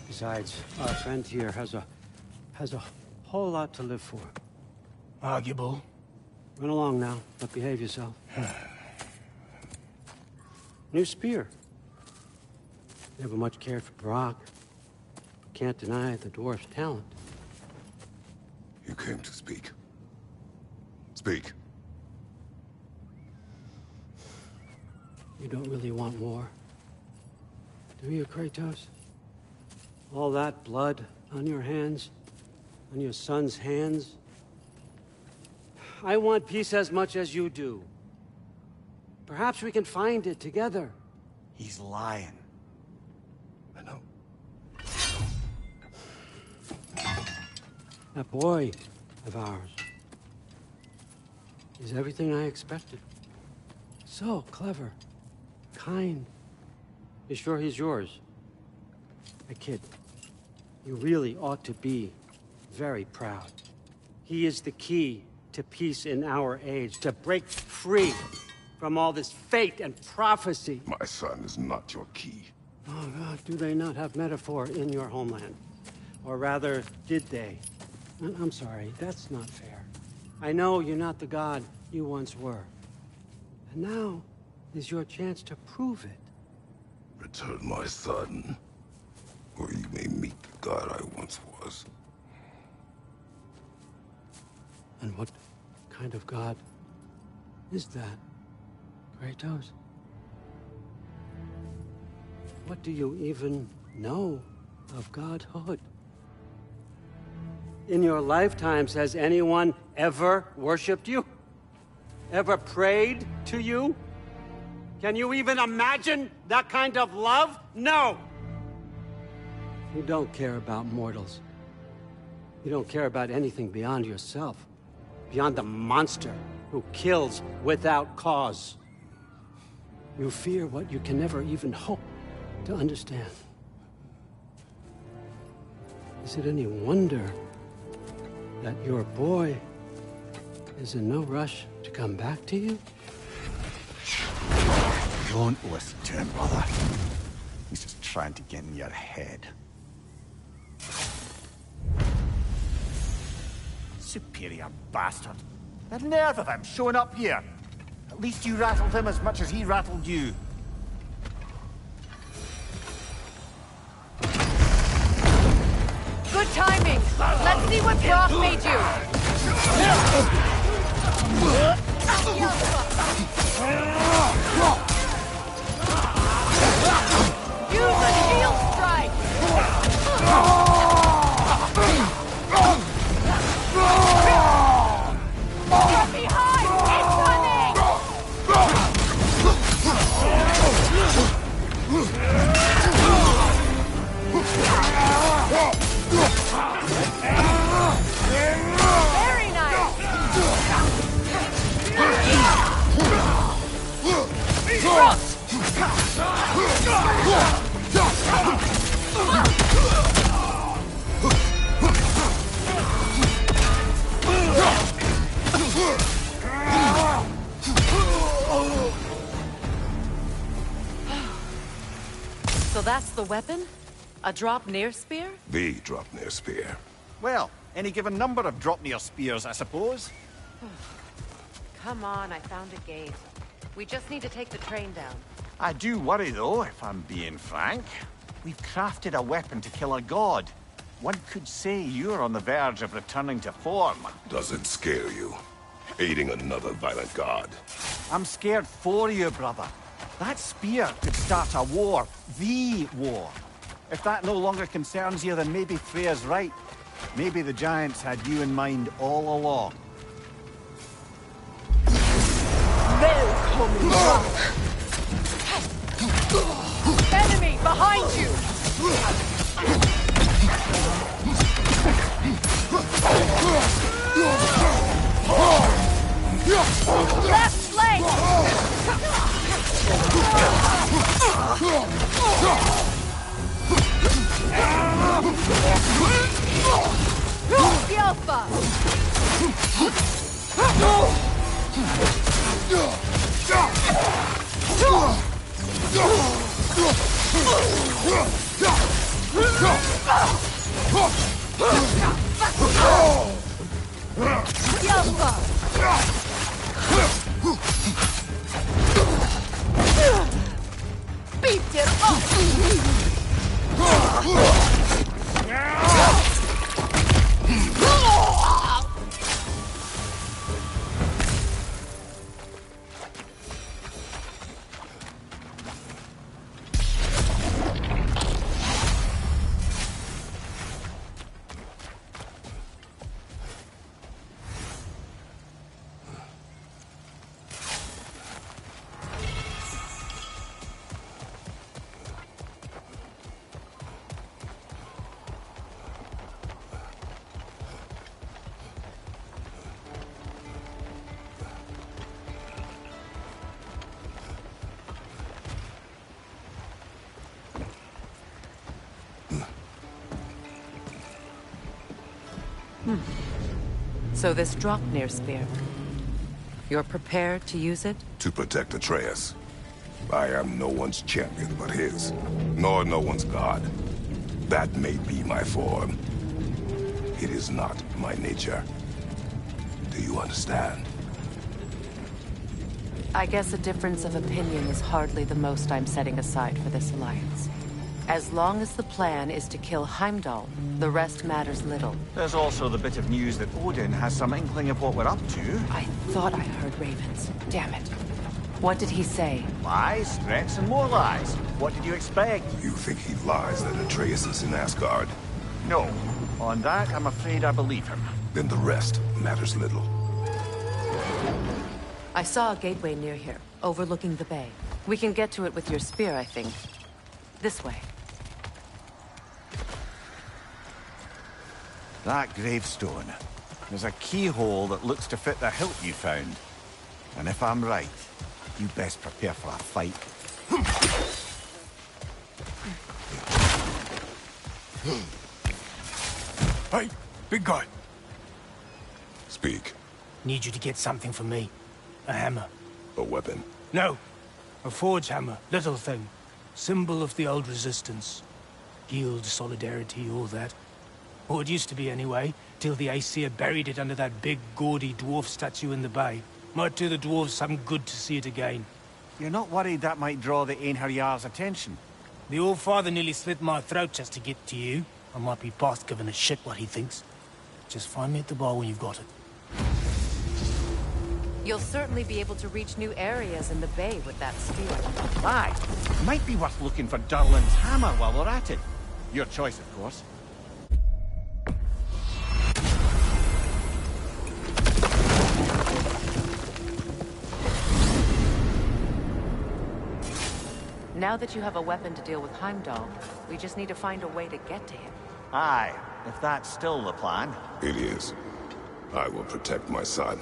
Besides, our friend here has a whole lot to live for. Arguable. Run along now, but behave yourself. New spear. Never much cared for Brock. Can't deny the dwarf's talent. You came to speak. Speak. You don't really want war, do you, Kratos? All that blood on your hands, on your son's hands. I want peace as much as you do. Perhaps we can find it together. He's lying. I know. That boy of ours is everything I expected. So clever, kind. You sure he's yours? I kid. You really ought to be very proud. He is the key to peace in our age, to break free from all this fate and prophecy. My son is not your key. Oh, God, do they not have metaphor in your homeland? Or rather, did they? I'm sorry, that's not fair. I know you're not the god you once were. And now is your chance to prove it. Return my son, or you may meet the god I once was. And what kind of god is that, Kratos? What do you even know of godhood? In your lifetimes, has anyone ever worshipped you? Ever prayed to you? Can you even imagine that kind of love? No! You don't care about mortals. You don't care about anything beyond yourself. Beyond the monster who kills without cause. You fear what you can never even hope to understand. Is it any wonder that your boy is in no rush to come back to you? Don't listen to him, brother. He's just trying to get in your head. Superior bastard. The nerve of him showing up here. At least you rattled him as much as he rattled you. Good timing. Let's see what Brock made you. Use a shield strike. Get behind! Very nice! So that's the weapon? A drop-near spear? The drop-near spear. Well, any given number of drop-near spears, I suppose. Come on, I found a gate. We just need to take the train down. I do worry, though, if I'm being frank. We've crafted a weapon to kill a god. One could say you're on the verge of returning to form. Does it scare you? Aiding another violent god? I'm scared for you, brother. That spear could start a war. The war. If that no longer concerns you, then maybe Freya's right. Maybe the Giants had you in mind all along. Welcome back! Enemy behind you! Left leg! Alpha! Beat it up! So this Draupnir spear, you're prepared to use it? To protect Atreus. I am no one's champion but his, nor no one's god. That may be my form. It is not my nature. Do you understand? I guess a difference of opinion is hardly the most I'm setting aside for this alliance. As long as the plan is to kill Heimdall, the rest matters little. There's also the bit of news that Odin has some inkling of what we're up to. I thought I heard ravens. Damn it. What did he say? Lies, threats, and more lies. What did you expect? You think he lies that Atreus is in Asgard? No. On that, I'm afraid I believe him. Then the rest matters little. I saw a gateway near here, overlooking the bay. We can get to it with your spear, I think. This way. That gravestone. There's a keyhole that looks to fit the hilt you found. And if I'm right, you best prepare for a fight. Hey, big guy. Speak. Need you to get something for me. A hammer. A weapon? No. A forge hammer. Little thing. Symbol of the old resistance. Guild, solidarity, all that. Or it used to be anyway, till the Aesir buried it under that big, gaudy dwarf statue in the bay. Might do the dwarves some good to see it again. You're not worried that might draw the Einherjar's attention? The All-Father nearly slit my throat just to get to you. I might be past giving a shit what he thinks. Just find me at the bar when you've got it. You'll certainly be able to reach new areas in the bay with that spear. Aye. Might be worth looking for Durlin's hammer while we're at it. Your choice, of course. Now that you have a weapon to deal with Heimdall, we just need to find a way to get to him. Aye, if that's still the plan. It is. I will protect my son.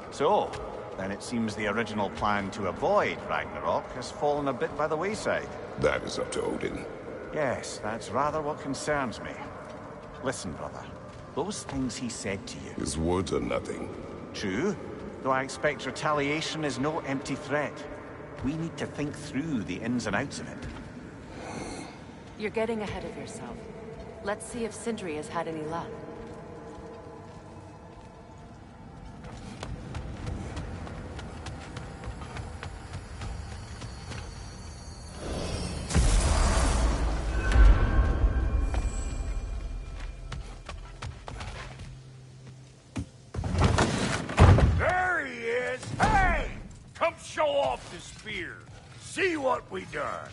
So, then it seems the original plan to avoid Ragnarok has fallen a bit by the wayside. That is up to Odin. Yes, that's rather what concerns me. Listen, brother. Those things he said to you... His words are nothing. True, though I expect retaliation is no empty threat. We need to think through the ins and outs of it. You're getting ahead of yourself. Let's see if Sindri has had any luck. There he is! Hey! Come show off the spear. See what we done.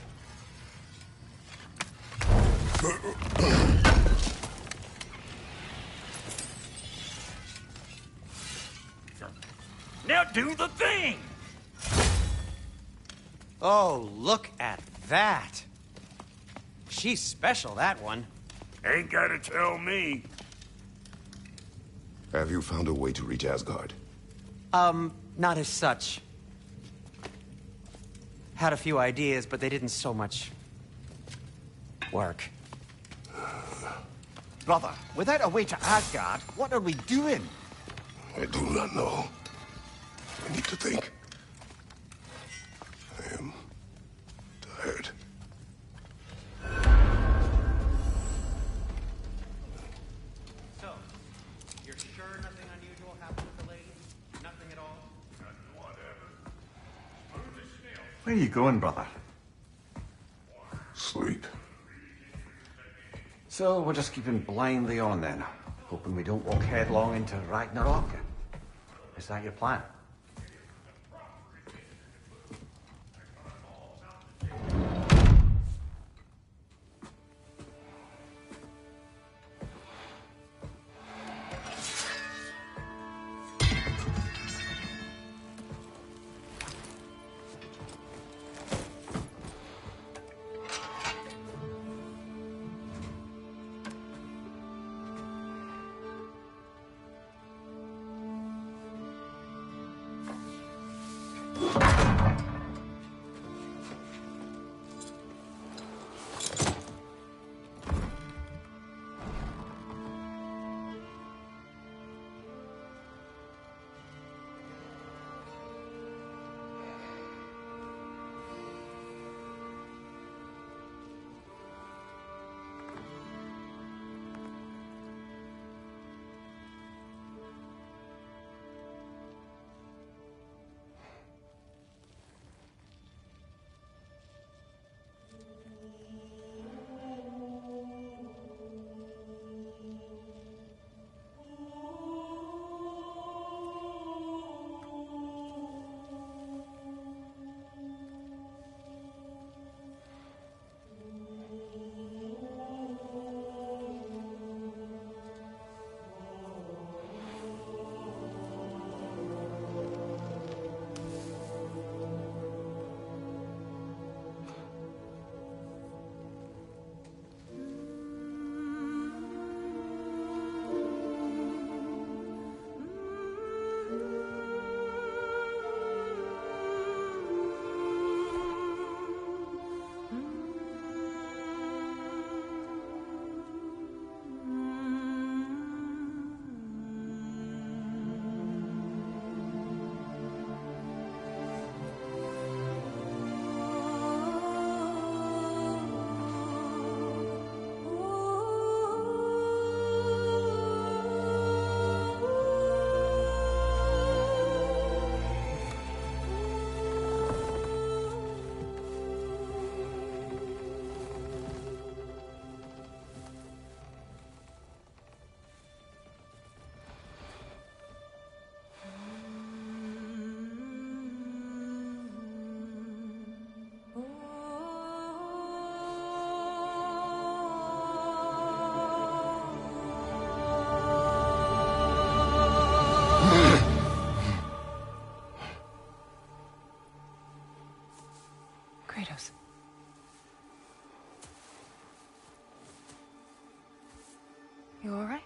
Now do the thing! Oh, look at that. She's special, that one. Ain't gotta tell me. Have you found a way to reach Asgard? Not as such. Had a few ideas, but they didn't so much work. Brother, without a way to Asgard, what are we doing? I do not know. I need to think. I am tired. So, you're sure nothing unusual happened with the lady? Nothing at all? Where are you going, brother? Sleep. So we're just keeping blindly on then, hoping we don't walk headlong into Ragnarok. Is that your plan? Kratos. You all right?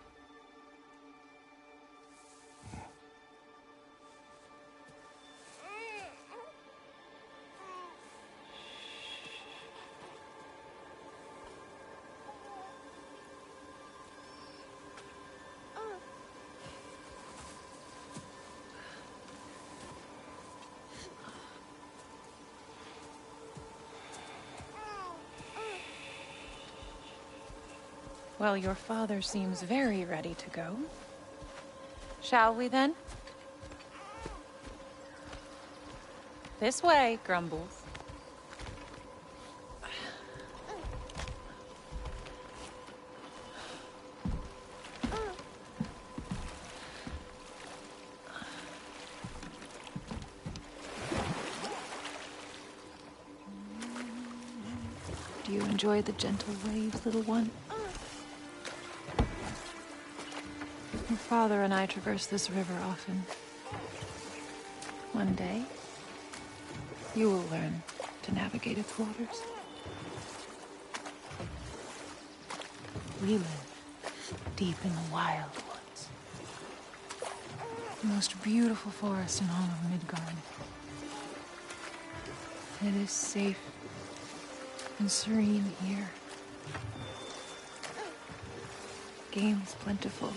Well, your father seems very ready to go. Shall we then? This way, Grumbles. Do you enjoy the gentle waves, little one? Your father and I traverse this river often. One day, you will learn to navigate its waters. We live deep in the wild woods. The most beautiful forest in all of Midgard. It is safe and serene here. Game is plentiful,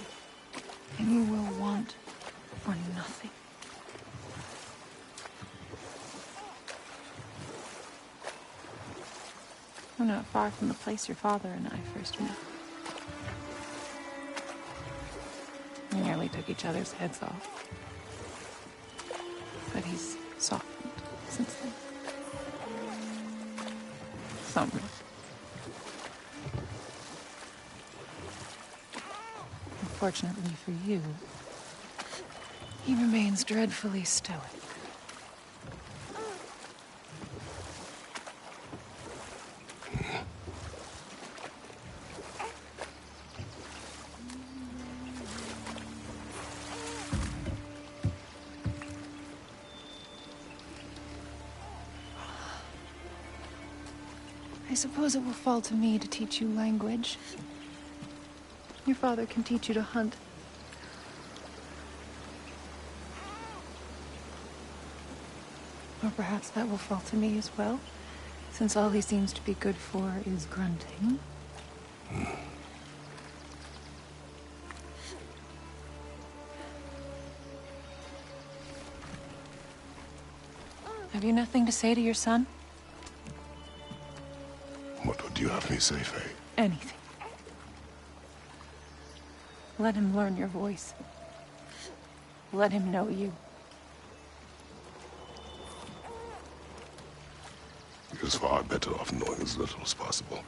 and you will want for nothing. We're not far from the place your father and I first met. We nearly took each other's heads off. But he's softened since then. Somewhat. Unfortunately for you, he remains dreadfully stoic. I suppose it will fall to me to teach you language. Your father can teach you to hunt. Or perhaps that will fall to me as well, since all he seems to be good for is grunting. Have you nothing to say to your son? What would you have me say, Faye? Anything. Let him learn your voice. Let him know you. He is far better off knowing as little as possible.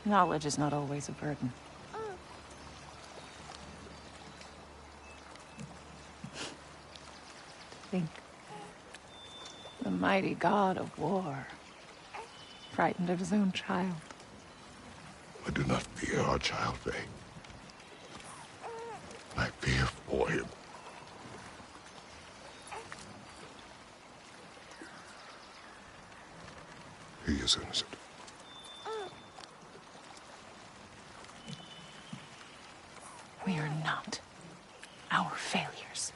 Knowledge is not always a burden. Think. The mighty god of war, frightened of his own child. I do not fear our child, Faye. I fear for him. He is innocent. We are not our failures.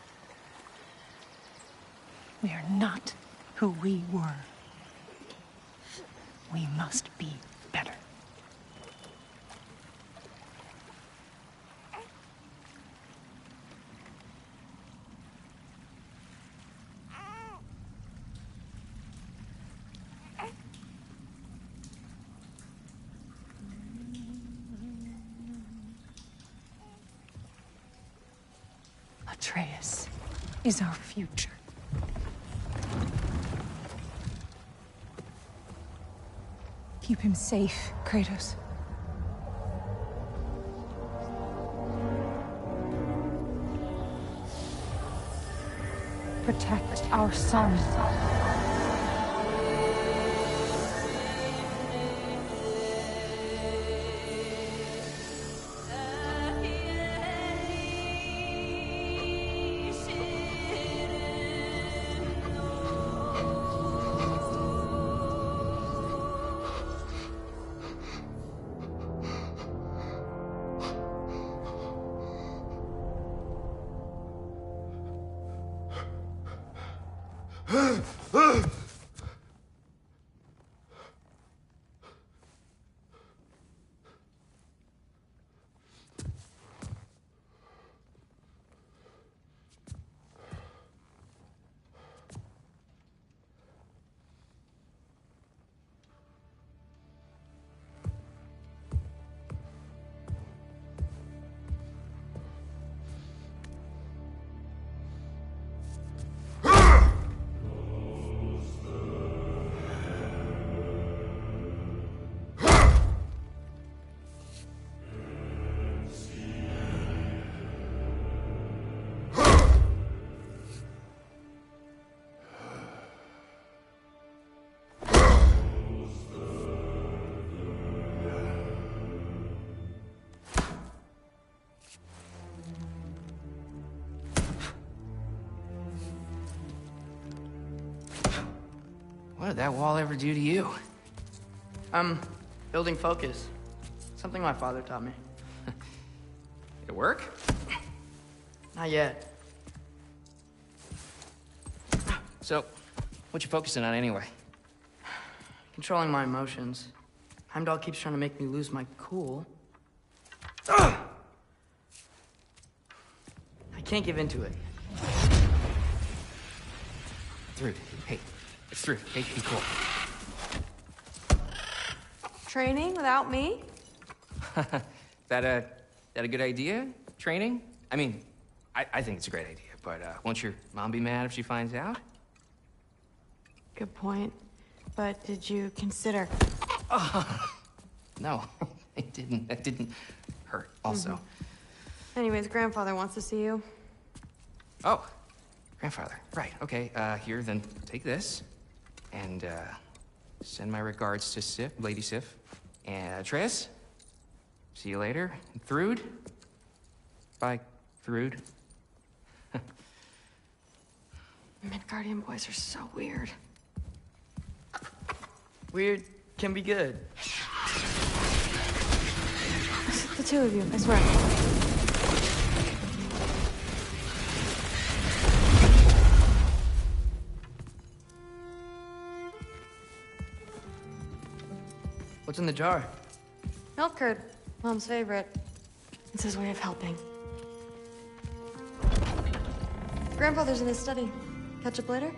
We are not who we were. We must be better. Atreus is our future. Keep him safe, Kratos. Protect our son. What did that wall ever do to you? Building focus. Something my father taught me. It work? Not yet. So, what you focusing on anyway? Controlling my emotions. Heimdall keeps trying to make me lose my cool. I can't give into it. Thrud, hey, it's Thrud. Hey, be cool. Training without me? That a good idea? Training? I mean, I think it's a great idea, but won't your mom be mad if she finds out? Good point. But did you consider... No, it didn't. That didn't hurt, also. Anyways, grandfather wants to see you. Oh, grandfather. Right, okay. Here, then take this. And, send my regards to Sif, Lady Sif. And, Atreus? See you later. And Thrud? Bye, Thrud. Midgardian boys are so weird. Weird can be good. The two of you, I swear. What's in the jar? Milk curd, Mom's favorite. It's his way of helping. Grandfather's in his study. Catch up later?